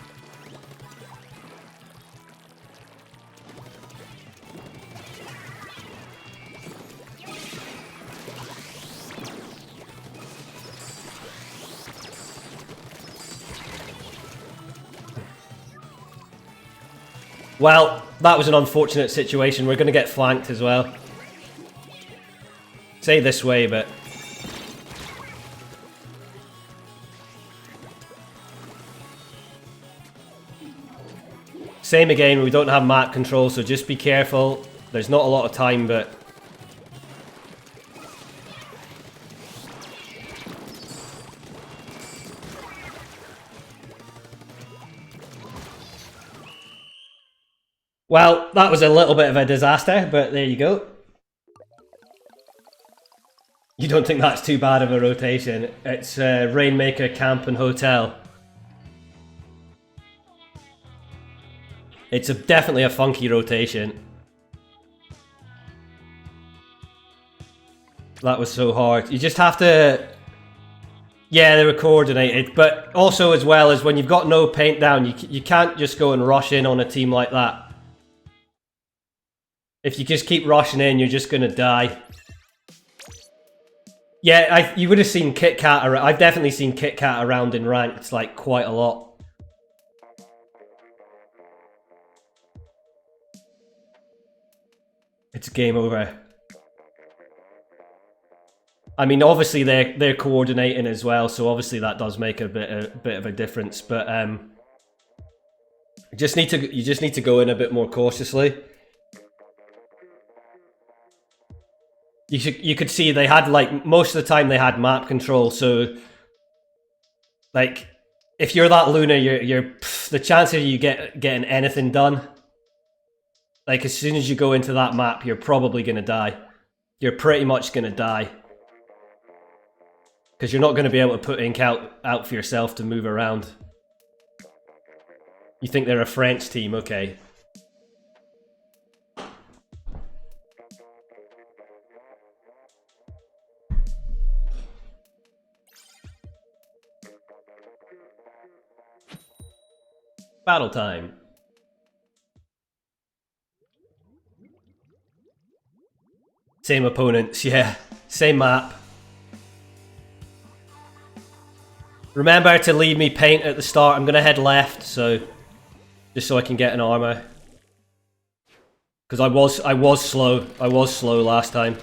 Well, that was an unfortunate situation. We're going to get flanked as well. Say this way, but... Same again, we don't have map control, so just be careful. There's not a lot of time, but... Well, that was a little bit of a disaster, but there you go. You don't think that's too bad of a rotation? It's Rainmaker, Camp and Hotel. It's definitely a funky rotation. That was so hard. You just have to... Yeah, they were coordinated, but also as well as when you've got no paint down, you can't just go and rush in on a team like that. If you just keep rushing in, you're just going to die. Yeah, you would have seen Kit Kat. I've definitely seen Kit Kat around in ranked, like, quite a lot. It's game over. I mean, obviously they're coordinating as well, so obviously that does make a bit of a difference. But you just need to go in a bit more cautiously. You could see they had, like, most of the time they had map control, so like if you're that Luna, you're the chance of you getting anything done, like as soon as you go into that map, you're probably gonna die. You're pretty much gonna die. Because you're not gonna be able to put ink out for yourself to move around. You think they're a French team, okay. Battle time. Same opponents, yeah. Same map. Remember to leave me paint at the start. I'm gonna head left, so just so I can get an armor. Because I was slow. I was slow last time.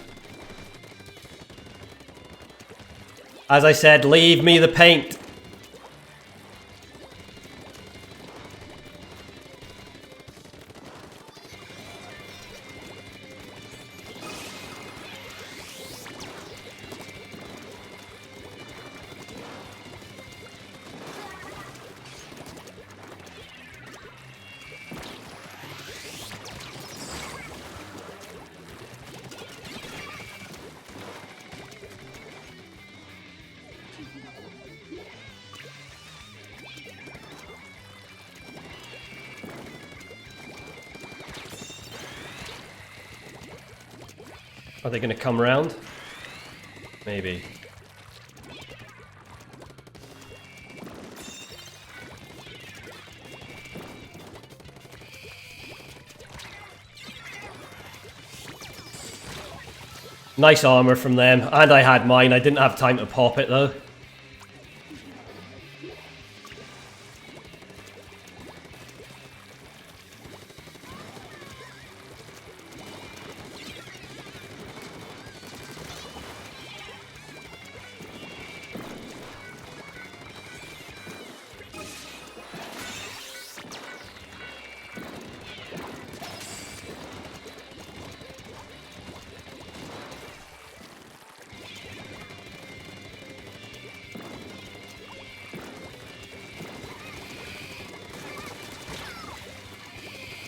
As I said, leave me the paint. Are they going to come around? Maybe. Nice armor from them, and I had mine. I didn't have time to pop it though.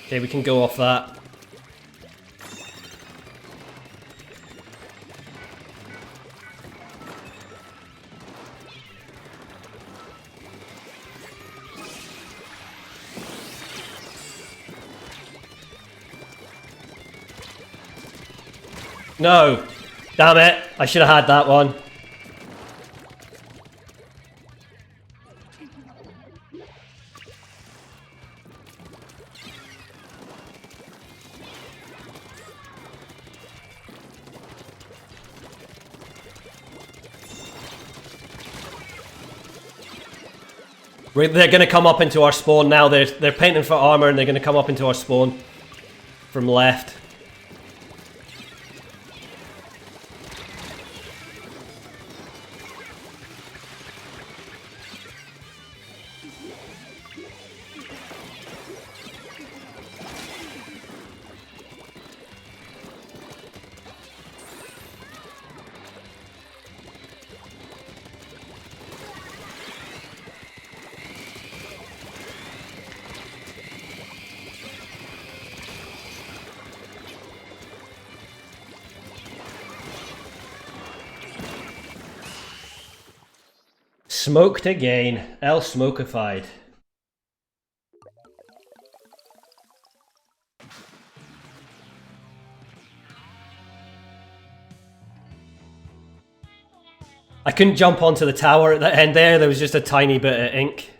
Okay, we can go off that. No! Damn it! I should have had that one. They're going to come up into our spawn now. They're painting for armor and they're going to come up into our spawn from left. Smoked again. El Smokified. I couldn't jump onto the tower at the end there. There was just a tiny bit of ink.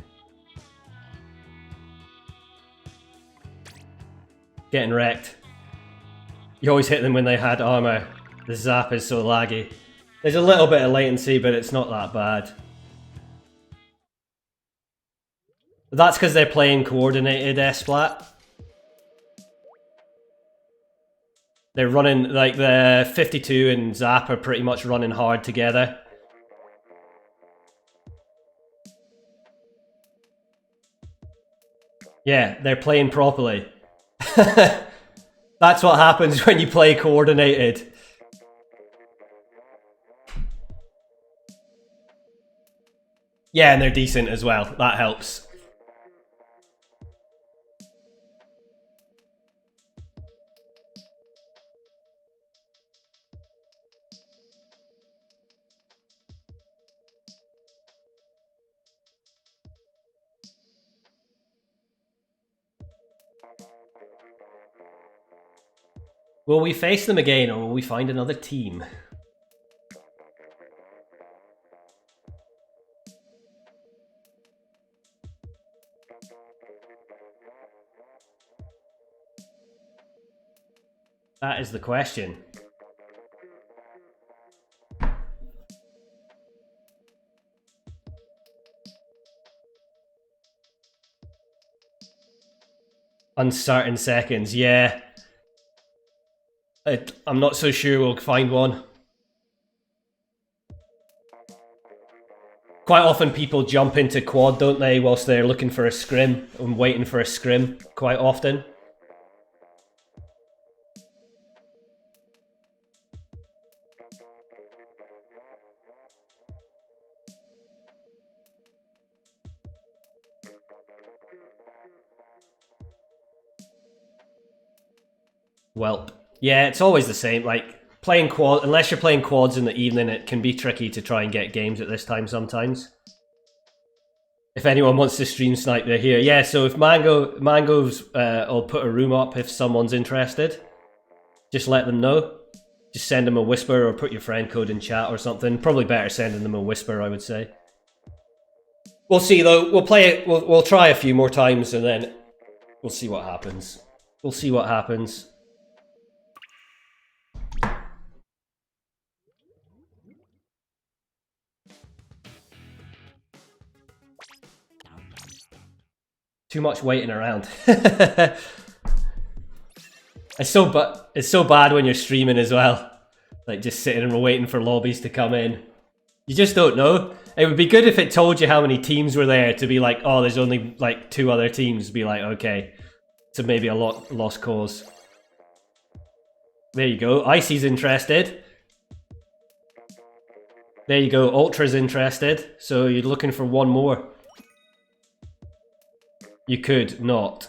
Getting wrecked. You always hit them when they had armor. The zap is so laggy. There's a little bit of latency, but it's not that bad. That's because they're playing coordinated S-Splat. They're running, like the 52 and Zap are pretty much running hard together. Yeah, they're playing properly. That's what happens when you play coordinated. Yeah, and they're decent as well. That helps. Will we face them again, or will we find another team? That is the question. Uncertain seconds, yeah. I'm not so sure we'll find one. Quite often people jump into quad, don't they, whilst they're looking for a scrim and waiting for a scrim, quite often. Well, yeah, it's always the same. Like, playing quad, unless you're playing quads in the evening, it can be tricky to try and get games at this time sometimes. If anyone wants to stream snipe, they're here. Yeah, so if Mango's, I'll put a room up if someone's interested. Just let them know. Just send them a whisper or put your friend code in chat or something. Probably better sending them a whisper, I would say. We'll see though. We'll play it. We'll try a few more times and then we'll see what happens. We'll see what happens. Too much waiting around. It's so bad when you're streaming as well. Like just sitting and waiting for lobbies to come in. You just don't know. It would be good if it told you how many teams were there to be like, oh, there's only like 2 other teams. Be like, okay, so maybe a lost cause. There you go. Icy's interested. There you go. Ultra's interested. So you're looking for one more. You could not.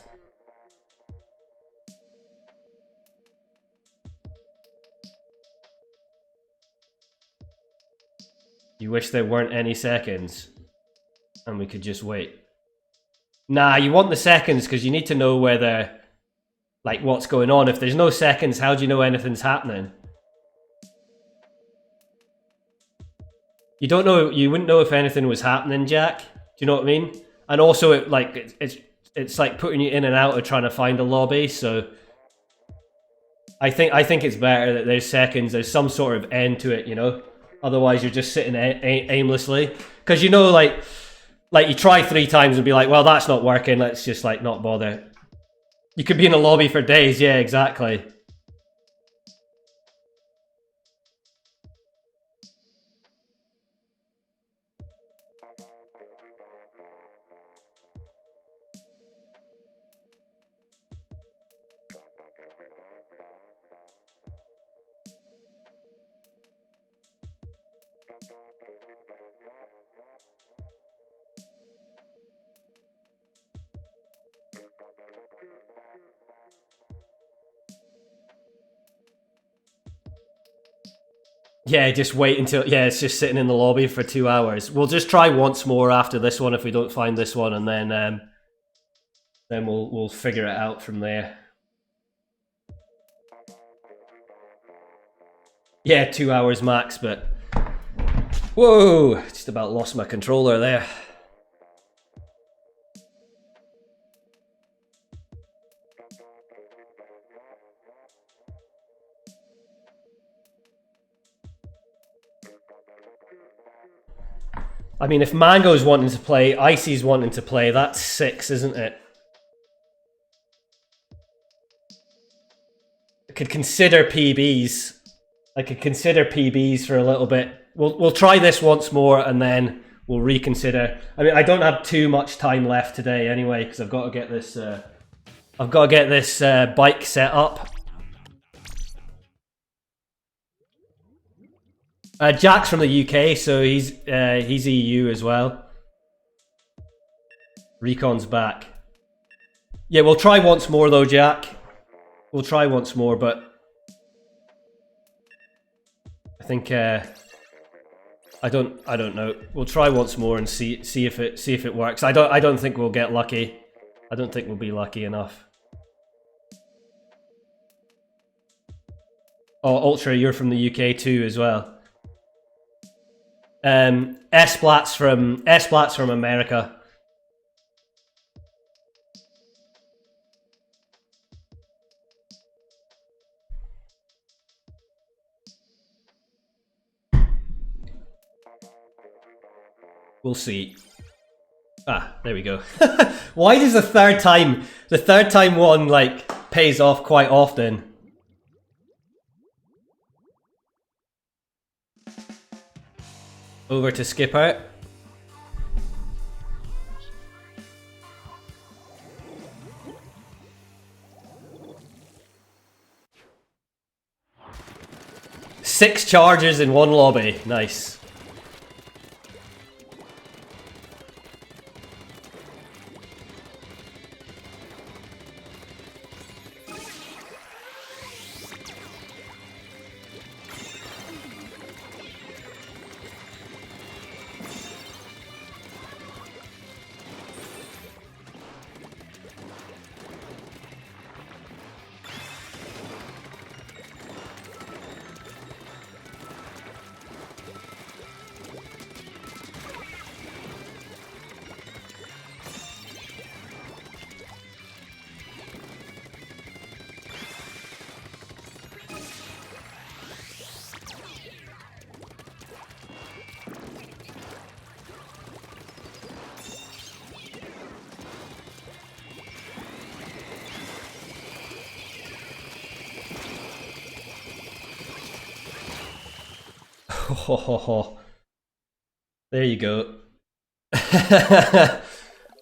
You wish there weren't any seconds and we could just wait. Nah, you want the seconds because you need to know whether, like, what's going on. If there's no seconds, how do you know anything's happening? You don't know. You wouldn't know if anything was happening, Jack. Do you know what I mean? And also, it's like putting you in and out of trying to find a lobby. So I think it's better that there's seconds. There's some sort of end to it, you know. Otherwise, you're just sitting aimlessly. Because you know, like you try 3 times and be like, well, that's not working. Let's just like not bother. You could be in a lobby for days. Yeah, exactly. Yeah, just wait until... Yeah, it's just sitting in the lobby for 2 hours. We'll just try once more after this one if we don't find this one, and then we'll figure it out from there. Yeah, 2 hours max, but... Whoa! Just about lost my controller there. I mean, if Mango's wanting to play, Icy's wanting to play, that's 6, isn't it? I could consider PBs. I could consider PBs for a little bit. We'll try this once more and then we'll reconsider. I mean, I don't have too much time left today anyway because I've got to get this. Bike set up. Jack's from the UK, so he's EU as well. Recon's back. Yeah, we'll try once more though, Jack. We'll try once more, but I think I don't know. We'll try once more and see if it works. I don't think we'll get lucky. I don't think we'll be lucky enough. Oh, Ultra, you're from the UK too as well. S-Blat's from America. We'll see. Ah, there we go. Why does the third time one like pays off quite often? Over to Skipper. Six charges in one lobby. Nice. There you go.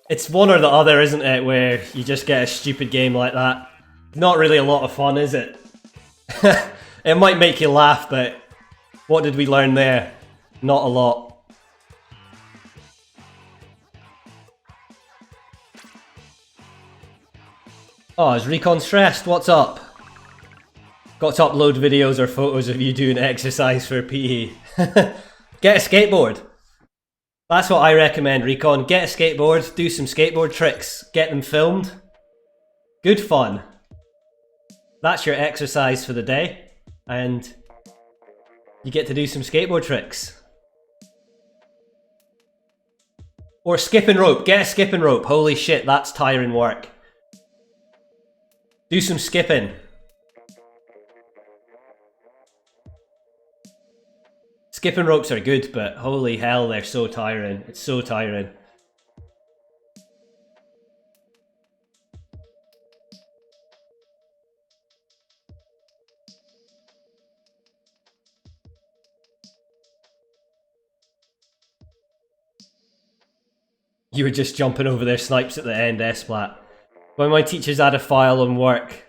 It's one or the other, isn't it, where you just get a stupid game like that. Not really a lot of fun, is it? It might make you laugh, but what did we learn there? Not a lot. Oh, is Recon stressed? What's up? Got to upload videos or photos of you doing exercise for PE. Get a skateboard. That's what I recommend, Recon. Get a skateboard, do some skateboard tricks, get them filmed. Good fun. That's your exercise for the day, and you get to do some skateboard tricks. Or skipping rope. Get a skipping rope. Holy shit, that's tiring work. Do some skipping. Skipping ropes are good, but holy hell, they're so tiring. It's so tiring. You were just jumping over their snipes at the end, S-Plat. When my teachers add a file on work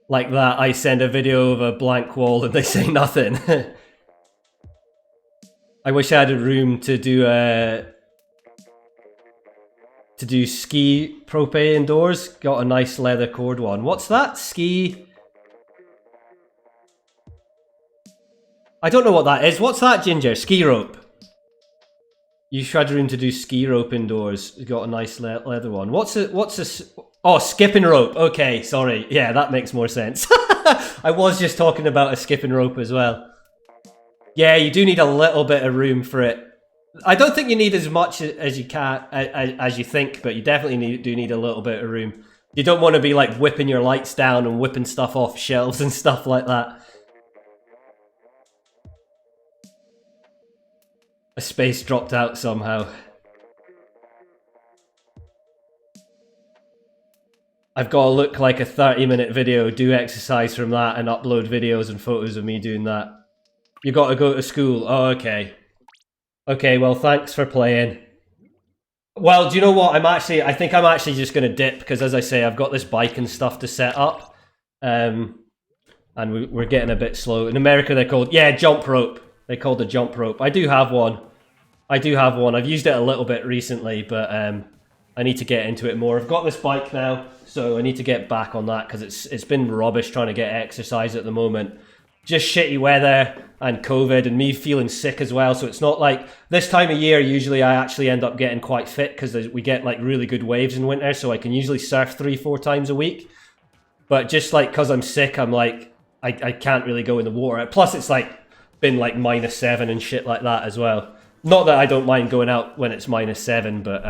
like that, I send a video of a blank wall and they say nothing. I wish I had a room to do ski prope indoors. Got a nice leather cord one. What's that? Ski? I don't know what that is. What's that, Ginger? Ski rope. You should have a room to do ski rope indoors. Got a nice leather one. What's a? Oh, skipping rope. Okay, sorry. Yeah, that makes more sense. I was just talking about a skipping rope as well. Yeah, you do need a little bit of room for it. I don't think you need as much as you can as you think, but you definitely do need a little bit of room. You don't want to be like whipping your lights down and whipping stuff off shelves and stuff like that. A space dropped out somehow. I've got to look like a 30-minute video, do exercise from that, and upload videos and photos of me doing that. You got to go to school. Oh, okay. Okay, well, thanks for playing. Well, do you know what? I think I'm actually just going to dip, because as I say, I've got this bike and stuff to set up. And we're getting a bit slow. In America, they're called, yeah, jump rope. They're called a jump rope. I do have one. I've used it a little bit recently, but I I need to get into it more. I've got this bike now, so I need to get back on that because it's been rubbish trying to get exercise at the moment. Just shitty weather and COVID and me feeling sick as well. So it's not like this time of year, usually I actually end up getting quite fit because we get like really good waves in winter. So I can usually surf 3-4 times a week. But just like because I'm sick, I'm like, I can't really go in the water. Plus it's like been like -7 and shit like that as well. Not that I don't mind going out when it's -7, but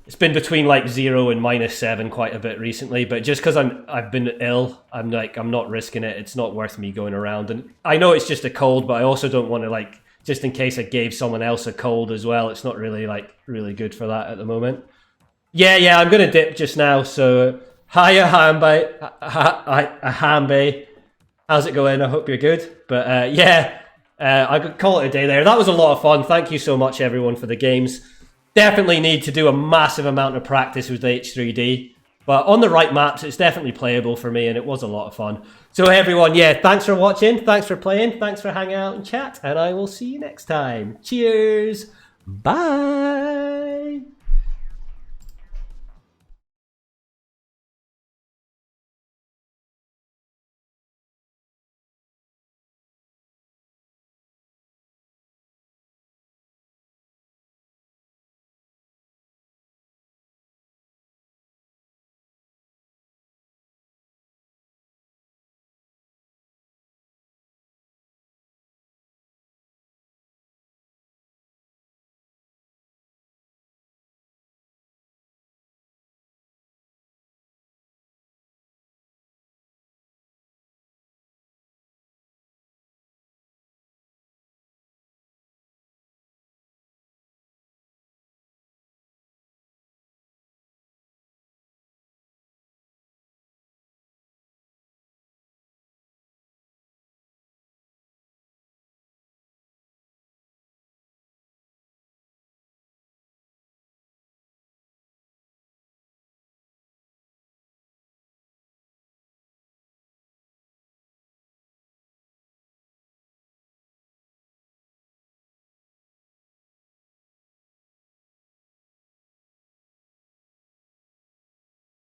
it's been between like 0 and -7 quite a bit recently, but just because I've been ill, I'm not risking it. It's not worth me going around. And I know it's just a cold, but I also don't want to like, just in case I gave someone else a cold as well. It's not really like really good for that at the moment. Yeah, I'm gonna dip just now. So hiya Hambe, how's it going? I hope you're good. But I could call it a day there. That was a lot of fun. Thank you so much everyone for the games. Definitely need to do a massive amount of practice with the H3D. But on the right maps, it's definitely playable for me, and it was a lot of fun. So everyone, yeah, thanks for watching, thanks for playing, thanks for hanging out and chat, and I will see you next time. Cheers! Bye!